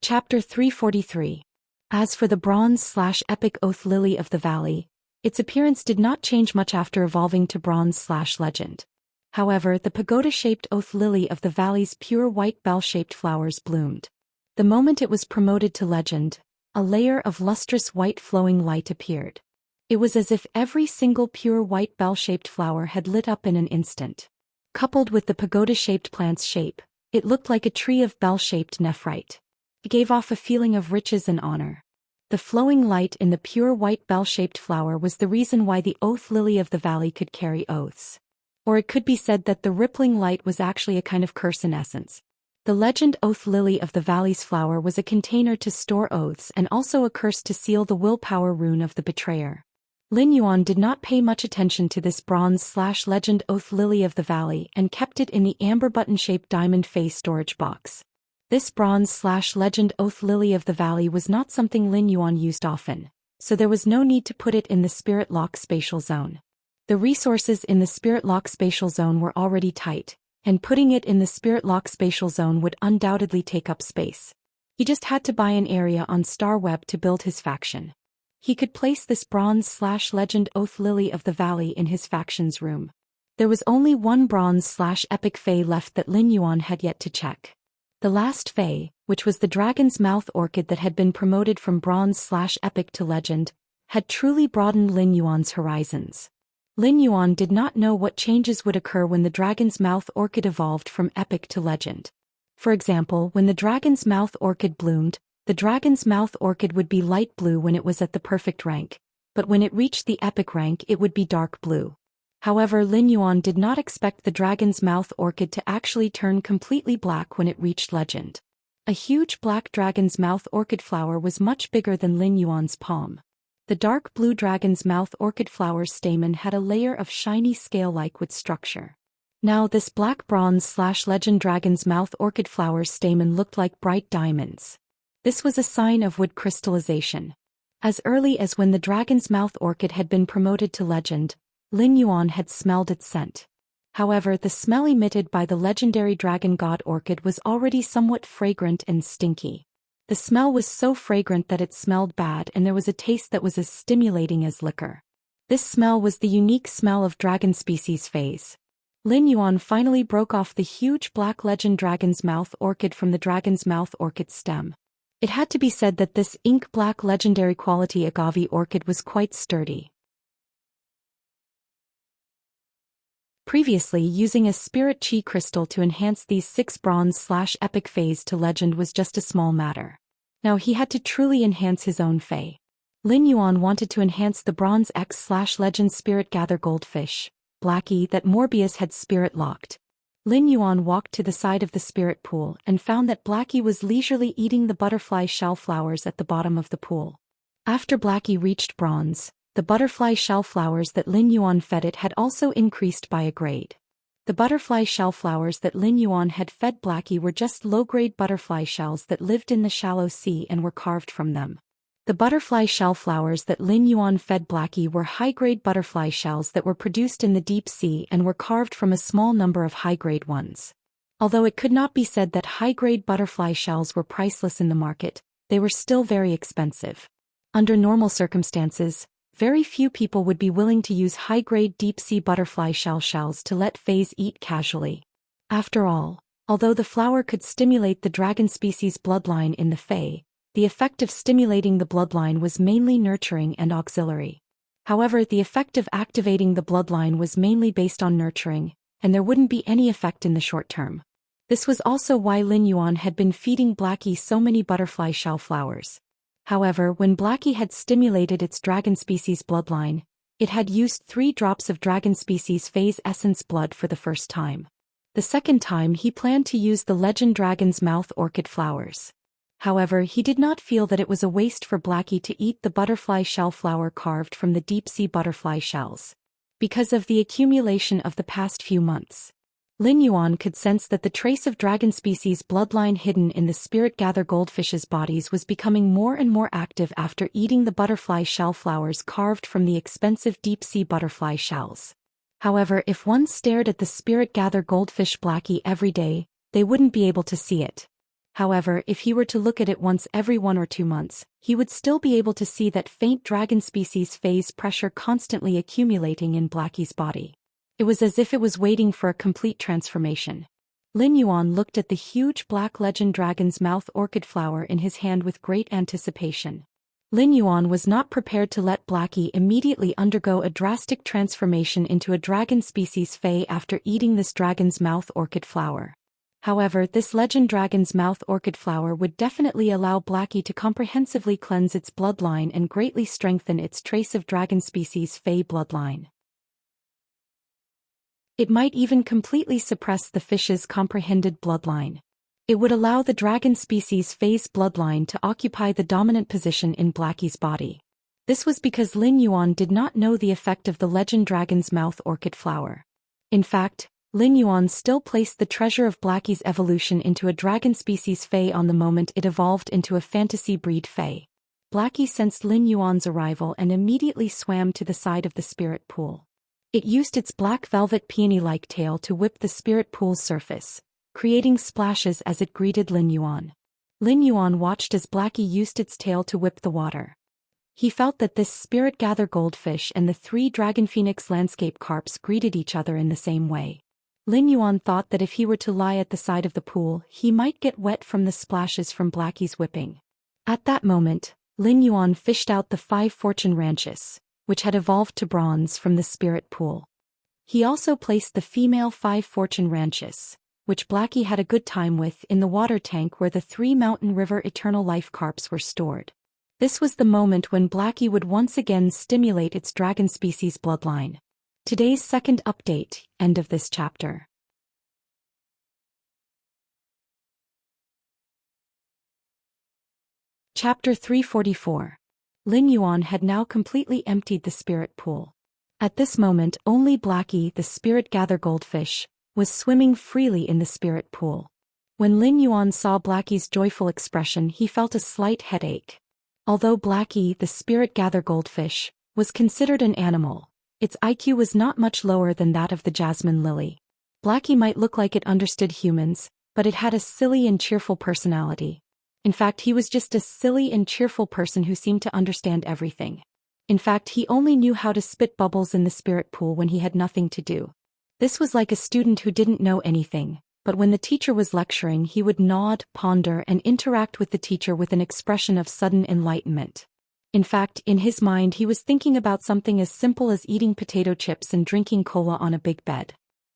Chapter 343. As for the Bronze/Epic Oath Lily of the Valley, its appearance did not change much after evolving to Bronze/Legend. However, the pagoda-shaped Oath Lily of the Valley's pure white bell-shaped flowers bloomed. The moment it was promoted to Legend, a layer of lustrous white flowing light appeared. It was as if every single pure white bell-shaped flower had lit up in an instant. Coupled with the pagoda-shaped plant's shape, it looked like a tree of bell-shaped nephrite. It gave off a feeling of riches and honor. The flowing light in the pure white bell-shaped flower was the reason why the Oath Lily of the Valley could carry oaths. Or it could be said that the rippling light was actually a kind of curse in essence. The legend Oath Lily of the Valley's flower was a container to store oaths and also a curse to seal the willpower rune of the betrayer. Lin Yuan did not pay much attention to this Bronze/Legend Oath Lily of the Valley and kept it in the amber button-shaped diamond face storage box. This Bronze/Legend Oath Lily of the Valley was not something Lin Yuan used often, so there was no need to put it in the Spirit Lock spatial zone. The resources in the Spirit Lock spatial zone were already tight, and putting it in the Spirit Lock spatial zone would undoubtedly take up space. He just had to buy an area on StarWeb to build his faction. He could place this Bronze/Legend Oath Lily of the Valley in his faction's room. There was only one Bronze/Epic Fae left that Lin Yuan had yet to check. The last Fae, which was the Dragon's Mouth Orchid that had been promoted from Bronze/Epic to Legend, had truly broadened Lin Yuan's horizons. Lin Yuan did not know what changes would occur when the Dragon's Mouth Orchid evolved from Epic to Legend. For example, when the Dragon's Mouth Orchid bloomed, the Dragon's Mouth Orchid would be light blue when it was at the perfect rank, but when it reached the epic rank it would be dark blue. However, Lin Yuan did not expect the Dragon's Mouth Orchid to actually turn completely black when it reached Legend. A huge black Dragon's Mouth Orchid flower was much bigger than Lin Yuan's palm. The dark blue Dragon's Mouth Orchid flower's stamen had a layer of shiny scale-like wood structure. Now this black Bronze/Legend Dragon's Mouth Orchid flower's stamen looked like bright diamonds. This was a sign of wood crystallization. As early as when the Dragon's Mouth Orchid had been promoted to Legend, Lin Yuan had smelled its scent. However, the smell emitted by the legendary Dragon God Orchid was already somewhat fragrant and stinky. The smell was so fragrant that it smelled bad, and there was a taste that was as stimulating as liquor. This smell was the unique smell of dragon species phase. Lin Yuan finally broke off the huge black Legend Dragon's Mouth Orchid from the Dragon's Mouth Orchid stem. It had to be said that this ink-black legendary quality agave orchid was quite sturdy. Previously, using a spirit chi crystal to enhance these 6 Bronze/Epic Faes to Legend was just a small matter. Now he had to truly enhance his own Fae. Lin Yuan wanted to enhance the Bronze X/Legend Spirit Gather Goldfish, Blackie, that Morbius had spirit locked. Lin Yuan walked to the side of the spirit pool and found that Blackie was leisurely eating the butterfly shell flowers at the bottom of the pool. After Blackie reached bronze, the butterfly shell flowers that Lin Yuan fed it had also increased by a grade. The butterfly shell flowers that Lin Yuan had fed Blackie were just low-grade butterfly shells that lived in the shallow sea and were carved from them. The butterfly shell flowers that Lin Yuan fed Blackie were high-grade butterfly shells that were produced in the deep sea and were carved from a small number of high-grade ones. Although it could not be said that high-grade butterfly shells were priceless in the market, they were still very expensive. Under normal circumstances, very few people would be willing to use high-grade deep-sea butterfly shell shells to let fays eat casually. After all, although the flower could stimulate the dragon species bloodline in the fae, the effect of stimulating the bloodline was mainly nurturing and auxiliary. However, the effect of activating the bloodline was mainly based on nurturing, and there wouldn't be any effect in the short term. This was also why Lin Yuan had been feeding Blackie so many butterfly shell flowers. However, when Blackie had stimulated its dragon species bloodline, it had used 3 drops of dragon species phase essence blood for the first time. The second time he planned to use the legend dragon's mouth orchid flowers. However, he did not feel that it was a waste for Blackie to eat the butterfly shell flower carved from the deep-sea butterfly shells. Because of the accumulation of the past few months, Lin Yuan could sense that the trace of dragon species bloodline hidden in the spirit-gather goldfish's bodies was becoming more and more active after eating the butterfly shell flowers carved from the expensive deep-sea butterfly shells. However, if one stared at the spirit-gather goldfish Blackie every day, they wouldn't be able to see it. However, if he were to look at it once every 1 or 2 months, he would still be able to see that faint dragon species phase pressure constantly accumulating in Blackie's body. It was as if it was waiting for a complete transformation. Lin Yuan looked at the huge black legend dragon's mouth orchid flower in his hand with great anticipation. Lin Yuan was not prepared to let Blackie immediately undergo a drastic transformation into a dragon species fae after eating this dragon's mouth orchid flower. However, this legend dragon's mouth orchid flower would definitely allow Blackie to comprehensively cleanse its bloodline and greatly strengthen its trace of dragon species fae bloodline. It might even completely suppress the fish's comprehended bloodline. It would allow the dragon species phase bloodline to occupy the dominant position in Blackie's body. This was because Lin Yuan did not know the effect of the legend dragon's mouth orchid flower. In fact, Lin Yuan still placed the treasure of Blackie's evolution into a dragon species fae on the moment it evolved into a fantasy breed fae. Blackie sensed Lin Yuan's arrival and immediately swam to the side of the spirit pool. It used its black velvet peony-like tail to whip the spirit pool's surface, creating splashes as it greeted Lin Yuan. Lin Yuan watched as Blackie used its tail to whip the water. He felt that this spirit-gather goldfish and the 3 dragon phoenix landscape carps greeted each other in the same way. Lin Yuan thought that if he were to lie at the side of the pool, he might get wet from the splashes from Blackie's whipping. At that moment, Lin Yuan fished out the 5 fortune ranches, which had evolved to bronze from the spirit pool. He also placed the female 5 fortune ranches, which Blackie had a good time with, in the water tank where the 3 mountain river eternal life carps were stored. This was the moment when Blackie would once again stimulate its dragon species bloodline. Today's second update, end of this chapter. Chapter 344. Lin Yuan had now completely emptied the spirit pool. At this moment only Blackie, the spirit-gather goldfish, was swimming freely in the spirit pool. When Lin Yuan saw Blackie's joyful expression, he felt a slight headache. Although Blackie, the spirit-gather goldfish, was considered an animal, its IQ was not much lower than that of the jasmine lily. Blackie might look like it understood humans, but it had a silly and cheerful personality. In fact, he was just a silly and cheerful person who seemed to understand everything. In fact, he only knew how to spit bubbles in the spirit pool when he had nothing to do. This was like a student who didn't know anything, but when the teacher was lecturing, he would nod, ponder, and interact with the teacher with an expression of sudden enlightenment. In fact, in his mind he was thinking about something as simple as eating potato chips and drinking cola on a big bed.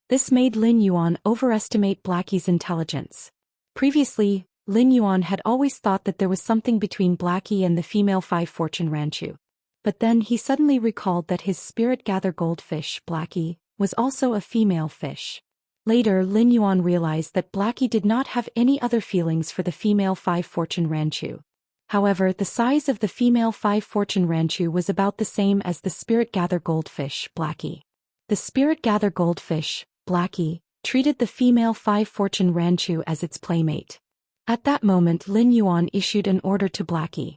This made Lin Yuan overestimate Blackie's intelligence. Previously, Lin Yuan had always thought that there was something between Blackie and the female 5 fortune ranchu. But then he suddenly recalled that his spirit-gather goldfish, Blackie, was also a female fish. Later, Lin Yuan realized that Blackie did not have any other feelings for the female 5 fortune ranchu. However, the size of the female 5 fortune ranchu was about the same as the spirit-gather goldfish, Blackie. The spirit-gather goldfish, Blackie, treated the female 5 fortune ranchu as its playmate. At that moment Lin Yuan issued an order to Blackie.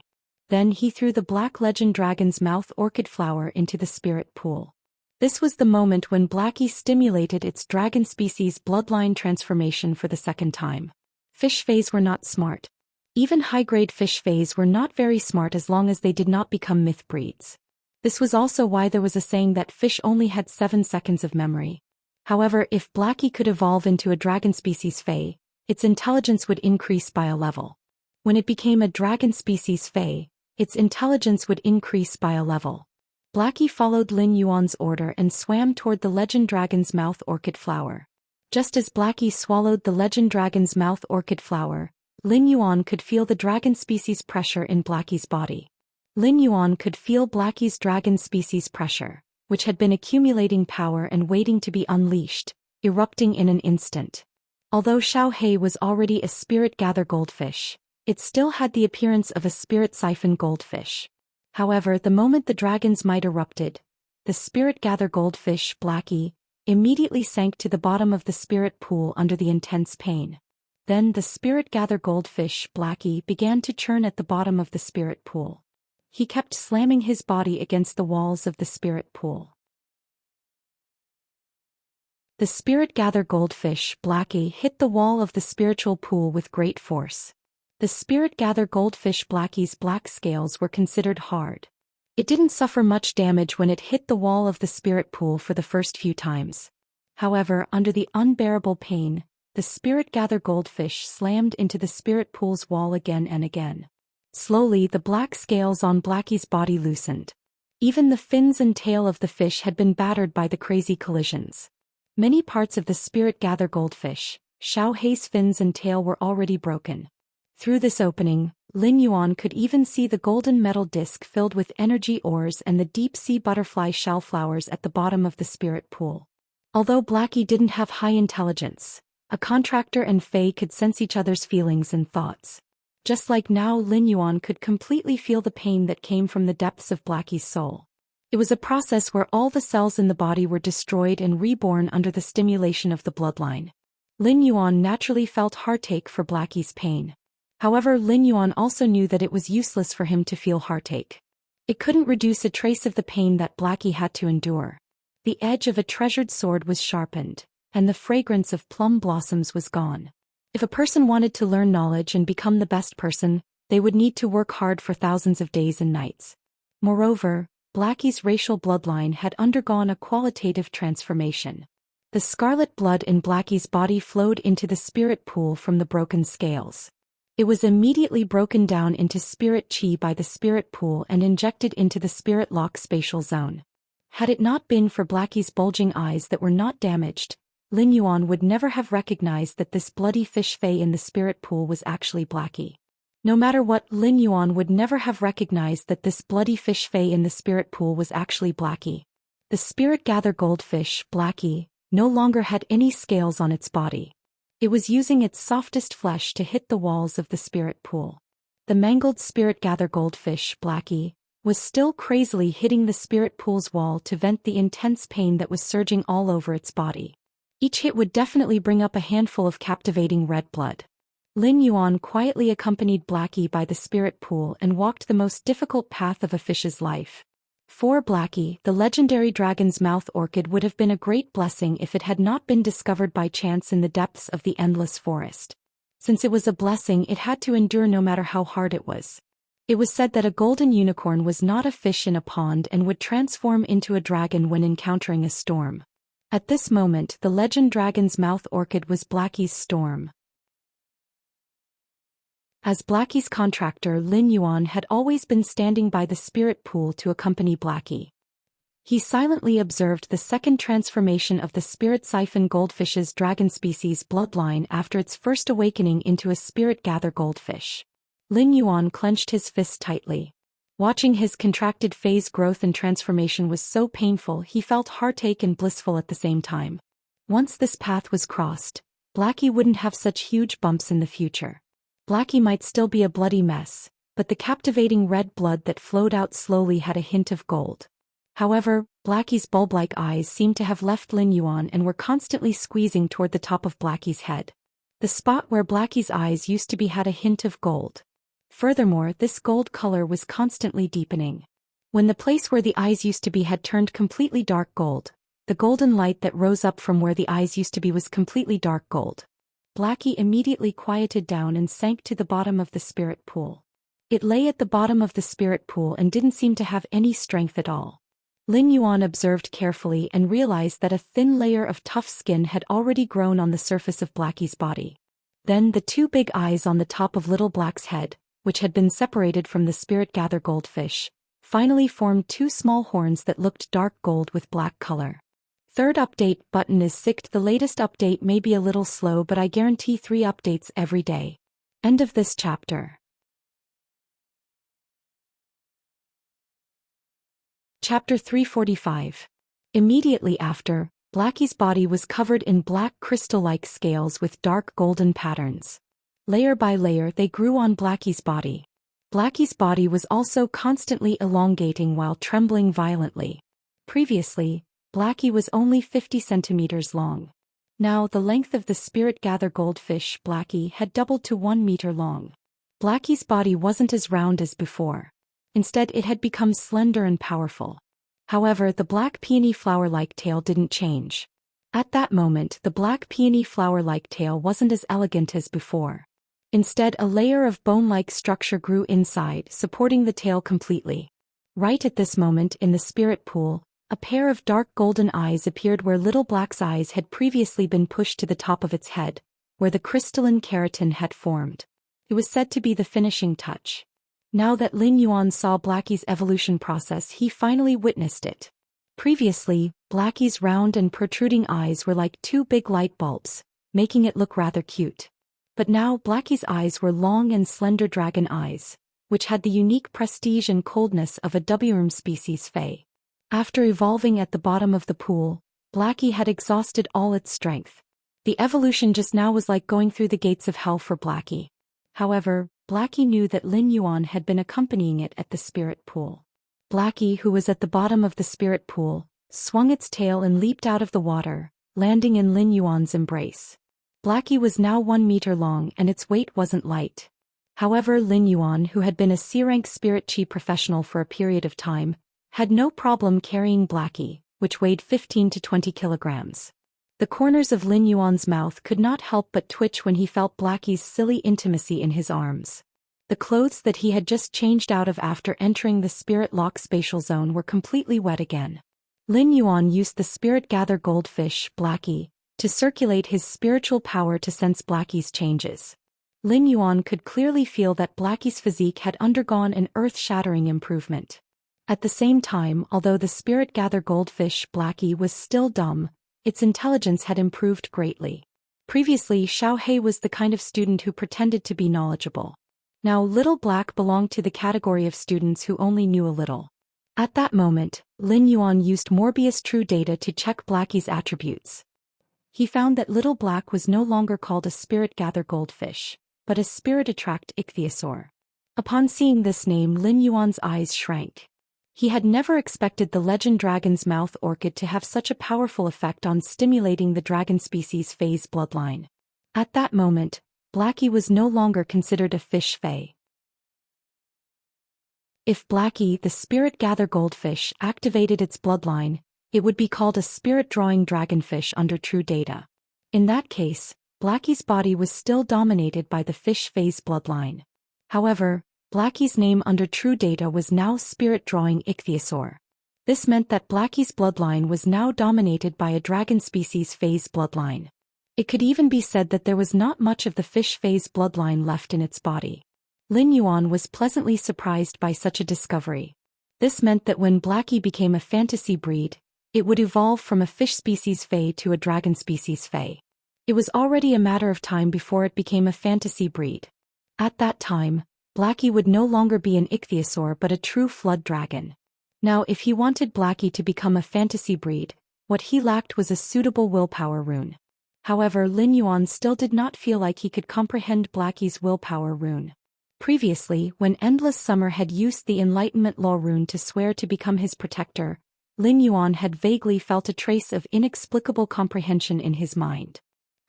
Then he threw the black legend dragon's mouth orchid flower into the spirit pool. This was the moment when Blackie stimulated its dragon species bloodline transformation for the second time. Fish fays were not smart. Even high-grade fish fays were not very smart as long as they did not become myth breeds. This was also why there was a saying that fish only had 7 seconds of memory. However, if Blackie could evolve into a dragon species fay, its intelligence would increase by a level. When it became a dragon species fay, its intelligence would increase by a level. Blackie followed Lin Yuan's order and swam toward the legend dragon's mouth orchid flower. Just as Blackie swallowed the legend dragon's mouth orchid flower, Lin Yuan could feel the dragon species pressure in Blackie's body. Lin Yuan could feel Blackie's dragon species pressure, which had been accumulating power and waiting to be unleashed, erupting in an instant. Although Xiaohei was already a spirit gather goldfish, it still had the appearance of a spirit siphon goldfish. However, the moment the dragon's might erupted, the spirit gather goldfish, Blackie, immediately sank to the bottom of the spirit pool under the intense pain. Then the spirit gather goldfish, Blackie, began to churn at the bottom of the spirit pool. He kept slamming his body against the walls of the spirit pool. The spirit gather goldfish, Blackie, hit the wall of the spiritual pool with great force. The spirit gather goldfish Blackie's black scales were considered hard. It didn't suffer much damage when it hit the wall of the spirit pool for the first few times. However, under the unbearable pain, the spirit gather goldfish slammed into the spirit pool's wall again and again. Slowly, the black scales on Blackie's body loosened. Even the fins and tail of the fish had been battered by the crazy collisions. Many parts of the spirit gather goldfish, Xiaohei's fins and tail were already broken. Through this opening, Lin Yuan could even see the golden metal disc filled with energy ores and the deep-sea butterfly shell flowers at the bottom of the spirit pool. Although Blackie didn't have high intelligence, a contractor and Fei could sense each other's feelings and thoughts. Just like now, Lin Yuan could completely feel the pain that came from the depths of Blackie's soul. It was a process where all the cells in the body were destroyed and reborn under the stimulation of the bloodline. Lin Yuan naturally felt heartache for Blackie's pain. However, Lin Yuan also knew that it was useless for him to feel heartache. It couldn't reduce a trace of the pain that Blackie had to endure. The edge of a treasured sword was sharpened, and the fragrance of plum blossoms was gone. If a person wanted to learn knowledge and become the best person, they would need to work hard for thousands of days and nights. Moreover, Blackie's racial bloodline had undergone a qualitative transformation. The scarlet blood in Blackie's body flowed into the spirit pool from the broken scales. It was immediately broken down into spirit chi by the spirit pool and injected into the spirit lock spatial zone. Had it not been for Blackie's bulging eyes that were not damaged, Lin Yuan would never have recognized that this bloody fish fay in the spirit pool was actually Blackie. No matter what, Lin Yuan would never have recognized that this bloody fish fay in the spirit pool was actually Blackie. The spirit gather goldfish, Blackie, no longer had any scales on its body. It was using its softest flesh to hit the walls of the spirit pool. The mangled spirit gather goldfish, Blackie, was still crazily hitting the spirit pool's wall to vent the intense pain that was surging all over its body. Each hit would definitely bring up a handful of captivating red blood. Lin Yuan quietly accompanied Blackie by the spirit pool and walked the most difficult path of a fish's life. For Blackie, the legendary dragon's mouth orchid would have been a great blessing if it had not been discovered by chance in the depths of the endless forest. Since it was a blessing, it had to endure no matter how hard it was. It was said that a golden unicorn was not a fish in a pond and would transform into a dragon when encountering a storm. At this moment, the legend dragon's mouth orchid was Blackie's storm. As Blackie's contractor, Lin Yuan had always been standing by the spirit pool to accompany Blackie. He silently observed the second transformation of the spirit siphon goldfish's dragon species bloodline after its first awakening into a spirit gather goldfish. Lin Yuan clenched his fist tightly. Watching his contracted phase growth and transformation was so painful he felt heartache and blissful at the same time. Once this path was crossed, Blackie wouldn't have such huge bumps in the future. Blackie might still be a bloody mess, but the captivating red blood that flowed out slowly had a hint of gold. However, Blackie's bulb-like eyes seemed to have left Lin Yuan and were constantly squeezing toward the top of Blackie's head. The spot where Blackie's eyes used to be had a hint of gold. Furthermore, this gold color was constantly deepening. When the place where the eyes used to be had turned completely dark gold, the golden light that rose up from where the eyes used to be was completely dark gold. Blackie immediately quieted down and sank to the bottom of the spirit pool. It lay at the bottom of the spirit pool and didn't seem to have any strength at all. Lin Yuan observed carefully and realized that a thin layer of tough skin had already grown on the surface of Blackie's body. Then the two big eyes on the top of Little Black's head, which had been separated from the spirit gather goldfish, finally formed two small horns that looked dark gold with black color. Third update button is sicked. The latest update may be a little slow, but I guarantee 3 updates every day. End of this chapter. Chapter 345. Immediately after, Blackie's body was covered in black crystal-like scales with dark golden patterns. Layer by layer they grew on Blackie's body. Blackie's body was also constantly elongating while trembling violently. Previously, Blackie was only 50 centimeters long. Now the length of the spirit gather goldfish Blackie had doubled to 1 meter long. Blackie's body wasn't as round as before. Instead, it had become slender and powerful. However, the black peony flower-like tail didn't change. At that moment, the black peony flower-like tail wasn't as elegant as before. Instead, a layer of bone-like structure grew inside, supporting the tail completely. Right at this moment, in the spirit pool, a pair of dark golden eyes appeared where Little Black's eyes had previously been pushed to the top of its head, where the crystalline keratin had formed. It was said to be the finishing touch. Now that Lin Yuan saw Blackie's evolution process, he finally witnessed it. Previously, Blackie's round and protruding eyes were like 2 big light bulbs, making it look rather cute. But now Blackie's eyes were long and slender dragon eyes, which had the unique prestige and coldness of a Wurm species fae. After evolving at the bottom of the pool, Blackie had exhausted all its strength. The evolution just now was like going through the gates of hell for Blackie. However, Blackie knew that Lin Yuan had been accompanying it at the spirit pool. Blackie, who was at the bottom of the spirit pool, swung its tail and leaped out of the water, landing in Lin Yuan's embrace. Blackie was now 1 meter long and its weight wasn't light. However, Lin Yuan, who had been a C-rank spirit chi professional for a period of time, had no problem carrying Blackie, which weighed 15 to 20 kilograms. The corners of Lin Yuan's mouth could not help but twitch when he felt Blackie's silly intimacy in his arms. The clothes that he had just changed out of after entering the spirit lock spatial zone were completely wet again. Lin Yuan used the spirit gather goldfish, Blackie, to circulate his spiritual power to sense Blackie's changes. Lin Yuan could clearly feel that Blackie's physique had undergone an earth-shattering improvement. At the same time, although the spirit gather goldfish, Blackie, was still dumb, its intelligence had improved greatly. Previously, Xiaohei was the kind of student who pretended to be knowledgeable. Now Little Black belonged to the category of students who only knew a little. At that moment, Lin Yuan used Morbius True Data to check Blackie's attributes. He found that Little Black was no longer called a spirit gather goldfish, but a spirit attract ichthyosaur. Upon seeing this name, Lin Yuan's eyes shrank. He had never expected the legend dragon's mouth orchid to have such a powerful effect on stimulating the dragon species phase bloodline. At that moment, Blackie was no longer considered a fish fae. If Blackie, the spirit gather goldfish, activated its bloodline, it would be called a spirit drawing dragonfish under True Data. In that case, Blackie's body was still dominated by the fish phase bloodline. However, Blackie's name under True Data was now Spirit Drawing Ichthyosaur. This meant that Blackie's bloodline was now dominated by a dragon species phase bloodline. It could even be said that there was not much of the fish phase bloodline left in its body. Lin Yuan was pleasantly surprised by such a discovery. This meant that when Blackie became a fantasy breed, it would evolve from a fish species fae to a dragon species fae. It was already a matter of time before it became a fantasy breed. At that time, Blackie would no longer be an ichthyosaur but a true flood dragon. Now if he wanted Blackie to become a fantasy breed, what he lacked was a suitable willpower rune. However, Lin Yuan still did not feel like he could comprehend Blackie's willpower rune. Previously, when Endless Summer had used the Enlightenment Law rune to swear to become his protector, Lin Yuan had vaguely felt a trace of inexplicable comprehension in his mind.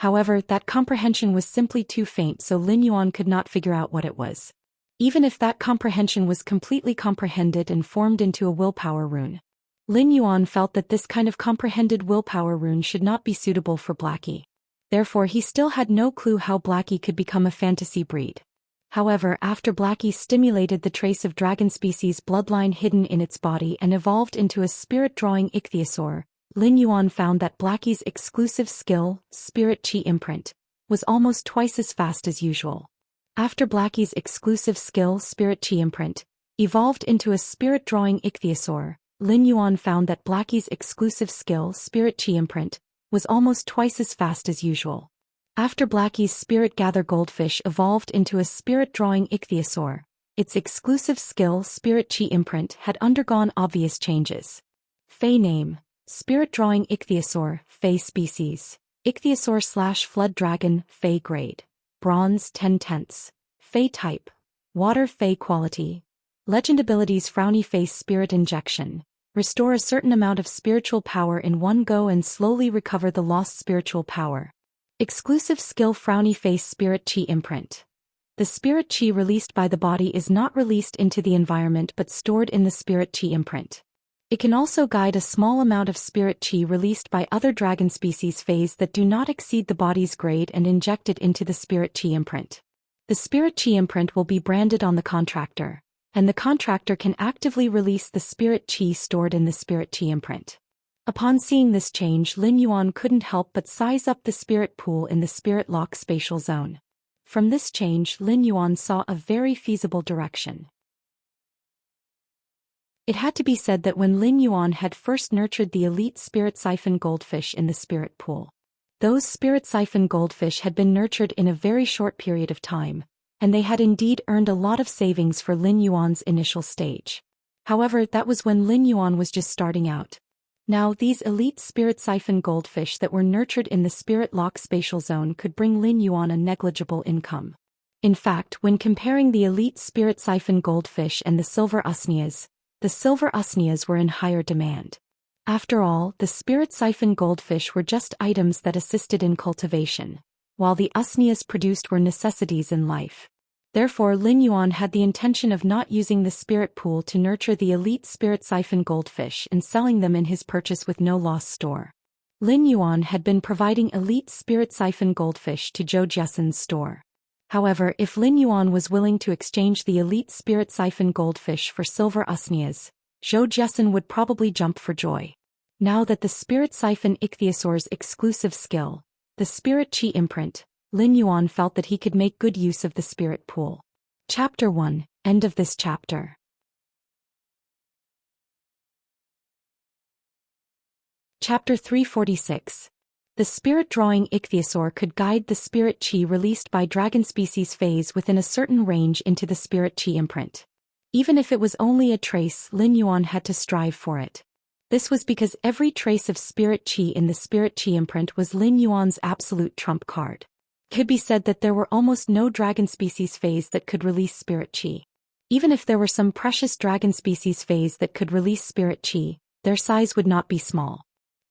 However, that comprehension was simply too faint, so Lin Yuan could not figure out what it was. even if that comprehension was completely comprehended and formed into a willpower rune. Lin Yuan felt that this kind of comprehended willpower rune should not be suitable for Blackie. Therefore he still had no clue how Blackie could become a fantasy breed. However, after Blackie stimulated the trace of dragon species bloodline hidden in its body and evolved into a spirit-drawing ichthyosaur, Lin Yuan found that Blackie's exclusive skill, Spirit Chi Imprint, was almost twice as fast as usual. After Blackie's exclusive skill, Spirit Chi Imprint, evolved into a spirit-drawing ichthyosaur, Lin Yuan found that Blackie's exclusive skill, Spirit Chi Imprint, was almost twice as fast as usual. After Blackie's Spirit Gather Goldfish evolved into a spirit-drawing ichthyosaur, its exclusive skill, Spirit Chi Imprint, had undergone obvious changes. Fey name: Spirit-drawing ichthyosaur, Fey species, ichthyosaur/flood dragon, Fey grade, bronze 10/10, Fey type, water Fey quality. Legend abilities: Frowny Face Spirit Injection. Restore a certain amount of spiritual power in one go and slowly recover the lost spiritual power. Exclusive skill: Frowny Face Spirit Chi Imprint. The spirit chi released by the body is not released into the environment but stored in the Spirit Chi Imprint. It can also guide a small amount of spirit chi released by other dragon species phase that do not exceed the body's grade and inject it into the Spirit Chi Imprint. The Spirit Chi Imprint will be branded on the contractor, and the contractor can actively release the spirit chi stored in the Spirit Chi Imprint. Upon seeing this change, Lin Yuan couldn't help but size up the spirit pool in the Spirit Lock spatial zone. From this change, Lin Yuan saw a very feasible direction. It had to be said that when Lin Yuan had first nurtured the elite Spirit Siphon Goldfish in the spirit pool, those Spirit Siphon Goldfish had been nurtured in a very short period of time, and they had indeed earned a lot of savings for Lin Yuan's initial stage. However, that was when Lin Yuan was just starting out. Now, these elite Spirit Siphon Goldfish that were nurtured in the Spirit Lock spatial zone could bring Lin Yuan a negligible income. In fact, when comparing the elite Spirit Siphon Goldfish and the Silver Usnias, the Silver Usnias were in higher demand. After all, the Spirit Siphon Goldfish were just items that assisted in cultivation, while the Usnias produced were necessities in life. Therefore, Lin Yuan had the intention of not using the spirit pool to nurture the elite Spirit Siphon Goldfish and selling them in his purchase with no loss store. Lin Yuan had been providing elite Spirit Siphon Goldfish to Zhou Xian's store. However, if Lin Yuan was willing to exchange the elite Spirit Siphon Goldfish for Silver Usnias, Zhou Xian would probably jump for joy. Now that the Spirit Siphon Ichthyosaur's exclusive skill, the Spirit Chi Imprint, Lin Yuan felt that he could make good use of the spirit pool. Chapter 1, End of this chapter. Chapter 346. The spirit-drawing ichthyosaur could guide the spirit chi released by dragon species phase within a certain range into the Spirit Chi Imprint. Even if it was only a trace, Lin Yuan had to strive for it. This was because every trace of spirit chi in the Spirit Chi Imprint was Lin Yuan's absolute trump card. It could be said that there were almost no dragon species phase that could release spirit chi. Even if there were some precious dragon species phase that could release spirit chi, their size would not be small.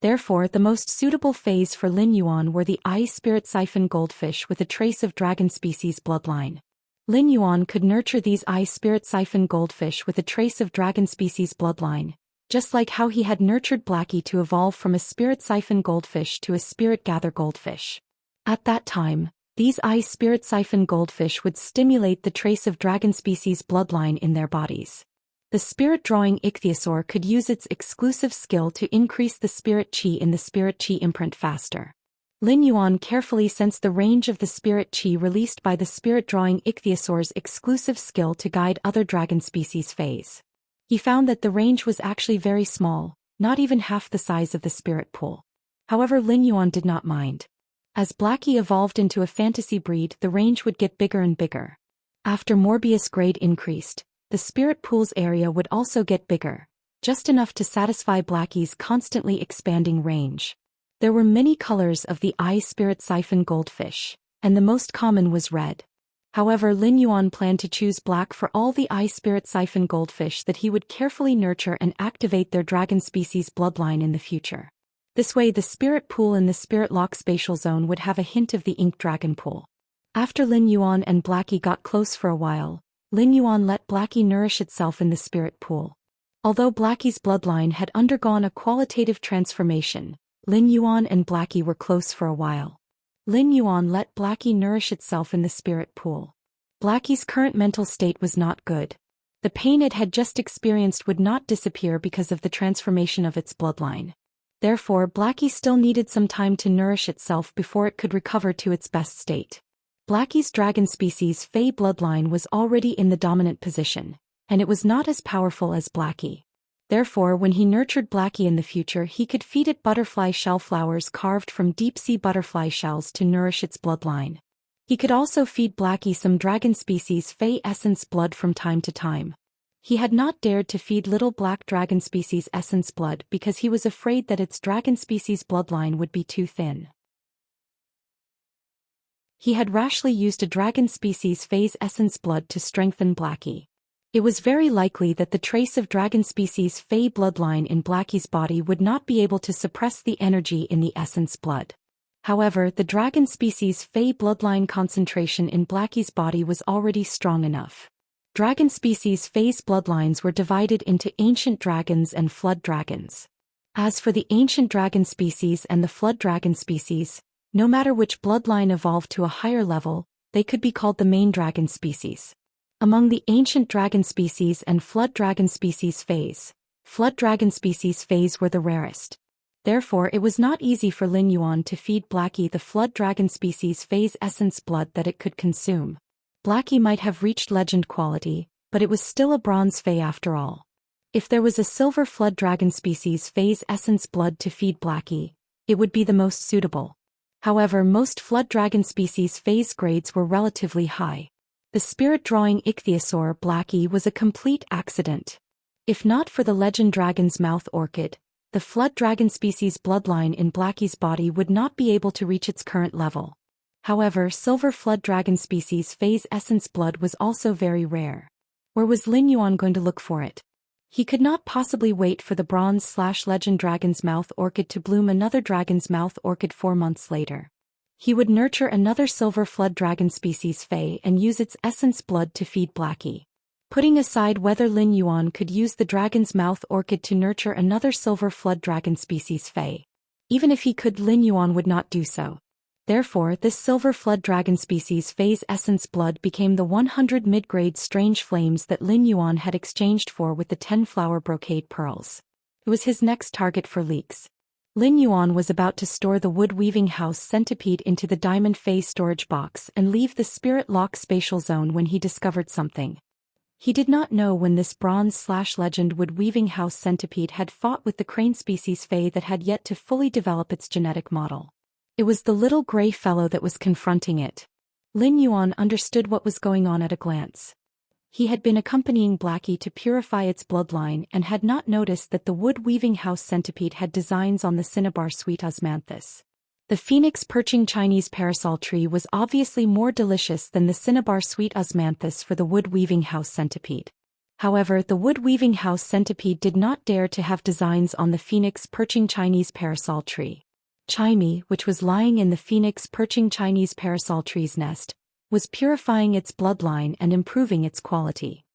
Therefore, the most suitable phase for Lin Yuan were the Eye Spirit Siphon Goldfish with a trace of dragon species bloodline. Lin Yuan could nurture these Eye Spirit Siphon Goldfish with a trace of dragon species bloodline, just like how he had nurtured Blackie to evolve from a Spirit Siphon Goldfish to a Spirit Gather Goldfish. At that time, these Eye Spirit Siphon Goldfish would stimulate the trace of dragon species bloodline in their bodies. The spirit-drawing ichthyosaur could use its exclusive skill to increase the spirit chi in the Spirit Chi Imprint faster. Lin Yuan carefully sensed the range of the spirit chi released by the spirit-drawing ichthyosaur's exclusive skill to guide other dragon species phase. He found that the range was actually very small, not even half the size of the spirit pool. However, Lin Yuan did not mind. As Blackie evolved into a fantasy breed, the range would get bigger and bigger. After Morbius grade increased, the spirit pool's area would also get bigger, just enough to satisfy Blackie's constantly expanding range. There were many colors of the Eye Spirit Siphon Goldfish, and the most common was red. However, Lin Yuan planned to choose black for all the Eye Spirit Siphon Goldfish that he would carefully nurture and activate their dragon species bloodline in the future. This way, the spirit pool in the Spirit Lock spatial zone would have a hint of the Ink Dragon pool. After Lin Yuan and Blackie got close for a while, Lin Yuan let Blackie nourish itself in the spirit pool. Although Blackie's bloodline had undergone a qualitative transformation, Lin Yuan and Blackie were close for a while. Lin Yuan let Blackie nourish itself in the spirit pool. Blackie's current mental state was not good. The pain it had just experienced would not disappear because of the transformation of its bloodline. Therefore, Blackie still needed some time to nourish itself before it could recover to its best state. Blackie's dragon species Fey bloodline was already in the dominant position, and it was not as powerful as Blackie. Therefore, when he nurtured Blackie in the future, he could feed it butterfly shell flowers carved from deep-sea butterfly shells to nourish its bloodline. He could also feed Blackie some dragon species Fey essence blood from time to time. He had not dared to feed little black dragon species essence blood because he was afraid that its dragon species bloodline would be too thin. He had rashly used a dragon species Fey's essence blood to strengthen Blackie. It was very likely that the trace of dragon species Fey bloodline in Blackie's body would not be able to suppress the energy in the essence blood. However, the dragon species Fey bloodline concentration in Blackie's body was already strong enough. Dragon species Fey's bloodlines were divided into ancient dragons and flood dragons. As for the ancient dragon species and the flood dragon species, no matter which bloodline evolved to a higher level, they could be called the main dragon species. Among the ancient dragon species and flood dragon species Feys, flood dragon species Feys were the rarest. Therefore, it was not easy for Lin Yuan to feed Blackie the flood dragon species Fey's essence blood that it could consume. Blackie might have reached legend quality, but it was still a bronze Fey after all. If there was a silver flood dragon species Fey's essence blood to feed Blackie, it would be the most suitable. However, most flood dragon species Fey's grades were relatively high. The spirit-drawing ichthyosaur Blackie was a complete accident. If not for the legend dragon's mouth orchid, the flood dragon species bloodline in Blackie's body would not be able to reach its current level. However, silver flood dragon species Fey's essence blood was also very rare. Where was Lin Yuan going to look for it? He could not possibly wait for the bronze/legend dragon's mouth orchid to bloom another dragon's mouth orchid 4 months later. He would nurture another silver flood dragon species Fey and use its essence blood to feed Blackie. Putting aside whether Lin Yuan could use the dragon's mouth orchid to nurture another silver flood dragon species Fey. Even if he could, Lin Yuan would not do so. Therefore, this silver flood dragon species Fey's essence blood became the 100 mid-grade strange flames that Lin Yuan had exchanged for with the 10 flower brocade pearls. It was his next target for leaks. Lin Yuan was about to store the wood-weaving house centipede into the diamond Fey storage box and leave the spirit lock spatial zone when he discovered something. He did not know when this bronze/legend wood-weaving house centipede had fought with the crane species Fey that had yet to fully develop its genetic model. It was the little gray fellow that was confronting it. Lin Yuan understood what was going on at a glance. He had been accompanying Blackie to purify its bloodline and had not noticed that the wood-weaving house centipede had designs on the cinnabar sweet osmanthus. The phoenix perching Chinese parasol tree was obviously more delicious than the cinnabar sweet osmanthus for the wood-weaving house centipede. However, the wood-weaving house centipede did not dare to have designs on the phoenix perching Chinese parasol tree. Chimey, which was lying in the phoenix perching Chinese parasol tree's nest, was purifying its bloodline and improving its quality.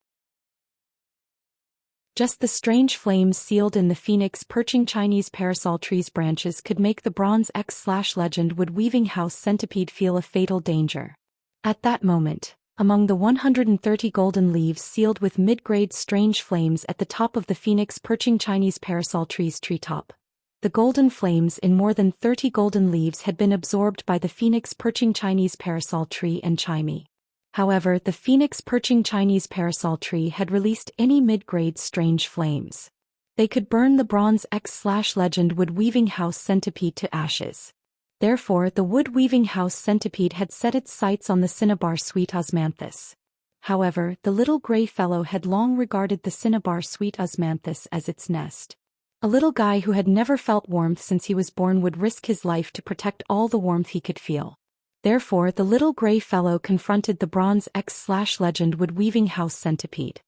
Just the strange flames sealed in the phoenix perching Chinese parasol tree's branches could make the bronze X/legend wood-weaving house centipede feel a fatal danger. At that moment, among the 130 golden leaves sealed with mid-grade strange flames at the top of the phoenix perching Chinese parasol tree's treetop, the golden flames in more than 30 golden leaves had been absorbed by the phoenix perching Chinese parasol tree and Chimey. However, the phoenix perching Chinese parasol tree had released any mid-grade strange flames. They could burn the bronze X/legend wood-weaving house centipede to ashes. Therefore, the wood-weaving house centipede had set its sights on the cinnabar sweet osmanthus. However, the little gray fellow had long regarded the cinnabar sweet osmanthus as its nest. A little guy who had never felt warmth since he was born would risk his life to protect all the warmth he could feel. Therefore, the little gray fellow confronted the bronze X/legend wood-weaving house centipede.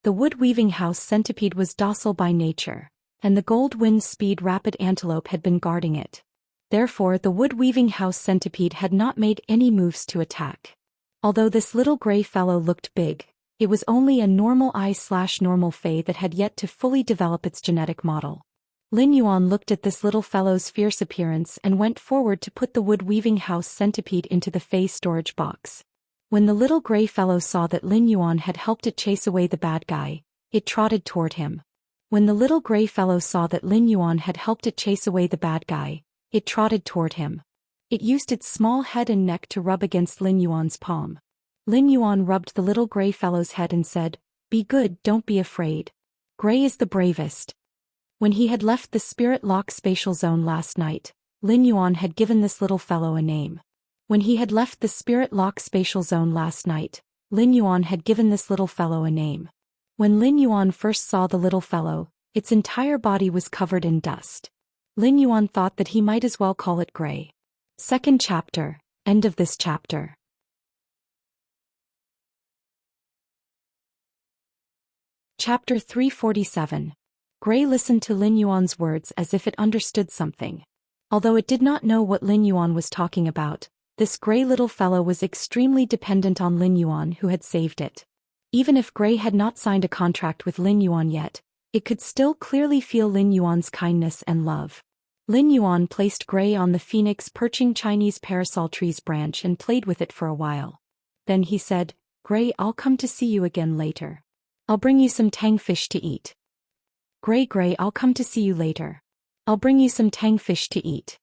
The wood-weaving house centipede was docile by nature, and the gold wind speed rapid antelope had been guarding it. Therefore, the wood-weaving house centipede had not made any moves to attack. Although this little gray fellow looked big, It was only a normal I/normal Fae that had yet to fully develop its genetic model. Lin Yuan looked at this little fellow's fierce appearance and went forward to put the wood-weaving house centipede into the Fae storage box. When the little gray fellow saw that Lin Yuan had helped it chase away the bad guy, it trotted toward him. When the little gray fellow saw that Lin Yuan had helped it chase away the bad guy, it trotted toward him. It used its small head and neck to rub against Lin Yuan's palm. Lin Yuan rubbed the little gray fellow's head and said, "Be good, don't be afraid. Gray is the bravest." When he had left the spirit lock spatial zone last night, Lin Yuan had given this little fellow a name. When he had left the spirit lock spatial zone last night, Lin Yuan had given this little fellow a name. When Lin Yuan first saw the little fellow, its entire body was covered in dust. Lin Yuan thought that he might as well call it Gray. Second chapter, end of this chapter. Chapter 347. Gray listened to Lin Yuan's words as if it understood something. Although it did not know what Lin Yuan was talking about, this gray little fellow was extremely dependent on Lin Yuan, who had saved it. Even if Gray had not signed a contract with Lin Yuan yet, it could still clearly feel Lin Yuan's kindness and love. Lin Yuan placed Gray on the phoenix perching Chinese parasol tree's branch and played with it for a while. Then he said, "Gray, I'll come to see you again later. I'll bring you some tang fish to eat. Gray, I'll come to see you later. I'll bring you some tang fish to eat."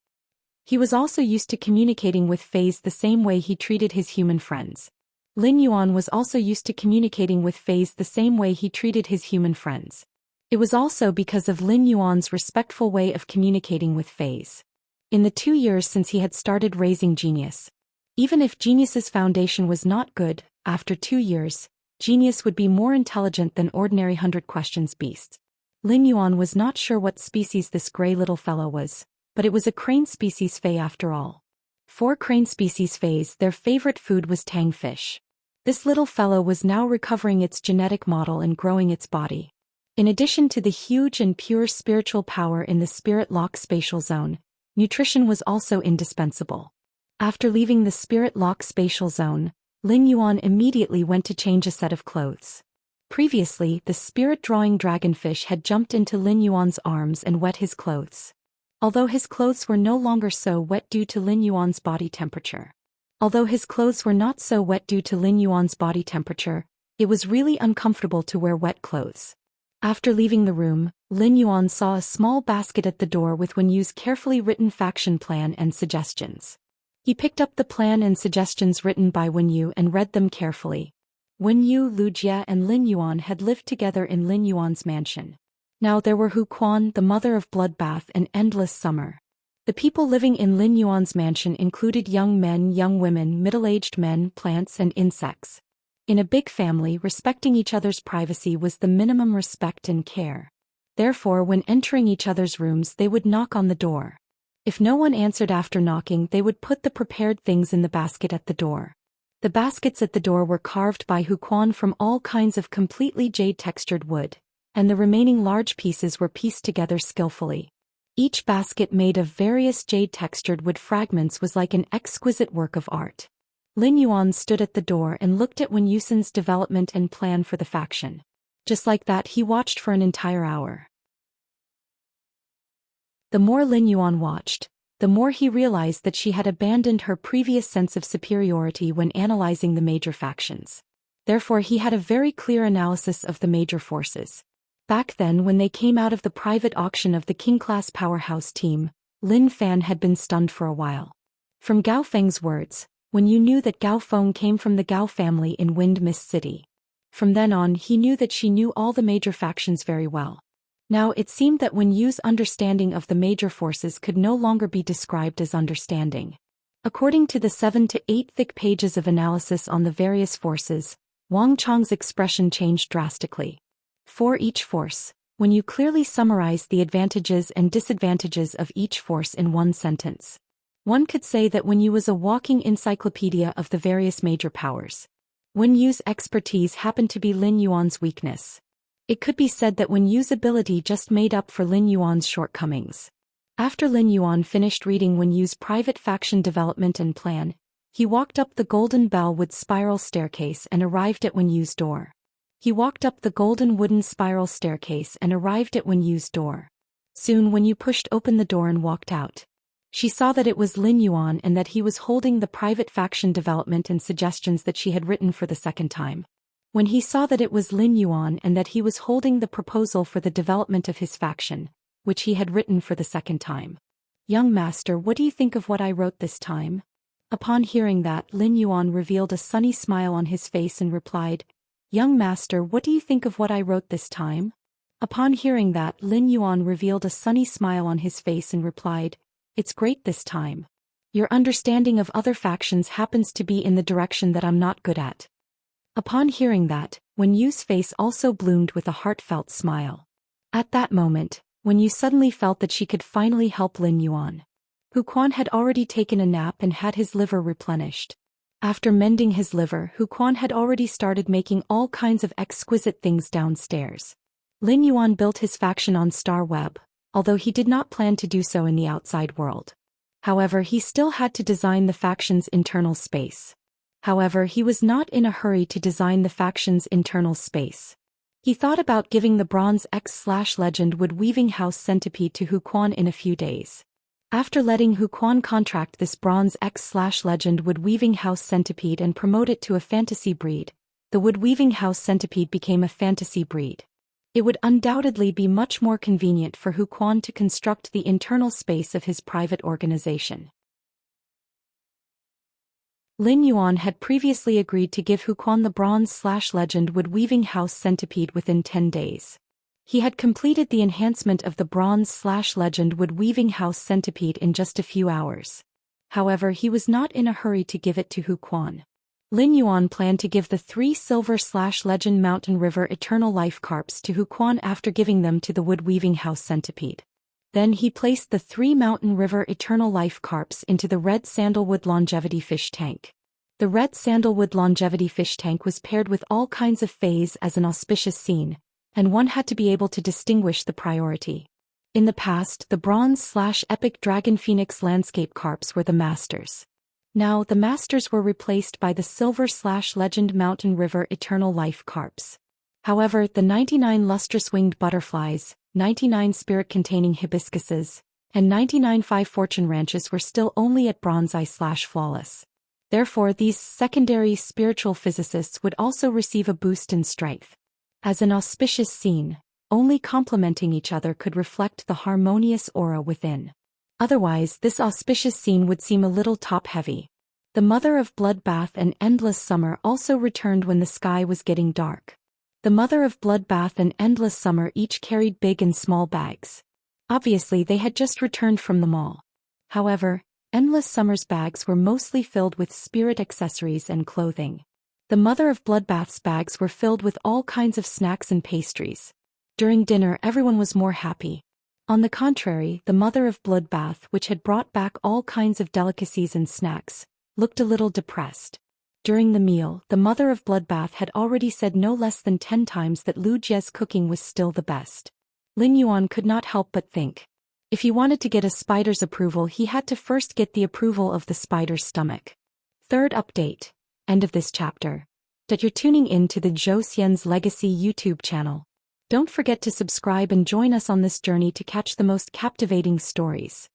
He was also used to communicating with Fays the same way he treated his human friends. Lin Yuan was also used to communicating with Fays the same way he treated his human friends. It was also because of Lin Yuan's respectful way of communicating with Fays. In the 2 years since he had started raising Genius, even if Genius's foundation was not good, after 2 years, Genius would be more intelligent than ordinary 100 questions beasts. Lin Yuan was not sure what species this gray little fellow was, but it was a crane species Fae after all. For crane species Fays, their favorite food was tang fish. This little fellow was now recovering its genetic model and growing its body. In addition to the huge and pure spiritual power in the spirit lock spatial zone, nutrition was also indispensable. After leaving the spirit lock spatial zone, Lin Yuan immediately went to change a set of clothes. Previously, the spirit-drawing dragonfish had jumped into Lin Yuan's arms and wet his clothes. Although his clothes were no longer so wet due to Lin Yuan's body temperature. It was really uncomfortable to wear wet clothes. After leaving the room, Lin Yuan saw a small basket at the door with Wen Yu's carefully written faction plan and suggestions. He picked up the plan and suggestions written by Wen Yu and read them carefully. Wen Yu, Lu Jie and Lin Yuan had lived together in Lin Yuan's mansion. Now there were Hu Quan, the mother of bloodbath and endless summer. The people living in Lin Yuan's mansion included young men, young women, middle-aged men, plants and insects. In a big family, respecting each other's privacy was the minimum respect and care. Therefore, when entering each other's rooms, they would knock on the door. If no one answered after knocking, they would put the prepared things in the basket at the door. The baskets at the door were carved by Hu Quan from all kinds of completely jade-textured wood, and the remaining large pieces were pieced together skillfully. Each basket made of various jade-textured wood fragments was like an exquisite work of art. Lin Yuan stood at the door and looked at Wen Yusin's development and plan for the faction. Just like that, he watched for an entire hour. The more Lin Yuan watched, the more he realized that she had abandoned her previous sense of superiority when analyzing the major factions. Therefore, he had a very clear analysis of the major forces. Back then, when they came out of the private auction of the King-class powerhouse team, Lin Fan had been stunned for a while. From Gao Feng's words, Wen Yu knew that Gao Feng came from the Gao family in Wind Mist City. From then on, he knew that she knew all the major factions very well. Now it seemed that Wen Yu's understanding of the major forces could no longer be described as understanding. According to the 7 to 8 thick pages of analysis on the various forces, Wang Chang's expression changed drastically. For each force, Wen Yu clearly summarized the advantages and disadvantages of each force in one sentence. One could say that Wen Yu was a walking encyclopedia of the various major powers. Wen Yu's expertise happened to be Lin Yuan's weakness. It could be said that Wen Yu's ability just made up for Lin Yuan's shortcomings. After Lin Yuan finished reading Wen Yu's private faction development and plan, he walked up the golden bell wood spiral staircase and arrived at Wen Yu's door. He walked up the golden wooden spiral staircase and arrived at Wen Yu's door. Soon Wen Yu pushed open the door and walked out. She saw that it was Lin Yuan and that he was holding the private faction development and suggestions that she had written for the second time. When he saw that it was Lin Yuan and that he was holding the proposal for the development of his faction, which he had written for the second time. "Young master, what do you think of what I wrote this time?" Upon hearing that, Lin Yuan revealed a sunny smile on his face and replied, "Young master, what do you think of what I wrote this time?" Upon hearing that, Lin Yuan revealed a sunny smile on his face and replied, "It's great this time. Your understanding of other factions happens to be in the direction that I'm not good at." Upon hearing that, Wen Yu's face also bloomed with a heartfelt smile. At that moment, Wen Yu suddenly felt that she could finally help Lin Yuan. Hu Quan had already taken a nap and had his liver replenished. After mending his liver, Hu Quan had already started making all kinds of exquisite things downstairs. Lin Yuan built his faction on Star Web, although he did not plan to do so in the outside world. However, he still had to design the faction's internal space. However, he was not in a hurry to design the faction's internal space. He thought about giving the Bronze X/Legend Wood Weaving House Centipede to Hu Quan in a few days. After letting Hu Quan contract this Bronze X/Legend Wood Weaving House Centipede and promote it to a fantasy breed, the Wood Weaving House Centipede became a fantasy breed. It would undoubtedly be much more convenient for Hu Quan to construct the internal space of his private organization. Lin Yuan had previously agreed to give Hu Quan the Bronze/Legend Wood Weaving House Centipede within 10 days. He had completed the enhancement of the Bronze/Legend Wood Weaving House Centipede in just a few hours. However, he was not in a hurry to give it to Hu Quan. Lin Yuan planned to give the 3 Silver/Legend Mountain River Eternal Life Carps to Hu Quan after giving them to the Wood Weaving House Centipede. Then he placed the 3 Mountain River Eternal Life Carps into the Red Sandalwood Longevity Fish Tank. The Red Sandalwood Longevity Fish Tank was paired with all kinds of fays as an auspicious scene, and one had to be able to distinguish the priority. In the past, the Bronze/Epic Dragon Phoenix Landscape Carps were the masters. Now, the masters were replaced by the Silver/Legend Mountain River Eternal Life Carps. However, the 99 Lustrous Winged Butterflies, 99 Spirit-Containing Hibiscuses, and 99 Five Fortune Ranches were still only at Bronze/Flawless. Therefore, these secondary spiritual physicists would also receive a boost in strength. As an auspicious scene, only complementing each other could reflect the harmonious aura within. Otherwise, this auspicious scene would seem a little top-heavy. The Mother of Bloodbath and Endless Summer also returned when the sky was getting dark. The Mother of Bloodbath and Endless Summer each carried big and small bags. Obviously, they had just returned from the mall. However, Endless Summer's bags were mostly filled with spirit accessories and clothing. The Mother of Bloodbath's bags were filled with all kinds of snacks and pastries. During dinner, everyone was more happy. On the contrary, the Mother of Bloodbath, which had brought back all kinds of delicacies and snacks, looked a little depressed. During the meal, the Mother of Bloodbath had already said no less than 10 times that Lu Jie's cooking was still the best. Lin Yuan could not help but think. If he wanted to get a spider's approval, he had to first get the approval of the spider's stomach. Third update. End of this chapter. That you're tuning in to the Zhou Xian's Legacy YouTube channel. Don't forget to subscribe and join us on this journey to catch the most captivating stories.